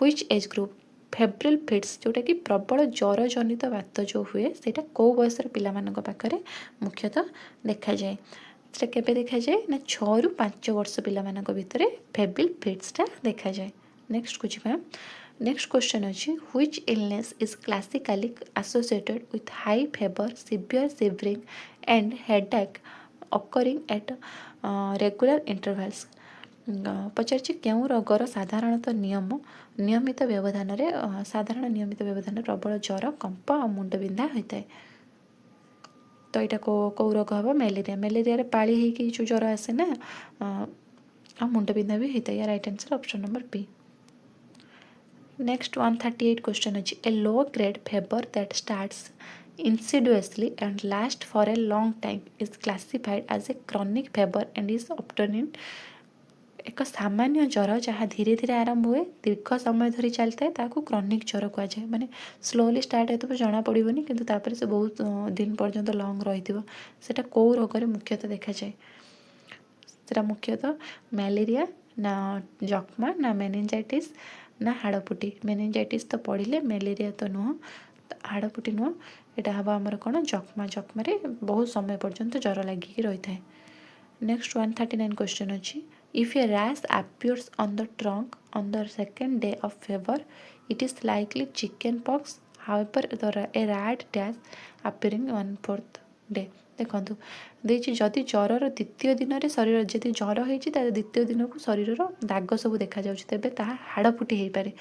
[SPEAKER 1] which age group. Febrile fits जोटा कि प्रबल ज्वर जनित बात जो हुए सेटा कौ बयसर पिला पाखरे मुख्यतः देखा जाए से केबे देखा जाए ना 6 ରୁ 5 वर्ष पिला भितर फेब्रिल फिट्सटा देखा जाए। नेक्स्ट कुछ नेक्स्ट क्वेश्चन अच्छी which illness is classically associated with high fever severe shivering and headache occurring at regular intervals. पचार क्यों रोगर साधारणतः नियमित व्यवधान साधारण नियमित व्यवधान प्रबल ज्वर कंप और मुंड बिंधा होता है। तो यहाँ कौ रोग हम मेलेरिया पाली होगी जो ज्वर आसे ना आ मुंड बिंधा भी होता है। Right answer option number B. Next 138 question अच्छी a low grade fever that starts insidiously and last for a long time is classified as a chronic fever and is obtained एक सामान्य ज्वर जहाँ धीरे धीरे आरंभ हुए दीर्घ समय धरी चलता है ताकू क्रॉनिक ज्वर कहुए माने स्लोली स्टार्ट होता जना पड़ोनी कि से बहुत दिन पर्यंत लंग रही सेटा कौ रोग मुख्यतः देखा जाए सेटा मुख्यतः मैलेरिया ना जक्मा ना मेनिंजाइटिस ना हाड़फुटी मेनिंजाइटिस तो पढ़ले मैलेरिया तो नुह हाड़फुटी नुह यहाँ हम आमर कौन जक्मा जक्मारे बहुत समय पर्यंत ज्वर लगिकी रही है। नेक्स्ट 139 क्वेश्चन अच्छी if A rash appears on the trunk on the second day of fever it is likely chicken pox however a rat dash appearing 1/4 day देखो देखिए जदि ज्वर द्वितीय दिन में शरीर जदि ज्वर होती द्वितीय दिन को शरीर दाग सब देखा तेज ता हाड़फुटी हो पाए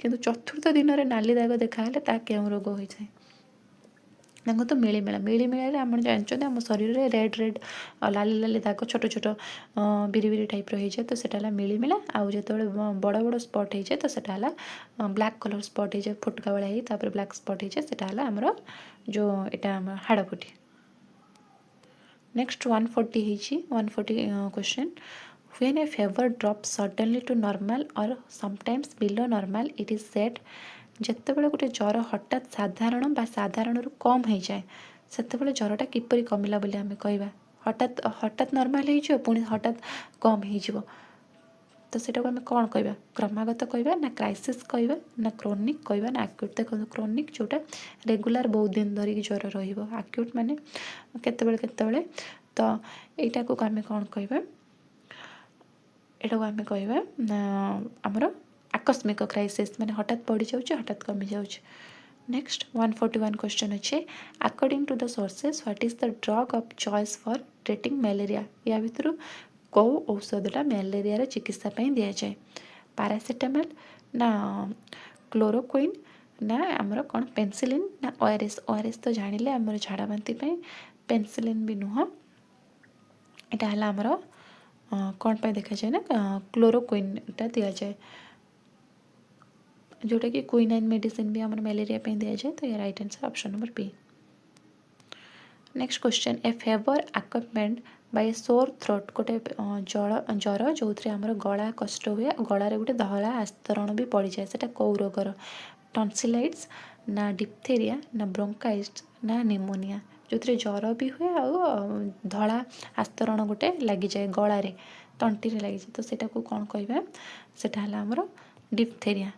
[SPEAKER 1] कि चतुर्थ दिन में नाली दाग देखाले ता क्यों रोग होता है ତାଙ୍କୁ ତ ମିଳିମିଳାରେ ଆପଣ ଜାଣିଛନ୍ତି ଆମ ଶରୀରରେ ରେଡ୍ ଲାଲି ଲାଲି ଦାଗ ଛୋଟ ଛୋଟ ବିରି ବିରି ଟାଇପ୍ର ହେଇଯାଏ ତ ସେଟା ହେଲା ମିଳିମିଳା ଆଉ ଯେତେବେଳେ ବଡ଼ ବଡ଼ ସ୍ପଟ୍ ହେଇଯାଏ ତ ସେଟା ହେଲା ବ୍ଲାକ୍ କଲର୍ ସ୍ପଟ୍ ହେଇଯାଏ ଫୋଟକା ଭଳିଆ ହେଇ ତାପରେ ବ୍ଲାକ୍ ସ୍ପଟ୍ ହେଇଯାଏ ସେଟା ହେଲା ଆମର ଯେଉଁ ଏଇଟା ଆମର ହାଡ଼ଫୁଟି। ନେକ୍ସଟ 140 ହେଇଛି 140 question when a fever drops suddenly to normal or sometimes below normal it is said ଯେତେବେଳେ ଗୋଟେ ଜ୍ୱର ହଠାତ୍ ସାଧାରଣ ବା ସାଧାରଣରୁ କମ୍ ହେଇଯାଏ ସେତେବେଳେ ଜ୍ୱରଟା କିପରି କମିଲା ବୋଲି ଆମେ କହିବା ହଠାତ୍ ନର୍ମାଲ ହେଇଯିବ ପୁଣି ହଠାତ୍ କମ୍ ହେଇଯିବ ତ ସେଟାକୁ ଆମେ କ'ଣ କହିବା କ୍ରମାଗତ କହିବା ନା କ୍ରାଇସିସ୍ କହିବା ନା କ୍ରୋନିକ୍ କହିବା ନା ଆକ୍ୟୁଟ୍ ଦେଖନ୍ତୁ କ୍ରୋନିକ୍ ଯେଉଁଟା ରେଗୁଲାର ବହୁତ ଦିନ ଧରିକି ଜ୍ୱର ରହିବ ଆକ୍ୟୁଟ୍ ମାନେ କେତେବେଳେ ତ ଏଇଟାକୁ ଆମେ କ'ଣ କହିବା ଏଟାକୁ ଆମେ କହିବା ଆମର आकस्मिक क्राइसिस माने हठात पड़ जाऊँ हठात कमी जाऊँ। नेक्स्ट 141 क्वेश्चन अच्छे according to the sources what is the drug of choice for treating malaria या भितर कौ औषधटा मैलेरिया चिकित्सा दि जाए पैरासिटामोल ना क्लोरोक्विन ना आमर कौन पेनिसिलिन ना ओआरएस तो जानिले आमर झाड़ा बांती पेनिसिलिन भी नुह यहाँ आमर कौन पे देखा जाए ना क्लोरोक्विनटा दि जाए जोटा कि क्विनाइन मेडिसिन भी आमर मैलेरिया पे दिया जाए तो ये right answer option number B. Next question a fever accompanied by sore throat गोटे ज्वर जो आमर गला कष्ट हुए गलार गोटे धला आस्तरण भी पड़ जाए से कौ रोगर टन्सिलाइट्स ना डिप्थेरिया ना ब्रोंकाइटिस ना निमोनिया जो ज्वर भी हुए आ धला आस्तरण गोटे लगी जाए गलार तंटी लगी जाए तो सेटा को कौन कहबा सेटा हला आमर डिप्थेरिया।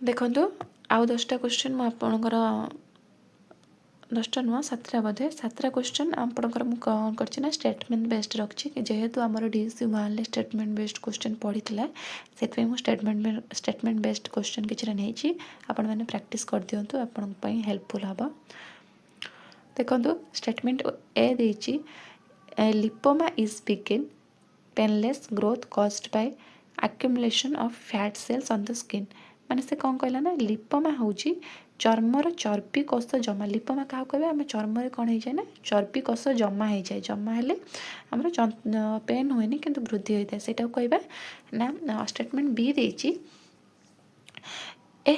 [SPEAKER 1] देखो आउ 10टा क्वेश्चन मुझे 10टा नुह 7टा बोधे 7टा क्वेश्चन आपंकर मुझे स्टेटमेंट बेस्ड रखी कि जेहेतु आमर डीएससी 1 स्टेटमेंट बेस्ड क्वेश्चन पड़ी से स्टेटमेंट बेस्ड क्वेश्चन किसी नहीं आपण मैंने प्रैक्टिस कर दिंतु आपण हेल्पफुल हम। देखो स्टेटमेंट ए देची lipoma is benign painless growth caused by accumulation of fat cells on the skin माने से कौन कहला ना लिपोमा होची चर्मर चर्बी कोष जमा लिपोमा क्या कहबे आम चर्म कौन हो जाए ना चर्बी कोष जमा हो जाए जमा हेले आमर पेन हुए किंतु वृद्धि होता है सेटा कहबा ना स्टेटमेंट बी देची ए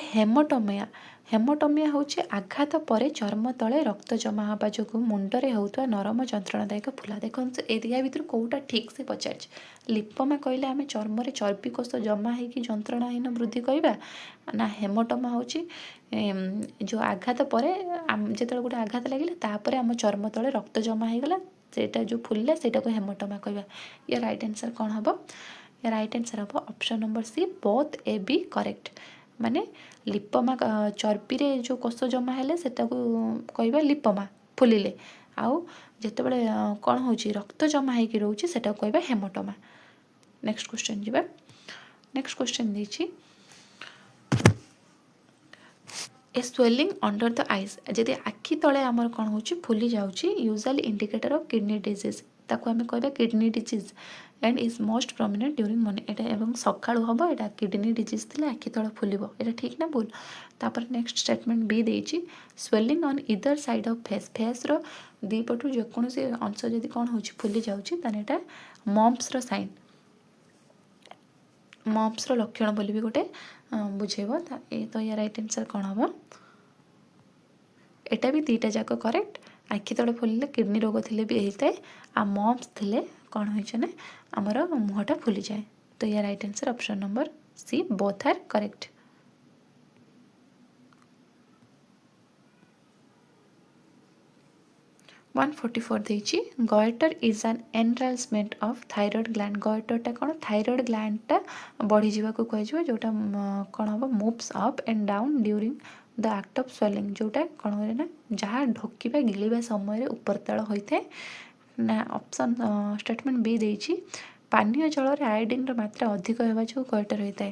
[SPEAKER 1] हेमोटोमिया होची आघात पर चर्म तले रक्त जमा हवा जो मुंडरे होता नरम जंत्रणादायक फुला देखो एरिया भितर कौटा ठीक से पचार लिपोमा कहले आम चर्म चर्बी कोष जमा होगी जंत्रणाहीन वृद्धि कहबा ना हेमोटोमा होची जो आघात पर जो गोटे आघात लगे तापर आम चर्म तले रक्त जमा होगला सेटा जो फुलला सेटा को हेमोटोमा कहबा या राइट आंसर कौन हम या राइट आंसर हम option number C both A B correct माने लिपोमा चर्बी रे जो कोष जमा हेले सेटा को कहबा लिपोमा फुलिले आउ जेतेबेले कौन होची रक्त जमा होगी रोची सेटा को कहबा हेमोटोमा। नेक्स्ट क्वेश्चन जीवा नेक्स्ट क्वेश्चन दीची a swelling under the eyes जदि आखि तले आमर कौन होची फुली जाउची usually indicator of kidney disease ताको आमे कहबा kidney disease and is most prominent during morning एटा एवं सकाळु हबो एटा किडनी डिजीज थिले आखि तळे फुलिबो एटा ठीक ना भूल। तापर नेक्स्ट स्टेटमेंट बी देची swelling on either side of face रो दी पटु जे कोनोसी अंश जदि कोन होची फुली जाउची तने एटा मम्प्स रो साइन मम्प्स रो लक्षण बोली भी गोटे बुझेबो तो या राइट आंसर कोन हबो एटा भी दीटा जाक करेक्ट आखि तले फुलिले किडनी रोग थिले भी होता है आ मम्स थिले कौन होइछे ना आमर मुहटा फुली जाए तो या right answer option number C both are correct 144 ଦେଇଛି goiter is an enlargement of thyroid gland goiterଟା କ'ଣ thyroid glandଟା ବଢ଼ିଯିବାକୁ କୁହାଯିବ ଯେଉଁଟା କ'ଣ ହେବ moves up and down during the act of swelling ଯେଉଁଟା କ'ଣ ହୁଏ ନା ଯାହା ଢୋକିବା ଗିଳିବା ସମୟରେ ଉପର ତଳ ହୋଇଥାଏ ନା ଅପସନ୍ ଷ୍ଟେଟମେଣ୍ଟ ବି ଦେଇଛି ପାନୀୟ ଜଳରେ ଆୟୋଡିନ୍ର ମାତ୍ରା ଅଧିକ ହେବା ଯୋଗୁଁ goiter ହୋଇଥାଏ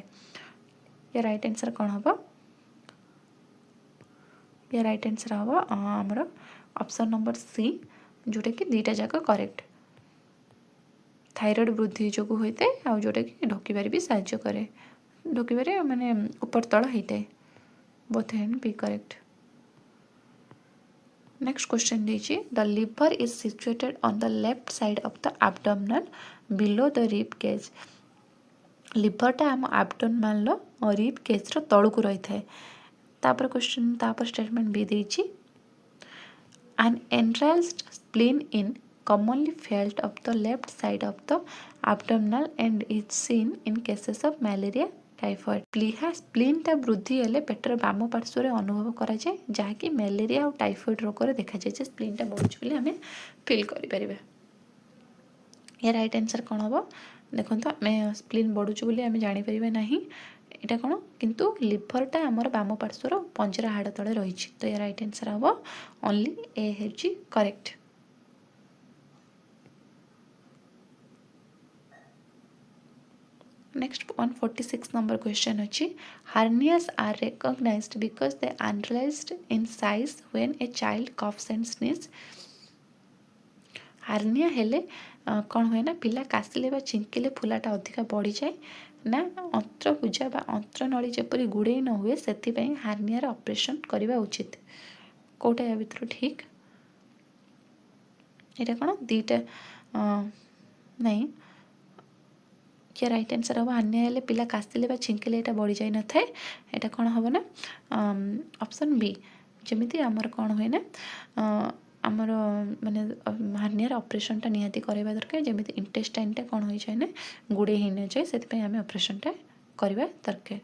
[SPEAKER 1] या राइट आंसर କ'ଣ ହେବ या राइट आंसर ହେବ ଆମର ऑप्शन नंबर सी जोटा कि दुईटा जाक करेक्ट थायराइड वृद्धि जो होता है आउ जोटा कि ढोकबार भी साहाय्य करे ढोकबार माने ऊपर तल होता है both and B correct next question दीजिए the liver is situated on the left side of the abdominal below the rib cage लिवरटा आम एब्डोमिनल रिब केज तलू रही है तापर क्वेश्चन तापर स्टेटमेंट भी देछि An enlarged spleen in commonly felt of the left side of the abdominal and is seen in cases of malaria typhoid प्लीहा स्प्लीनटा वृद्धि हेले पेटर बाम पार्श्वर अनुभव कराए जहाँकि malaria और टाइफॉइड रोग देखा जाए स्प्लीनटा बढ़ुची बोली आम फिल करें या राइट आंसर कौन हम देखो आम स्प्लीन बढ़ुची बोली आम जापर ना এটা କ'ଣ କିନ୍ତୁ ଲିଭରଟା ଆମର ବାମ ପାର୍ଶ୍ୱର ପଞ୍ଜରା ହାଡ଼ ତଳେ ରହିଛି ତ ଏହା ରାଇଟ୍ ଆନ୍ସର୍ ହେବ ଓନ୍ଲି ଏ ହେଉଛି କରେକ୍ଟ नेक्स्ट 146 नंबर क्वेश्चन अच्छी hernias are recognised because they enlarged in size when a child coughs and sneezes hernia हेले कौन हुए ना पिला कासिले बा छिंकिले फुलाटा अधिका बढ़ी जाए ना अंत्रभुजा बा अंत्रनली जपरी गुड़े न हुए से हार्नियार ऑपरेशन करवा उचित कोटा या भीतर ठीक ये कौन दीटा नहीं क्या राइट आंसर हम हार्निया हेले पिला कासिले बा छिंकिले एटा बढ़ी जाए न थाए एटा कौन हम ना ऑप्शन बी जमीती आमर कौन हुए ना आमर माने हार्नियार ऑपरेशनटा निहाती करवा दरकार जमीती इंटेस्टाइनटा कौन हो जाए ना गुड़े ही न जाए से आम ऑपरेशनटा करवा दरकार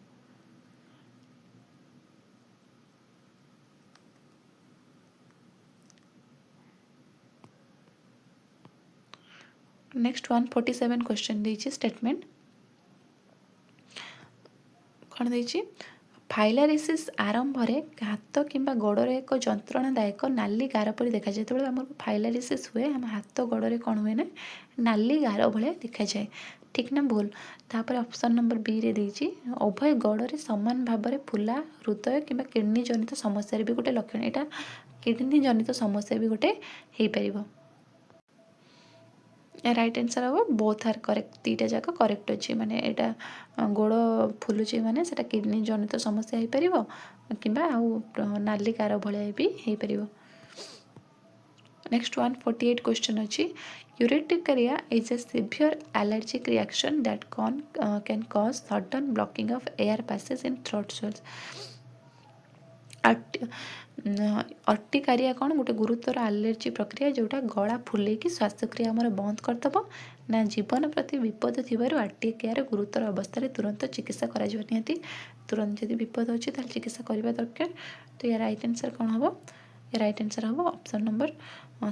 [SPEAKER 1] नेक्स्ट 147 क्वेश्चन देछि स्टेटमेंट कौन देछि फाइलारिसिस आरंभ हाथ कि गोड़े एक जंत्रणादायक नाली गार पर देखा जाए जो आम फाइलारिसिस हुए आम हाथ गोड़े कौन हुए ना नाली गार भाया देखा जाए ठीक ना भूल तापर ऑप्शन नंबर बी रे देछि उभय गोड़े सामान भाव में फुला हृदय कि किडनी जनित समस्या भी गोटे लक्षण यहाँ किडनी जनित समस्या भी गोटे हो पार राइट आंसर हम बोथ आर करेक्ट दुईटा जाक करेक्ट अच्छी माने यहाँ गोड़ फुलुची माने सेटा किडनी जनित समस्या हो पार कि नाली गार भाया भी हो पार नेक्स्ट 148 क्वेश्चन अच्छी urticaria is a severe allergic reaction that can cause sudden blocking of air passage in throat cells urticaria कौन गोटे गुरुतर एलर्जी प्रक्रिया जोटा गला फुले कि श्वासक्रिया आमर बंद करदेव ना जीवन प्रति विपद थी आर्टिकारिया गुरुतर अवस्था तुरंत चिकित्सा करा निहाती तुरंत जब विपद अच्छी चिकित्सा करवा दरकार तो या राइट आंसर कौन हम या राइट आंसर हम ऑप्शन नंबर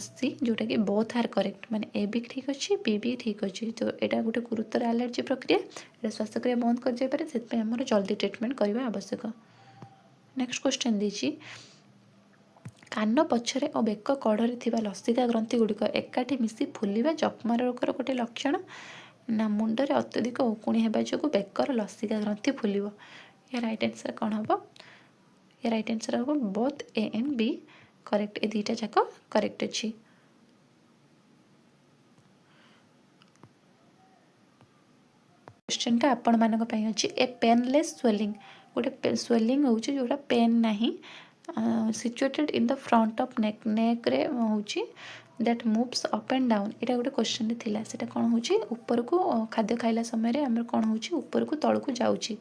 [SPEAKER 1] सी जोटा कि बोथ आर करेक्ट माने ए भी ठीक अच्छी बी भी ठीक अच्छी तो यहाँ गोटे गुरुतर एलर्जी प्रक्रिया ये श्वासक्रिया बंद कर जाए से आमर जल्दी ट्रिटमेंट करवा आवश्यक नेक्स्ट क्वेश्चन दीजिए कान पछरे और बेक कड़े थी लसिका ग्रंथि गुड़िक एकाठी मिसी फुलवा जपमा रोगर गोटे लक्षण ना मुंडे अत्यधिक उकुणी होगा जो बेकर लसिका ग्रंथि फुल या राइट आंसर कौन हम या राइट आंसर हम both A and B correct ए दुईटा जाक करेक्ट अच्छी क्वेश्चन टा आपण मानक पई अछि ए पेनलेस स्वेलिंग गोटे स्वेलिंग होउची जोटा पेन नाही situated in the front of neck neck रे होउची that moves up and down एटा गोटे क्वेश्चन रे थिला सेटा कोन होउची ऊपर को खाद्य खाइला समय रे हमर कोन होउची ऊपर को तळ को जाउची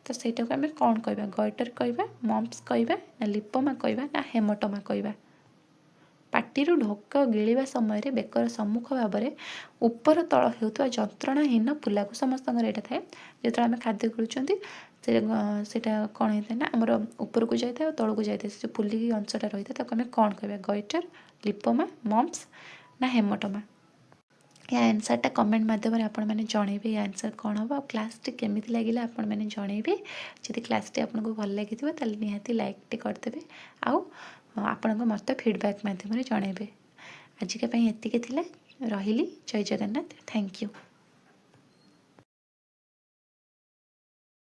[SPEAKER 1] तो सेटा को हम कोन कहबा गॉइटर कहबा मम्प्स कहबा ना लिपोमा कहबा ना हेमाटोमा कहबा ପାଟିରୁ ଢୋକ ଗିଳିବା ସମୟରେ ବେକର ସମ୍ମୁଖ ଭାବରେ ଉପର ତଳ ହେଉଥିବା ଯନ୍ତ୍ରଣାହୀନ ଫୁଲାକୁ ସମସ୍ତଙ୍କର ଏଇଟା ଥାଏ। ଯେତେବେଳେ ଆମେ ଖାଦ୍ୟ ଗିଳୁଛନ୍ତି ସେଇଟା କ'ଣ ହେଇଥାଏ ନା ଆମର ଉପରକୁ ଯାଇଥାଏ ଆଉ ତଳକୁ ଯାଇଥାଏ। ସେ ଯେଉଁ ଫୁଲିକି ଅଂଶଟା ରହିଥାଏ ତାକୁ ଆମେ କ'ଣ କହିବା? ଗଇଟର, ଲିପୋମା, ମମ୍ସ ନା ହେମଟୋମା? ୟା ଆନ୍ସର୍ଟା କମେଣ୍ଟ ମାଧ୍ୟମରେ ଆପଣମାନେ ଜଣେଇବେ ୟା ଆନ୍ସର୍ କ'ଣ ହେବ। ଆଉ କ୍ଲାସ୍ଟି କେମିତି ଲାଗିଲା ଆପଣମାନେ ଜଣେଇବେ। ଯଦି କ୍ଲାସ୍ଟି ଆପଣଙ୍କୁ ଭଲ ଲାଗିଥିବ ତାହେଲେ ନିହାତି ଲାଇକ୍ଟି କରିଦେବେ ଆଉ ଆପଣଙ୍କ ମତ ଫିଡ଼ବ୍ୟାକ୍ ମାଧ୍ୟମରେ ଜଣେଇବେ। ଆଜିକା ପାଇଁ ଏତିକି ଥିଲା। ରହିଲି। ଜୟ ଜଗନ୍ନାଥ। Thank you.